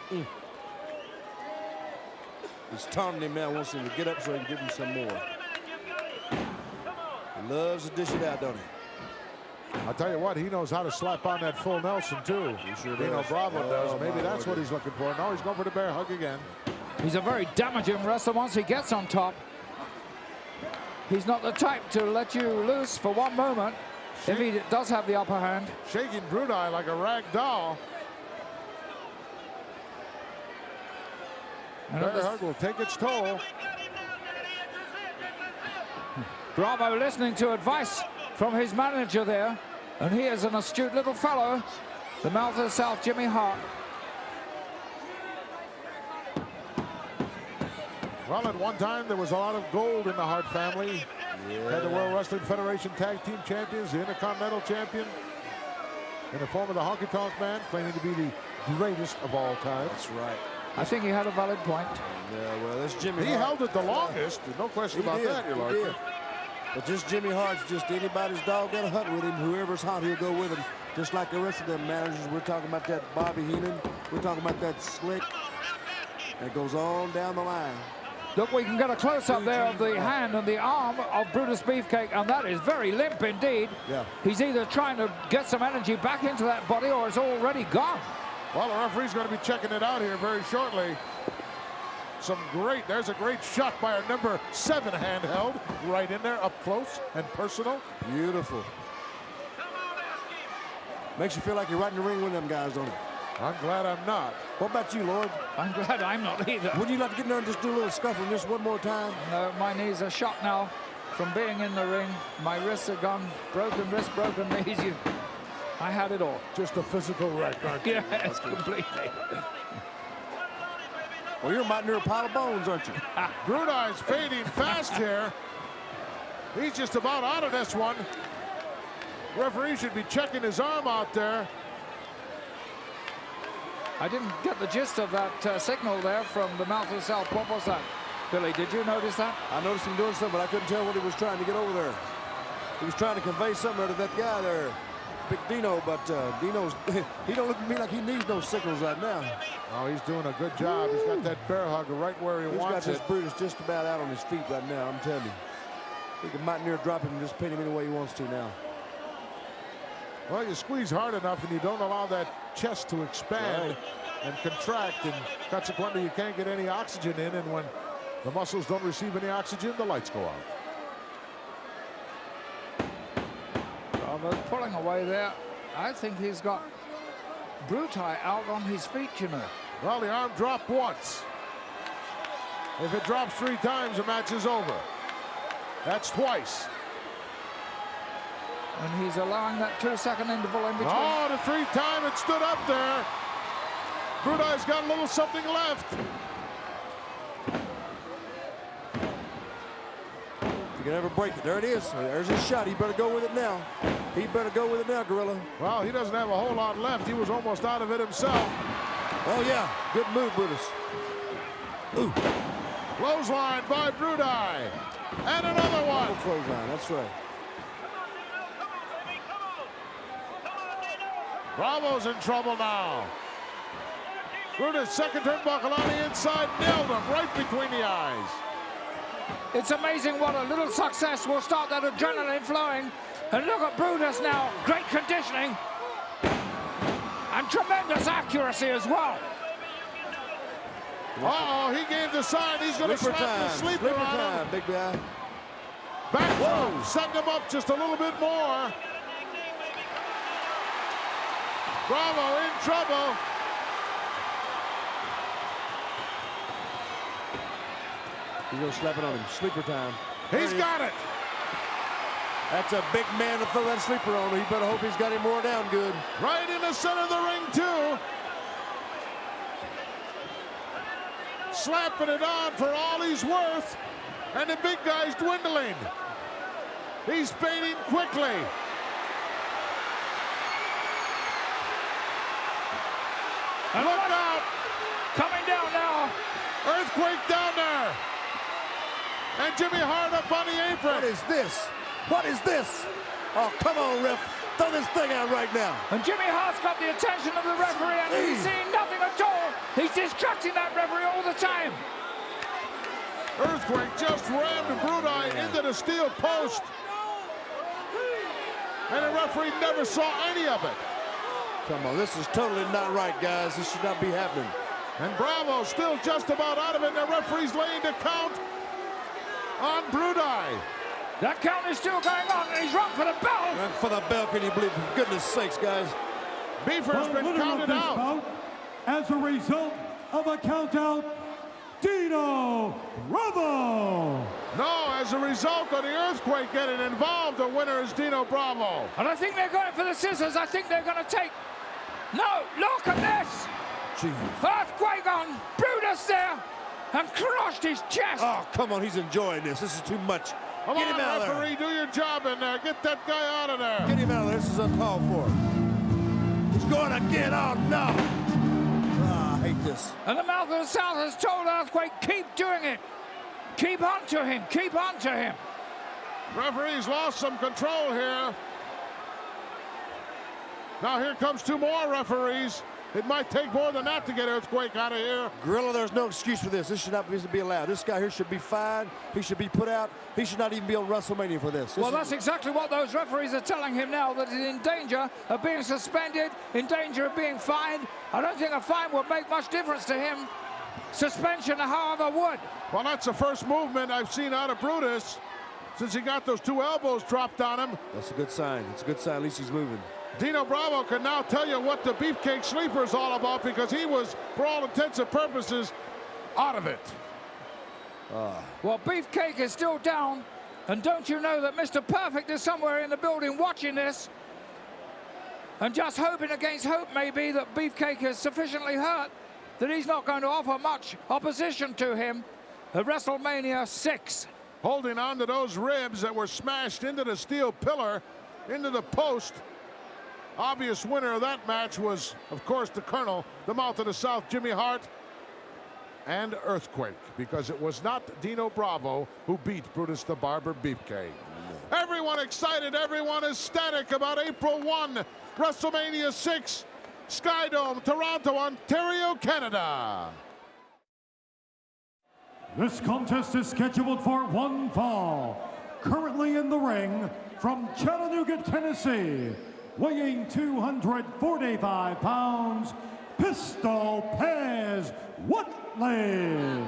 Speaker 6: He's taunting him now, wants him to get up so he can give him some more. He loves to dish it out, don't he?
Speaker 4: I'll tell you what, he knows how to slap on that full Nelson, too.
Speaker 6: He sure
Speaker 4: Dino
Speaker 6: does.
Speaker 4: Bravo does.
Speaker 6: Oh,
Speaker 4: Maybe
Speaker 6: my
Speaker 4: that's what
Speaker 6: Lord.
Speaker 4: he's looking for. No, he's going for the bear hug again.
Speaker 5: He's a very damaging wrestler once he gets on top. He's not the type to let you loose for one moment if he does have the upper hand.
Speaker 4: Shaking Brudai like a rag doll. Bear hug will take its toll.
Speaker 5: Bravo listening to advice from his manager there, and he is an astute little fellow, the Mouth of the South, Jimmy Hart.
Speaker 4: Well, at one time, there was a lot of gold in the Hart family. Had the World Wrestling Federation Tag Team Champions, the Intercontinental Champion, in the form of the Honky Tonk Man, claiming to be the greatest of all time.
Speaker 6: That's right.
Speaker 5: I think he had a valid point.
Speaker 6: Yeah, well, that's Jimmy
Speaker 4: He
Speaker 6: Hart.
Speaker 4: held it the longest. No question
Speaker 6: He
Speaker 4: about
Speaker 6: did,
Speaker 4: that, Your
Speaker 6: he
Speaker 4: Lordship.
Speaker 6: did. But just Jimmy Hart's just anybody's dog got to hunt with him. Whoever's hot, he'll go with him. Just like the rest of them managers. We're talking about that Bobby Heenan. We're talking about that Slick. And it goes on down the line.
Speaker 5: Look, we can get a close-up there of the hand and the arm of Brutus Beefcake, and that is very limp indeed.
Speaker 6: Yeah.
Speaker 5: He's either trying to get some energy back into that body or it's already gone.
Speaker 4: Well, the referee's going to be checking it out here very shortly. There's a great shot by our number 7 handheld. Right in there, up close and personal.
Speaker 6: Beautiful. Makes you feel like you're right in the ring with them guys, don't it?
Speaker 4: I'm glad I'm not.
Speaker 6: What about you, Lord?
Speaker 5: I'm glad I'm not either.
Speaker 6: Wouldn't you like to get in there and just do a little scuffling just one more time?
Speaker 5: No, my knees are shot now from being in the ring. My wrists are gone. Broken wrist, broken knees. I had it all.
Speaker 4: Just a physical wreck, aren't you?
Speaker 5: Yes, completely.
Speaker 6: Well, you're mighty near a pile of bones, aren't you?
Speaker 4: Brudai's fading fast here. He's just about out of this one. Referee should be checking his arm out there.
Speaker 5: I didn't get the gist of that signal there from the Mouth of the South. What was that? Billy, did you notice that?
Speaker 6: I noticed him doing something, but I couldn't tell what he was trying to get over there. He was trying to convey something to that guy there, Big Dino, but Dino's, he don't look to me like he needs no signals right now.
Speaker 4: Oh, he's doing a good job. He's got that bear hug right where he wants
Speaker 6: He's
Speaker 4: it.
Speaker 6: got this Brutus just about out on his feet right now, I'm telling you. He can might near drop him and just pin him any way he wants to now.
Speaker 4: Well, you squeeze hard enough and you don't allow that chest to expand and contract, and consequently you can't get any oxygen in, and when the muscles don't receive any oxygen, the lights go out.
Speaker 5: Bravo pulling away there. I think he's got Brutai out on his feet, you know.
Speaker 4: Well, the arm dropped once. If it drops 3 times, the match is over. That's twice.
Speaker 5: And he's allowing that 2-second interval in between.
Speaker 4: Oh, the 3rd time it stood up there. Brudai's got a little something left.
Speaker 6: You can never break it. There it is. There's his shot. He better go with it now. He better go with it now, Gorilla.
Speaker 4: Well, he doesn't have a whole lot left. He was almost out of it himself.
Speaker 6: Oh, yeah. Good move, Brutus. Ooh.
Speaker 4: Clothesline by Brudai. And another one.
Speaker 6: Clothesline. That's right.
Speaker 4: Bravo's in trouble now. Brutus, second turnbuckle on the inside, nailed him right between the eyes.
Speaker 5: It's amazing what a little success will start that adrenaline flowing. And look at Brutus now, great conditioning. And tremendous accuracy as well.
Speaker 4: Uh-oh, he gave the sign. He's going to slap the sleeper on him.
Speaker 6: Big guy.
Speaker 4: Back throw, setting him up just a little bit more. Bravo in trouble.
Speaker 6: He's going to slap it on him. Sleeper time.
Speaker 4: He's got it.
Speaker 6: That's a big man to throw that sleeper on. He better hope he's got him more down good.
Speaker 4: Right in the center of the ring, too. Slapping it on for all he's worth. And the big guy's dwindling. He's fading quickly.
Speaker 5: And
Speaker 4: Look out!
Speaker 5: Coming down now.
Speaker 4: Earthquake down there. And Jimmy Hart up on the apron.
Speaker 6: What is this? What is this? Oh, come on, ref. Throw this thing out right now.
Speaker 5: And Jimmy Hart's got the attention of the referee, and he's seeing nothing at all. He's distracting that referee all the time.
Speaker 4: Earthquake just rammed Brudai into the steel post. And the referee never saw any of it.
Speaker 6: Come on, this is totally not right, guys. This should not be happening.
Speaker 4: And Bravo still just about out of it. The referee's laying the count on Brudai.
Speaker 5: That count is still going on, and he's run for the bell.
Speaker 6: Run for the bell, can you believe it? For goodness sakes, guys.
Speaker 4: Beefer's
Speaker 2: The
Speaker 4: been
Speaker 2: winner
Speaker 4: counted
Speaker 2: of this
Speaker 4: out.
Speaker 2: bout, as a result of a countout, Dino Bravo.
Speaker 4: No, as a result of the earthquake getting involved, the winner is Dino Bravo.
Speaker 5: And I think they're going for the scissors. I think they're going to take... No, look at this.
Speaker 6: Jeez.
Speaker 5: Earthquake on Brutus there and crushed his chest.
Speaker 6: Oh, come on, he's enjoying this. This is too much.
Speaker 4: Come
Speaker 6: Get
Speaker 4: on,
Speaker 6: him out of
Speaker 4: referee, do your job in there. Get that guy out of there.
Speaker 6: there. Get him out of there. This is uncalled for. He's going again. Oh, no. Ah, I hate this.
Speaker 5: And the Mouth of the South has told Earthquake, keep doing it. Keep on to him. Keep on to him.
Speaker 4: Referee's lost some control here. Now here comes two more referees. It might take more than that to get Earthquake out of here.
Speaker 6: Gorilla, there's no excuse for this. This should not be allowed. This guy here should be fined. He should be put out. He should not even be on WrestleMania for this.
Speaker 5: Well, that's exactly what those referees are telling him now, that he's in danger of being suspended, in danger of being fined. I don't think a fine would make much difference to him. Suspension, however, would.
Speaker 4: Well, that's the first movement I've seen out of Brutus since he got those two elbows dropped on him.
Speaker 6: That's a good sign. It's a good sign. At least he's moving.
Speaker 4: Dino Bravo can now tell you what the Beefcake Sleeper is all about, because he was, for all intents and purposes, out of it.
Speaker 5: Well, Beefcake is still down, and don't you know that Mr. Perfect is somewhere in the building watching this, and just hoping against hope maybe that Beefcake is sufficiently hurt that he's not going to offer much opposition to him at WrestleMania 6.
Speaker 4: Holding on to those ribs that were smashed into the steel pillar, into the post. Obvious winner of that match was, of course, the Colonel, the Mouth of the South, Jimmy Hart, and Earthquake, because it was not Dino Bravo who beat Brutus the Barber Beefcake. Everyone excited, everyone ecstatic about April 1, WrestleMania 6, Skydome, Toronto, Ontario, Canada.
Speaker 2: This contest is scheduled for one fall. Currently in the ring from Chattanooga, Tennessee, weighing 245 pounds, Pistol Pez Whatley.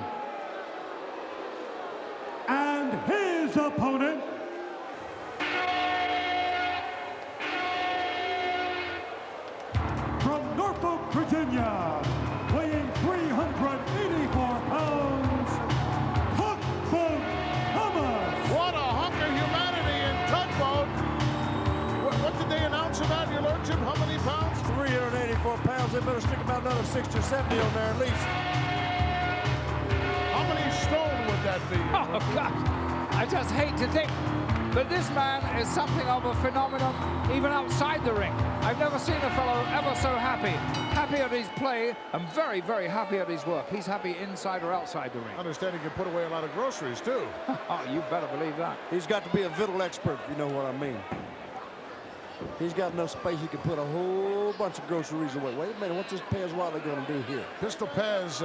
Speaker 2: And his opponent, from Norfolk, Virginia, weighing 384 pounds, Tugboat Thomas.
Speaker 4: What a hunk of humanity in Tugboat. What did they announce about, your lordship? How many pounds?
Speaker 6: 384 pounds. They better stick about another 60 or 70 on there at least.
Speaker 4: How many stone would that be?
Speaker 5: Oh, God. I just hate to think. But this man is something of a phenomenon even outside the ring. I've never seen a fellow ever so happy. Happy at his play and very, very happy at his work. He's happy inside or outside the ring.
Speaker 4: I understand he can put away a lot of groceries, too.
Speaker 5: Oh, you better believe that.
Speaker 6: He's got to be a victual expert, if you know what I mean. He's got enough space he can put a whole bunch of groceries away. Wait a minute, what's this Pez Whatley going to do here?
Speaker 4: Pistol Pez,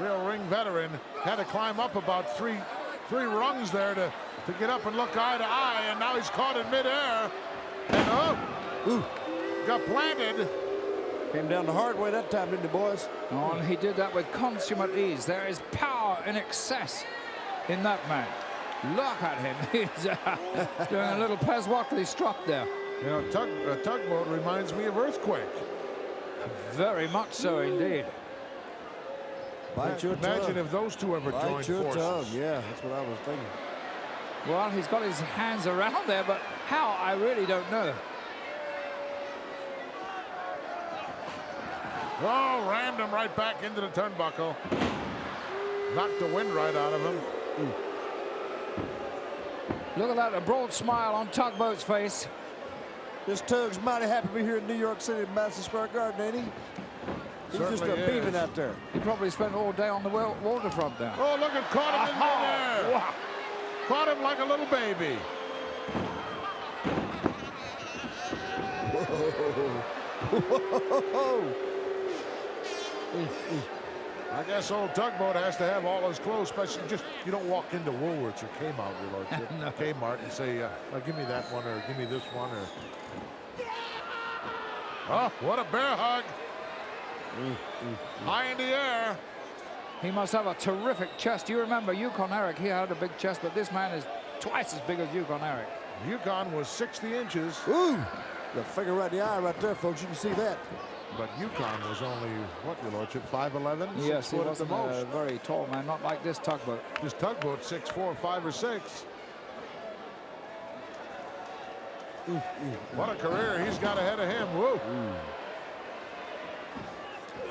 Speaker 4: real ring veteran, had to climb up about three rungs there to get up and look eye to eye, and now he's caught in midair. And got planted.
Speaker 6: Came down the hard way that time, didn't he, boys?
Speaker 5: Oh, and he did that with consummate ease. There is power in excess in that man. Look at him. He's doing a little Pez Whatley strut there.
Speaker 4: You know, Tugboat reminds me of Earthquake.
Speaker 5: Very much so indeed.
Speaker 6: Bite your tongue.
Speaker 4: Imagine if those two ever joined
Speaker 6: Bite your
Speaker 4: forces.
Speaker 6: tongue. Yeah, that's what I was thinking.
Speaker 5: Well, he's got his hands around there, but how, I really don't know.
Speaker 4: Oh, rammed him right back into the turnbuckle. Knocked the wind right out of him.
Speaker 5: Look at that, a broad smile on Tugboat's face.
Speaker 6: This Tug's mighty happy to be here in New York City at Madison Square Garden, ain't he? He's just
Speaker 4: Certainly
Speaker 6: beaming
Speaker 4: is.
Speaker 6: out there.
Speaker 5: He probably spent all day on the waterfront there.
Speaker 4: Oh, look at caught him in midair.
Speaker 5: Wow.
Speaker 4: Caught him like a little baby. I guess old Tugboat has to have all his clothes, especially just, you don't walk into Woolworths or Kmart, your lordship.
Speaker 5: No.
Speaker 4: Kmart and say, give me that one or give me this one or. Oh, what a bear hug. High in the air.
Speaker 5: He must have a terrific chest. You remember Yukon Eric, he had a big chest, but this man is twice as big as Yukon Eric.
Speaker 4: Yukon was 60 inches.
Speaker 6: Ooh! The finger right in the eye right there, folks. You can see that.
Speaker 4: But Yukon was only, what, your lordship, 5'11"?
Speaker 5: Yes, he
Speaker 4: 6 foot at the
Speaker 5: wasn't
Speaker 4: most.
Speaker 5: a very tall man, not like this Tugboat.
Speaker 4: This Tugboat, 6'4", 5 or 6. What a career he's got ahead of him. Whoa.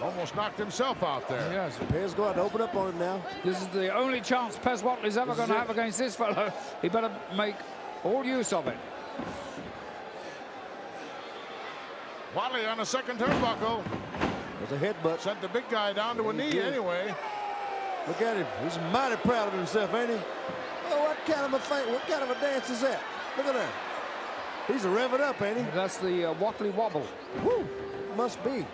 Speaker 4: Almost knocked himself out there.
Speaker 5: Yes.
Speaker 6: Pez going to open up on him now.
Speaker 5: This is the only chance Pez Whatley's ever going to have against this fellow. He better make all use of it.
Speaker 4: Whatley on the second turnbuckle.
Speaker 6: There's a headbutt.
Speaker 4: Sent the big guy down to a knee
Speaker 6: did.
Speaker 4: anyway.
Speaker 6: Look at him. He's mighty proud of himself, ain't he? Oh, what kind of a thing? What kind of a dance is that? Look at that. He's a revving up, ain't he?
Speaker 5: That's the Whatley wobble.
Speaker 6: Woo! Must be.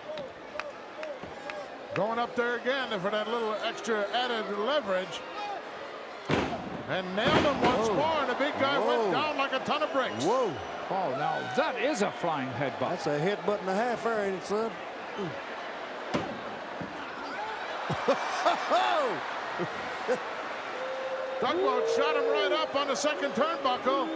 Speaker 4: Going up there again for that little extra added leverage. And nailed him once more, and the big guy went down like a ton of bricks.
Speaker 6: Whoa.
Speaker 5: Oh, now that is a flying headbutt.
Speaker 6: That's a headbutt and a half there, ain't it, son?
Speaker 4: Tugboat shot him right up on the second turnbuckle.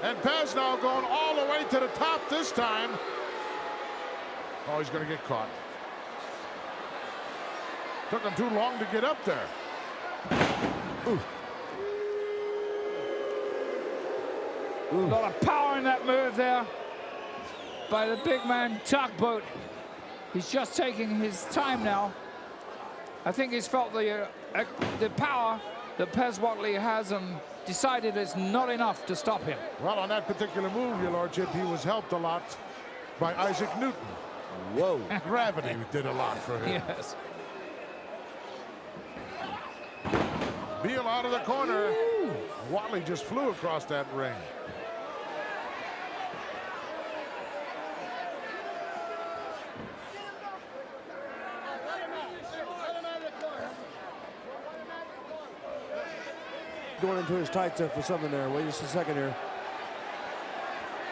Speaker 4: And Pez now going all the way to the top this time. Oh, he's going to get caught. Took him too long to get up there.
Speaker 5: A lot of power in that move there by the big man Tugboat. He's just taking his time now. I think he's felt the power that Pez Whatley has and decided it's not enough to stop him.
Speaker 4: Well, on that particular move, your lordship, he was helped a lot by Isaac Newton.
Speaker 6: Whoa.
Speaker 4: Gravity did a lot for him.
Speaker 5: Yes.
Speaker 4: Beal out of the corner. Whatley just flew across that ring.
Speaker 6: Going into his tights up for something there. Wait just a second here.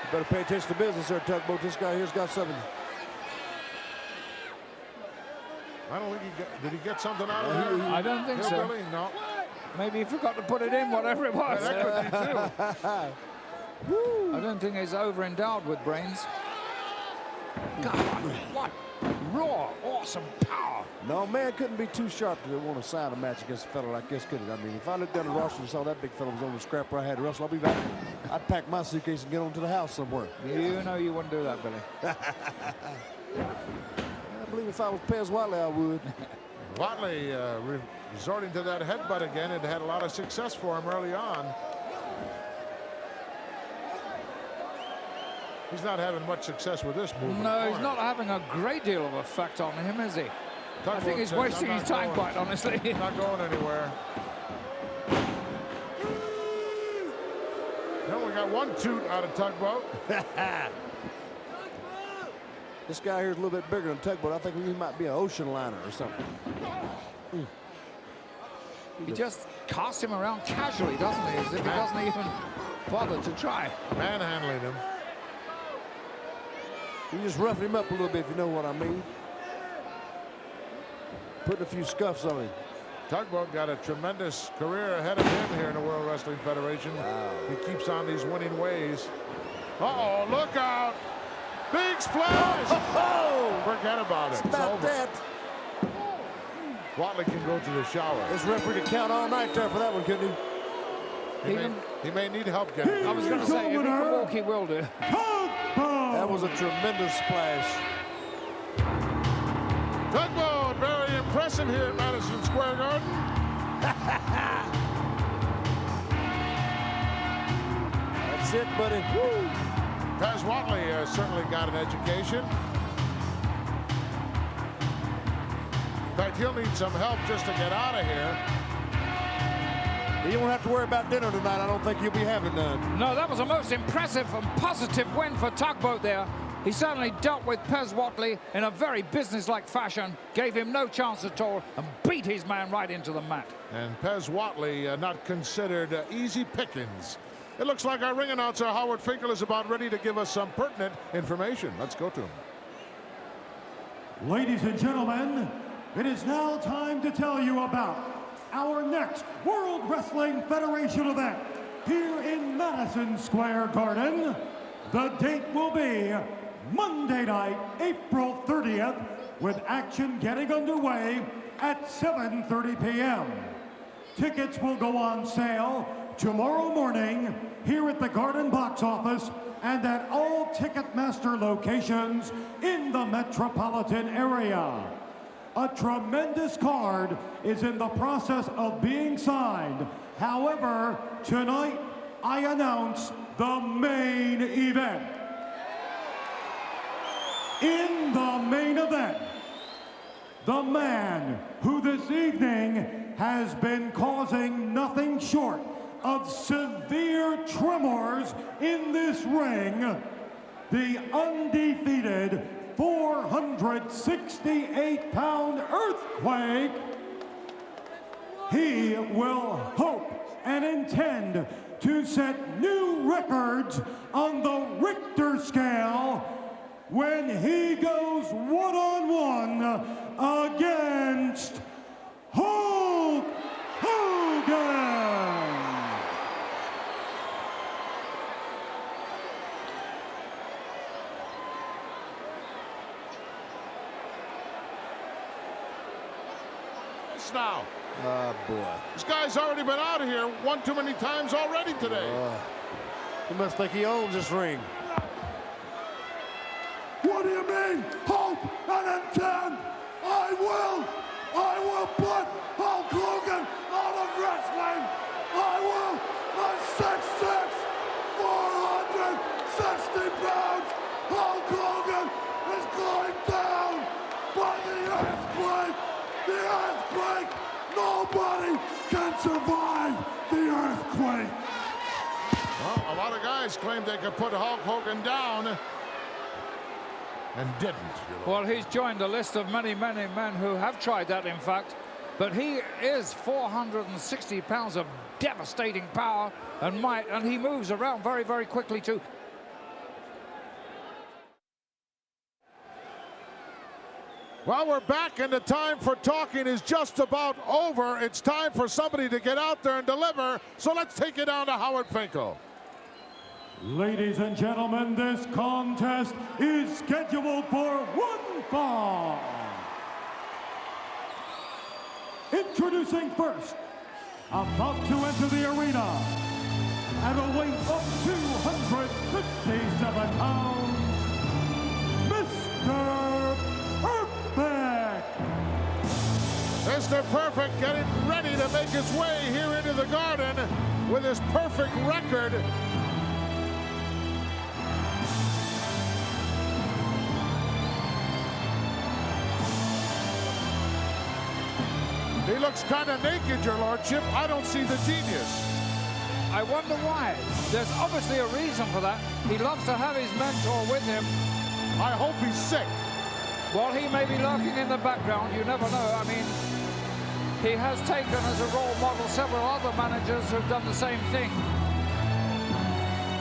Speaker 6: You better pay attention to business there, Tugboat. This guy here's got something.
Speaker 4: I don't think did he get something out of there?
Speaker 5: I don't think so.
Speaker 4: Billy? No.
Speaker 5: Maybe he forgot to put it in, whatever it was.
Speaker 4: Yeah, that could be too.
Speaker 5: I don't think he's over-endowed with brains. God, what raw, awesome power.
Speaker 6: No, man couldn't be too sharp to want to sign a match against a fella like this, could it? I mean, if I looked down the roster and saw that big fella was on the scrapper I had to wrestle, I'll be back. I'd pack my suitcase and get on to the house somewhere.
Speaker 5: You know you wouldn't do that, Billy.
Speaker 6: I believe if I was Pez Whatley, I would.
Speaker 4: Whatley resorting to that headbutt again. It had a lot of success for him early on. He's not having much success with this move.
Speaker 5: No, he's not having a great deal of effect on him, is he? I think he's wasting his time, quite honestly.
Speaker 4: Not going anywhere. No, we got one toot out of Tugboat.
Speaker 6: This guy here is a little bit bigger than Tugboat. I think he might be an ocean liner or something.
Speaker 5: He just casts him around casually, doesn't he? As if he doesn't even bother to try.
Speaker 4: Manhandling him.
Speaker 6: You just roughing him up a little bit, if you know what I mean. Putting a few scuffs on him.
Speaker 4: Tugboat got a tremendous career ahead of him here in the World Wrestling Federation. Wow. He keeps on these winning ways. Uh-oh, look out! Big splash!
Speaker 6: Oh!
Speaker 4: Forget about it.
Speaker 6: It's about
Speaker 4: over.
Speaker 6: that.
Speaker 4: Whatley can go to the shower.
Speaker 6: This referee could count all night there for that one, couldn't he?
Speaker 4: He may need help getting it.
Speaker 5: I was going to say, if he can walk, he will do.
Speaker 6: That was a tremendous splash.
Speaker 4: Tugboat, very impressive here at Madison Square Garden.
Speaker 6: That's it, buddy. Woo.
Speaker 4: Pez Whatley certainly got an education. fact, he'll need some help just to get out of here.
Speaker 6: You won't have to worry about dinner tonight. I don't think you'll be having none.
Speaker 5: No, that was a most impressive and positive win for Tugboat there. He certainly dealt with Pez Whatley in a very businesslike fashion, gave him no chance at all, and beat his man right into the mat.
Speaker 4: And Pez Whatley not considered easy pickings. It looks like our ring announcer, Howard Finkel, is about ready to give us some pertinent information. Let's go to him.
Speaker 2: Ladies and gentlemen, it is now time to tell you about our next World Wrestling Federation event here in Madison Square Garden. The date will be Monday night, April 30th, with action getting underway at 7:30 p.m. Tickets will go on sale tomorrow morning here at the Garden box office and at all Ticketmaster locations in the metropolitan area. A tremendous card is in the process of being signed. However, tonight I announce the main event. In the main event, the man who this evening has been causing nothing short of severe tremors in this ring, the undefeated 468-pound Earthquake. He will hope and intend to set new records on the Richter scale when he goes one-on-one against Hulk Hogan.
Speaker 4: Now.
Speaker 6: Oh, boy.
Speaker 4: This guy's already been out of here one too many times already today.
Speaker 6: He must think he owns this ring.
Speaker 2: What do you mean? Hope and intend? I will put Hulk Hogan out of wrestling. I will. A 6'6", 460 pounds. Hulk Hogan is going down by the Earthquake. The Earthquake! Nobody can survive the Earthquake!
Speaker 4: Well, a lot of guys claimed they could put Hulk Hogan down and didn't.
Speaker 5: Well, he's joined a list of many, many men who have tried that, in fact. But he is 460 pounds of devastating power and might, and he moves around very, very quickly, too.
Speaker 4: Well, we're back, and the time for talking is just about over. It's time for somebody to get out there and deliver. So let's take it down to Howard Finkel.
Speaker 2: Ladies and gentlemen, this contest is scheduled for one fall. Introducing first, about to enter the arena at a weight of 257 pounds, Mr.
Speaker 4: Mr. Perfect getting ready to make his way here into the Garden with his perfect record. He looks kind of naked, your lordship. I don't see the genius.
Speaker 5: I wonder why. There's obviously a reason for that. He loves to have his mentor with him.
Speaker 4: I hope he's sick.
Speaker 5: Well, he may be lurking in the background. You never know. I mean, he has taken as a role model several other managers who've done the same thing.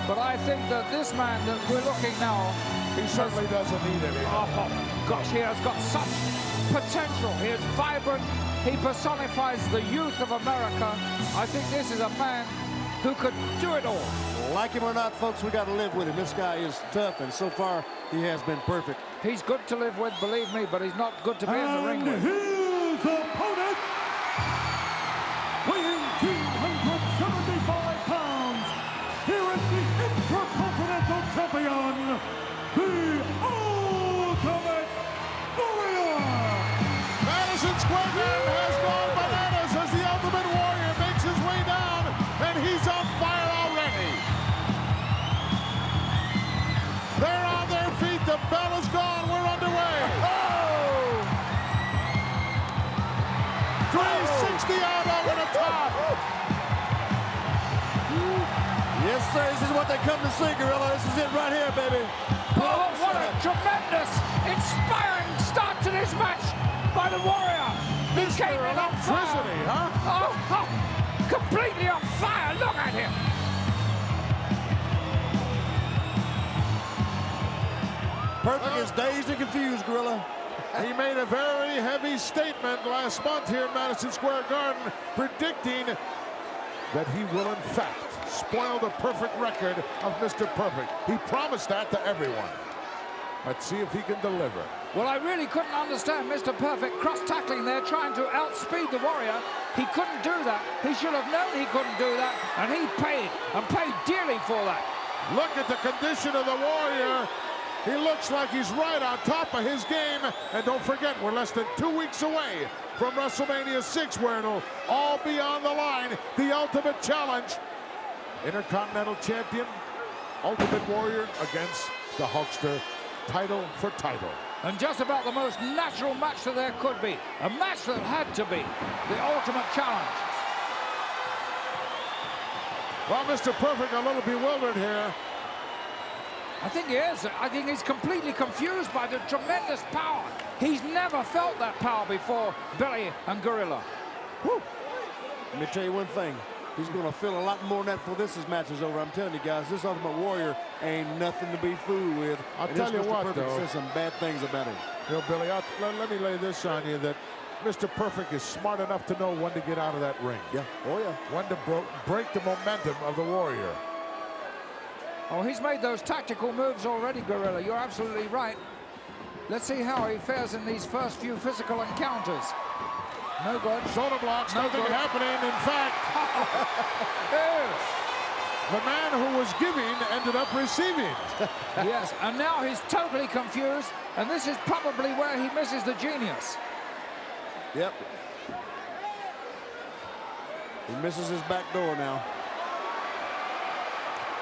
Speaker 5: But I think that this man that we're looking now...
Speaker 4: He certainly doesn't need it.
Speaker 5: Oh, gosh, he has got such potential. He is vibrant. He personifies the youth of America. I think this is a man who could do it all.
Speaker 6: Like him or not, folks, we got to live with him. This guy is tough, and so far, he has been perfect.
Speaker 5: He's good to live with, believe me, but he's not good to be in the ring with.
Speaker 2: His opponent, weighing 275 pounds, here is the Intercontinental Champion, the Ultimate Warrior.
Speaker 4: Madison Square Garden has gone bananas as the Ultimate Warrior makes his way down, and he's on fire already. They're on their feet. The bell is gone. We're underway. out over the top.
Speaker 6: Yes, sir. This is what they come to see, Gorilla. This is it right here, baby.
Speaker 5: Oh, what a tremendous, inspiring start to this match by the Warrior. He came in on fire.
Speaker 4: Electricity, huh?
Speaker 5: Oh, completely on fire. Look at him.
Speaker 6: Perfect is dazed and confused, Gorilla.
Speaker 4: He made a very heavy statement last month here in Madison Square Garden, predicting that he will, in fact, spoil the perfect record of Mr. Perfect. He promised that to everyone. Let's see if he can deliver.
Speaker 5: Well, I really couldn't understand Mr. Perfect cross-tackling there, trying to outspeed the Warrior. He couldn't do that. He should have known he couldn't do that, and he paid, and paid dearly for that.
Speaker 4: Look at the condition of the Warrior. He looks like he's right on top of his game. And don't forget, we're less than 2 weeks away from WrestleMania 6, where it'll all be on the line. The Ultimate Challenge. Intercontinental Champion, Ultimate Warrior against the Hulkster, title for title.
Speaker 5: And just about the most natural match that there could be. A match that had to be the Ultimate Challenge.
Speaker 4: Well, Mr. Perfect a little bewildered here.
Speaker 5: I think he is. I think he's completely confused by the tremendous power. He's never felt that power before, Billy and Gorilla.
Speaker 6: Whew. Let me tell you one thing. He's going to feel a lot more than that before this match is over. I'm telling you guys, this Ultimate Warrior ain't nothing to be fooled with.
Speaker 4: I'll tell you what, though.
Speaker 6: Says some bad things about him.
Speaker 4: You know, Billy, let me lay this on you, that Mr. Perfect is smart enough to know when to get out of that ring.
Speaker 6: Yeah. Oh, yeah.
Speaker 4: When to break the momentum of the Warrior.
Speaker 5: Oh, he's made those tactical moves already, Gorilla. You're absolutely right. Let's see how he fares in these first few physical encounters. No good.
Speaker 4: Shoulder blocks,
Speaker 5: No
Speaker 4: nothing
Speaker 5: good.
Speaker 4: happening. In fact, the man who was giving ended up receiving.
Speaker 5: Yes, and now he's totally confused, and this is probably where he misses the genius.
Speaker 6: Yep. He misses his back door now.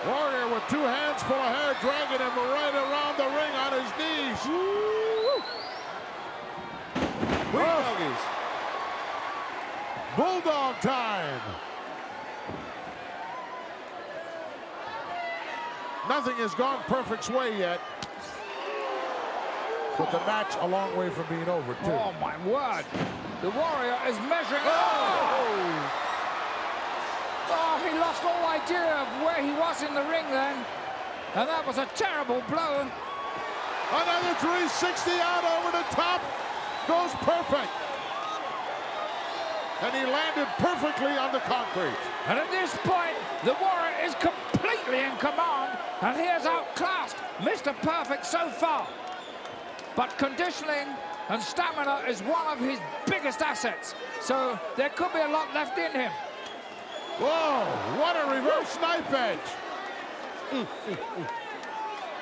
Speaker 4: Warrior with 2 hands full of hair, dragging him right around the ring on his knees.
Speaker 6: Doggies.
Speaker 4: Bulldog time. Nothing has gone Perfect's way yet. But the match a long way from being over, too.
Speaker 5: Oh, my word. The Warrior is measuring. Oh, he lost all idea of where he was in the ring then. And that was a terrible blow.
Speaker 4: Another 360 out over the top. Goes Perfect. And he landed perfectly on the concrete.
Speaker 5: And at this point, the Warrior is completely in command. And he has outclassed Mr. Perfect so far. But conditioning and stamina is one of his biggest assets. So there could be a lot left in him.
Speaker 4: Whoa, what a reverse knife edge.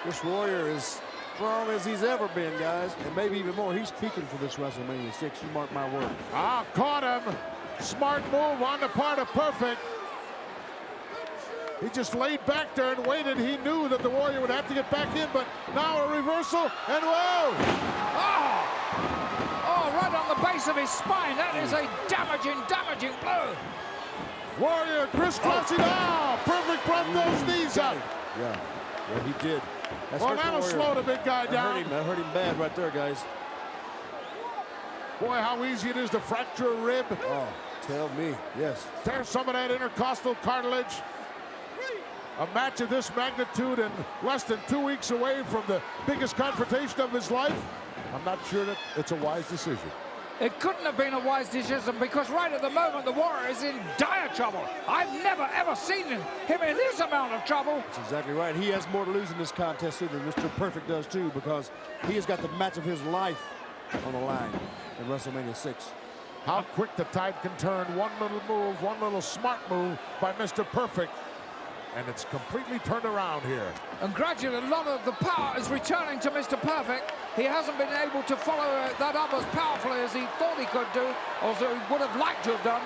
Speaker 6: This Warrior is strong as he's ever been, guys. And maybe even more. He's peaking for this WrestleMania 6. You mark my word.
Speaker 4: Caught him. Smart move on the part of Perfect. He just laid back there and waited. He knew that the Warrior would have to get back in, but now a reversal, and whoa!
Speaker 5: Oh, right on the base of his spine. That is a damaging blow.
Speaker 4: Warrior crisscrossing. Perfect brought those knees up.
Speaker 6: Yeah, he did. That's
Speaker 4: Well, that'll slow the big guy down.
Speaker 6: That hurt him bad right there, guys.
Speaker 4: Boy, how easy it is to fracture a rib.
Speaker 6: Oh, tell me, yes.
Speaker 4: Tear some of that intercostal cartilage. A match of this magnitude and less than 2 weeks away from the biggest confrontation of his life. I'm not sure that it's a wise decision.
Speaker 5: It couldn't have been a wise decision because right at the moment the Warrior is in dire trouble. I've never ever seen him in this amount of trouble.
Speaker 6: That's exactly right. He has more to lose in this contest too than Mr. Perfect does too, because he has got the match of his life on the line in WrestleMania 6.
Speaker 4: How quick the tide can turn. One little move, one little smart move by Mr. Perfect. And it's completely turned around here.
Speaker 5: And gradually a lot of the power is returning to Mr. Perfect. He hasn't been able to follow that up as powerfully as he thought he could do, or as he would have liked to have done.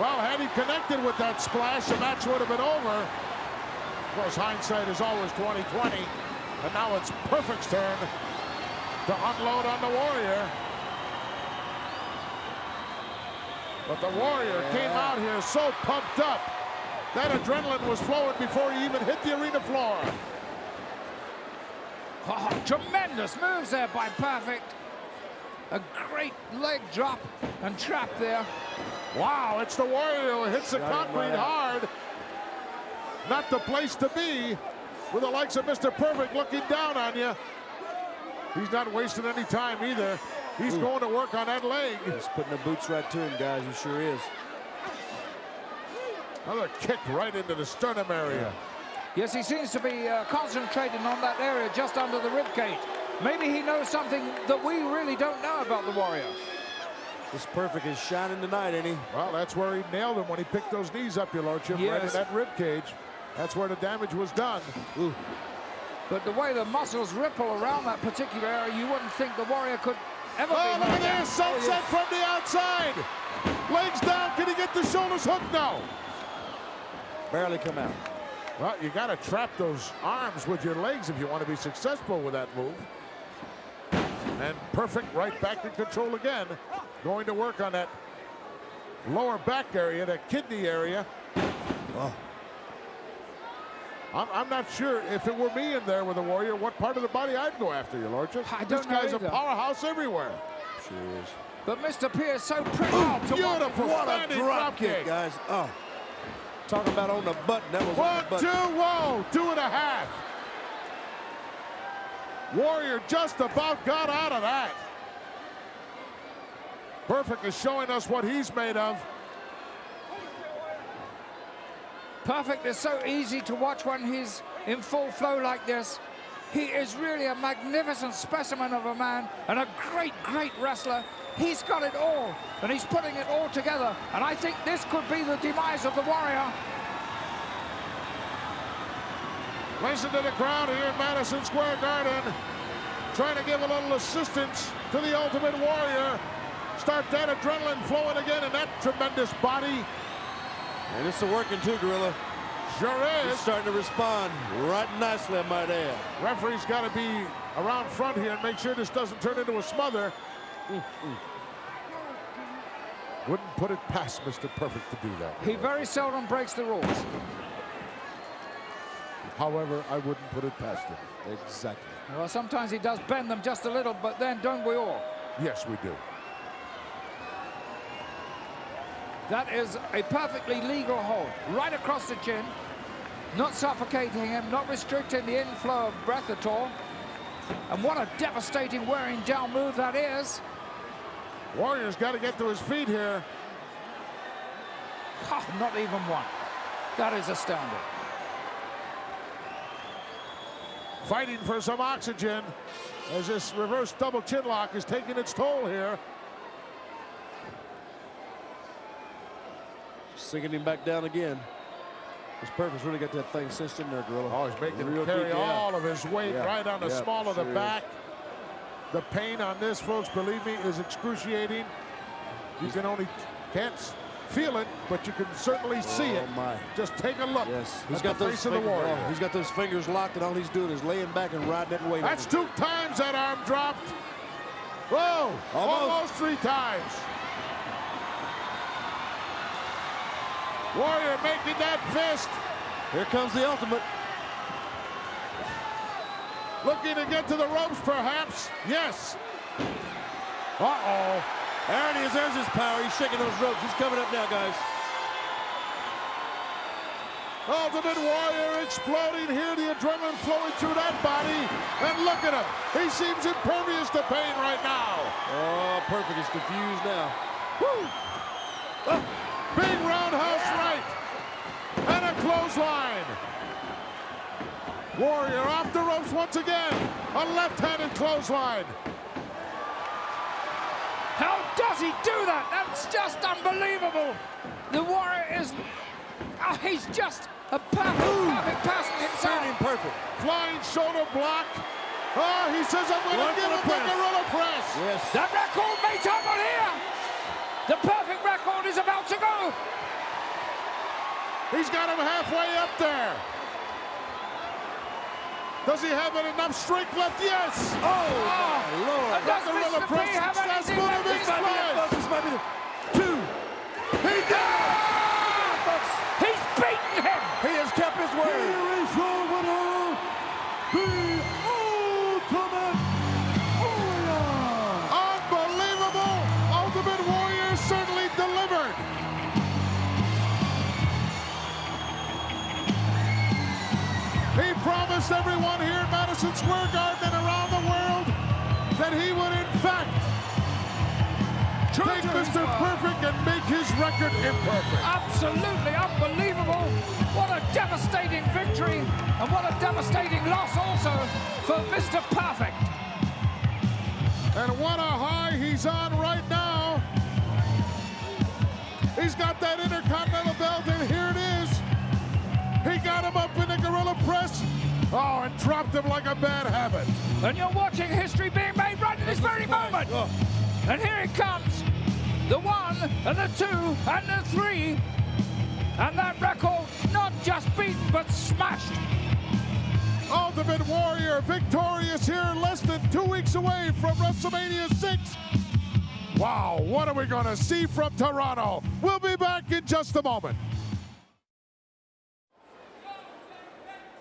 Speaker 4: Well, had he connected with that splash, the match would have been over. Of course, hindsight is always 20/20. And now it's Perfect's turn to unload on the Warrior. But the Warrior came out here so pumped up. That adrenaline was flowing before he even hit the arena floor.
Speaker 5: Oh, tremendous moves there by Perfect. A great leg drop and trap there.
Speaker 4: Wow, it's the Warrior who hits the concrete hard. Not the place to be with the likes of Mr. Perfect looking down on you. He's not wasting any time either. He's going to work on that leg.
Speaker 6: He's putting the boots right to him, guys. He sure is.
Speaker 4: Another kick right into the sternum area.
Speaker 5: Yes, he seems to be concentrating on that area just under the ribcage. Maybe he knows something that we really don't know about the Warrior.
Speaker 6: This Perfect is shining tonight, ain't he?
Speaker 4: Well, that's where he nailed him when he picked those knees up, your lordship, right in that ribcage. That's where the damage was done.
Speaker 5: Ooh. But the way the muscles ripple around that particular area, you wouldn't think the Warrior could ever be.
Speaker 4: Oh, look at this, sunset from the outside. Legs down, can he get the shoulders hooked now?
Speaker 6: Barely come out.
Speaker 4: Well, you got to trap those arms with your legs if you want to be successful with that move. And Perfect right back in control again. Going to work on that lower back area, that kidney area. Oh. I'm not sure if it were me in there with a Warrior, what part of the body I'd go after, your lordship. This guy's a powerhouse everywhere.
Speaker 6: Sure is.
Speaker 5: But Mr. Pierce so pretty.
Speaker 4: Beautiful.
Speaker 6: What a drop kick, guys. Oh. Talking about on the button. That was on the button.
Speaker 4: 1, 2, whoa, 2.5. Warrior just about got out of that. Perfect is showing us what he's made of.
Speaker 5: Perfect is so easy to watch when he's in full flow like this. He is really a magnificent specimen of a man and a great, great wrestler. He's got it all, and he's putting it all together. And I think this could be the demise of the Warrior.
Speaker 4: Listen to the crowd here in Madison Square Garden. Trying to give a little assistance to the Ultimate Warrior. Start that adrenaline flowing again in that tremendous body.
Speaker 6: And it's working too, Gorilla.
Speaker 4: Sure is.
Speaker 6: He's starting to respond right nicely, I might add.
Speaker 4: Referee's got to be around front here and make sure this doesn't turn into a smother. Wouldn't put it past Mr. Perfect to do that.
Speaker 5: He very seldom breaks the rules.
Speaker 4: However, I wouldn't put it past him.
Speaker 6: Exactly.
Speaker 5: Well, sometimes he does bend them just a little, but then don't we all?
Speaker 4: Yes, we do.
Speaker 5: That is a perfectly legal hold, right across the chin, not suffocating him, not restricting the inflow of breath at all. And what a devastating wearing down move that is.
Speaker 4: Warrior's got to get to his feet here.
Speaker 5: Not even one. That is astounding.
Speaker 4: Fighting for some oxygen as this reverse double chin lock is taking its toll here.
Speaker 6: Sinking him back down again. This Perfect's really got that thing cinched in there, Gorilla.
Speaker 4: Oh, he's making him carry all of his weight right on the small of the back. The pain on this, folks, believe me, is excruciating. You can't feel it, but you can certainly see it.
Speaker 6: My.
Speaker 4: Just take a look.
Speaker 6: Yes,
Speaker 4: he's got the face of the Warrior.
Speaker 6: He's got those fingers locked, and all he's doing is laying back and riding that weight.
Speaker 4: That's 2 times that arm dropped. Whoa, almost 3 times. Warrior making that fist.
Speaker 6: Here comes the Ultimate.
Speaker 4: Looking to get to the ropes, perhaps. Yes. Uh-oh.
Speaker 6: There it is. There's his power. He's shaking those ropes. He's coming up now, guys.
Speaker 4: Ultimate Warrior exploding here. The adrenaline flowing through that body. And look at him. He seems impervious to pain right now.
Speaker 6: Oh, Perfect. He's confused now.
Speaker 4: Woo. Big roundhouse right. And a clothesline. Warrior off the ropes once again. A left-handed clothesline.
Speaker 5: How does he do that? That's just unbelievable. The Warrior is, he's just a perfect person himself.
Speaker 6: Perfect.
Speaker 4: Flying shoulder block. Oh, he says, I'm going to give him the Gorilla Press.
Speaker 5: Yes. The record may tumble here. The perfect record is about to go.
Speaker 4: He's got him halfway up there. Does he have enough strength left? Yes.
Speaker 6: Oh, my Lord.
Speaker 5: Does Mr. P have anything left?
Speaker 6: This might be the 2.
Speaker 4: take Mr. Perfect and make his record imperfect.
Speaker 5: Absolutely unbelievable. What a devastating victory, and what a devastating loss also for Mr. Perfect.
Speaker 4: And what a high he's on right now. He's got that Intercontinental belt, and here it is. He got him up in the Gorilla Press. Oh, and dropped him like a bad habit.
Speaker 5: And you're watching history being made right at this very moment. And here it comes. The 1 and the 2 and the 3. And that record not just beaten, but smashed.
Speaker 4: Ultimate Warrior victorious here less than 2 weeks away from WrestleMania 6. Wow, what are we going to see from Toronto? We'll be back in just a moment.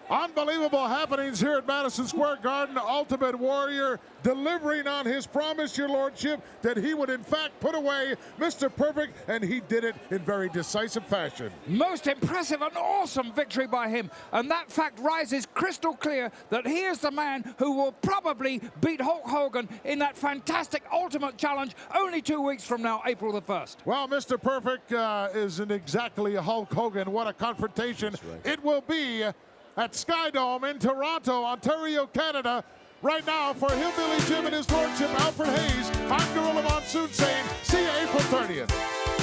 Speaker 4: Unbelievable happenings here at Madison Square Garden. Ultimate Warrior delivering on his promise, your lordship, that he would in fact put away Mr. Perfect, and he did it in very decisive fashion.
Speaker 5: Most impressive and awesome victory by him, and that fact rises crystal clear that he is the man who will probably beat Hulk Hogan in that fantastic Ultimate Challenge only 2 weeks from now, April the 1st.
Speaker 4: Well, Mr. Perfect isn't exactly a Hulk Hogan. What a confrontation it will be at Skydome in Toronto, Ontario, Canada. Right now, for Hillbilly Jim and his lordship, Alfred Hayes, I'm Gorilla Monsoon saying, see you April 30th.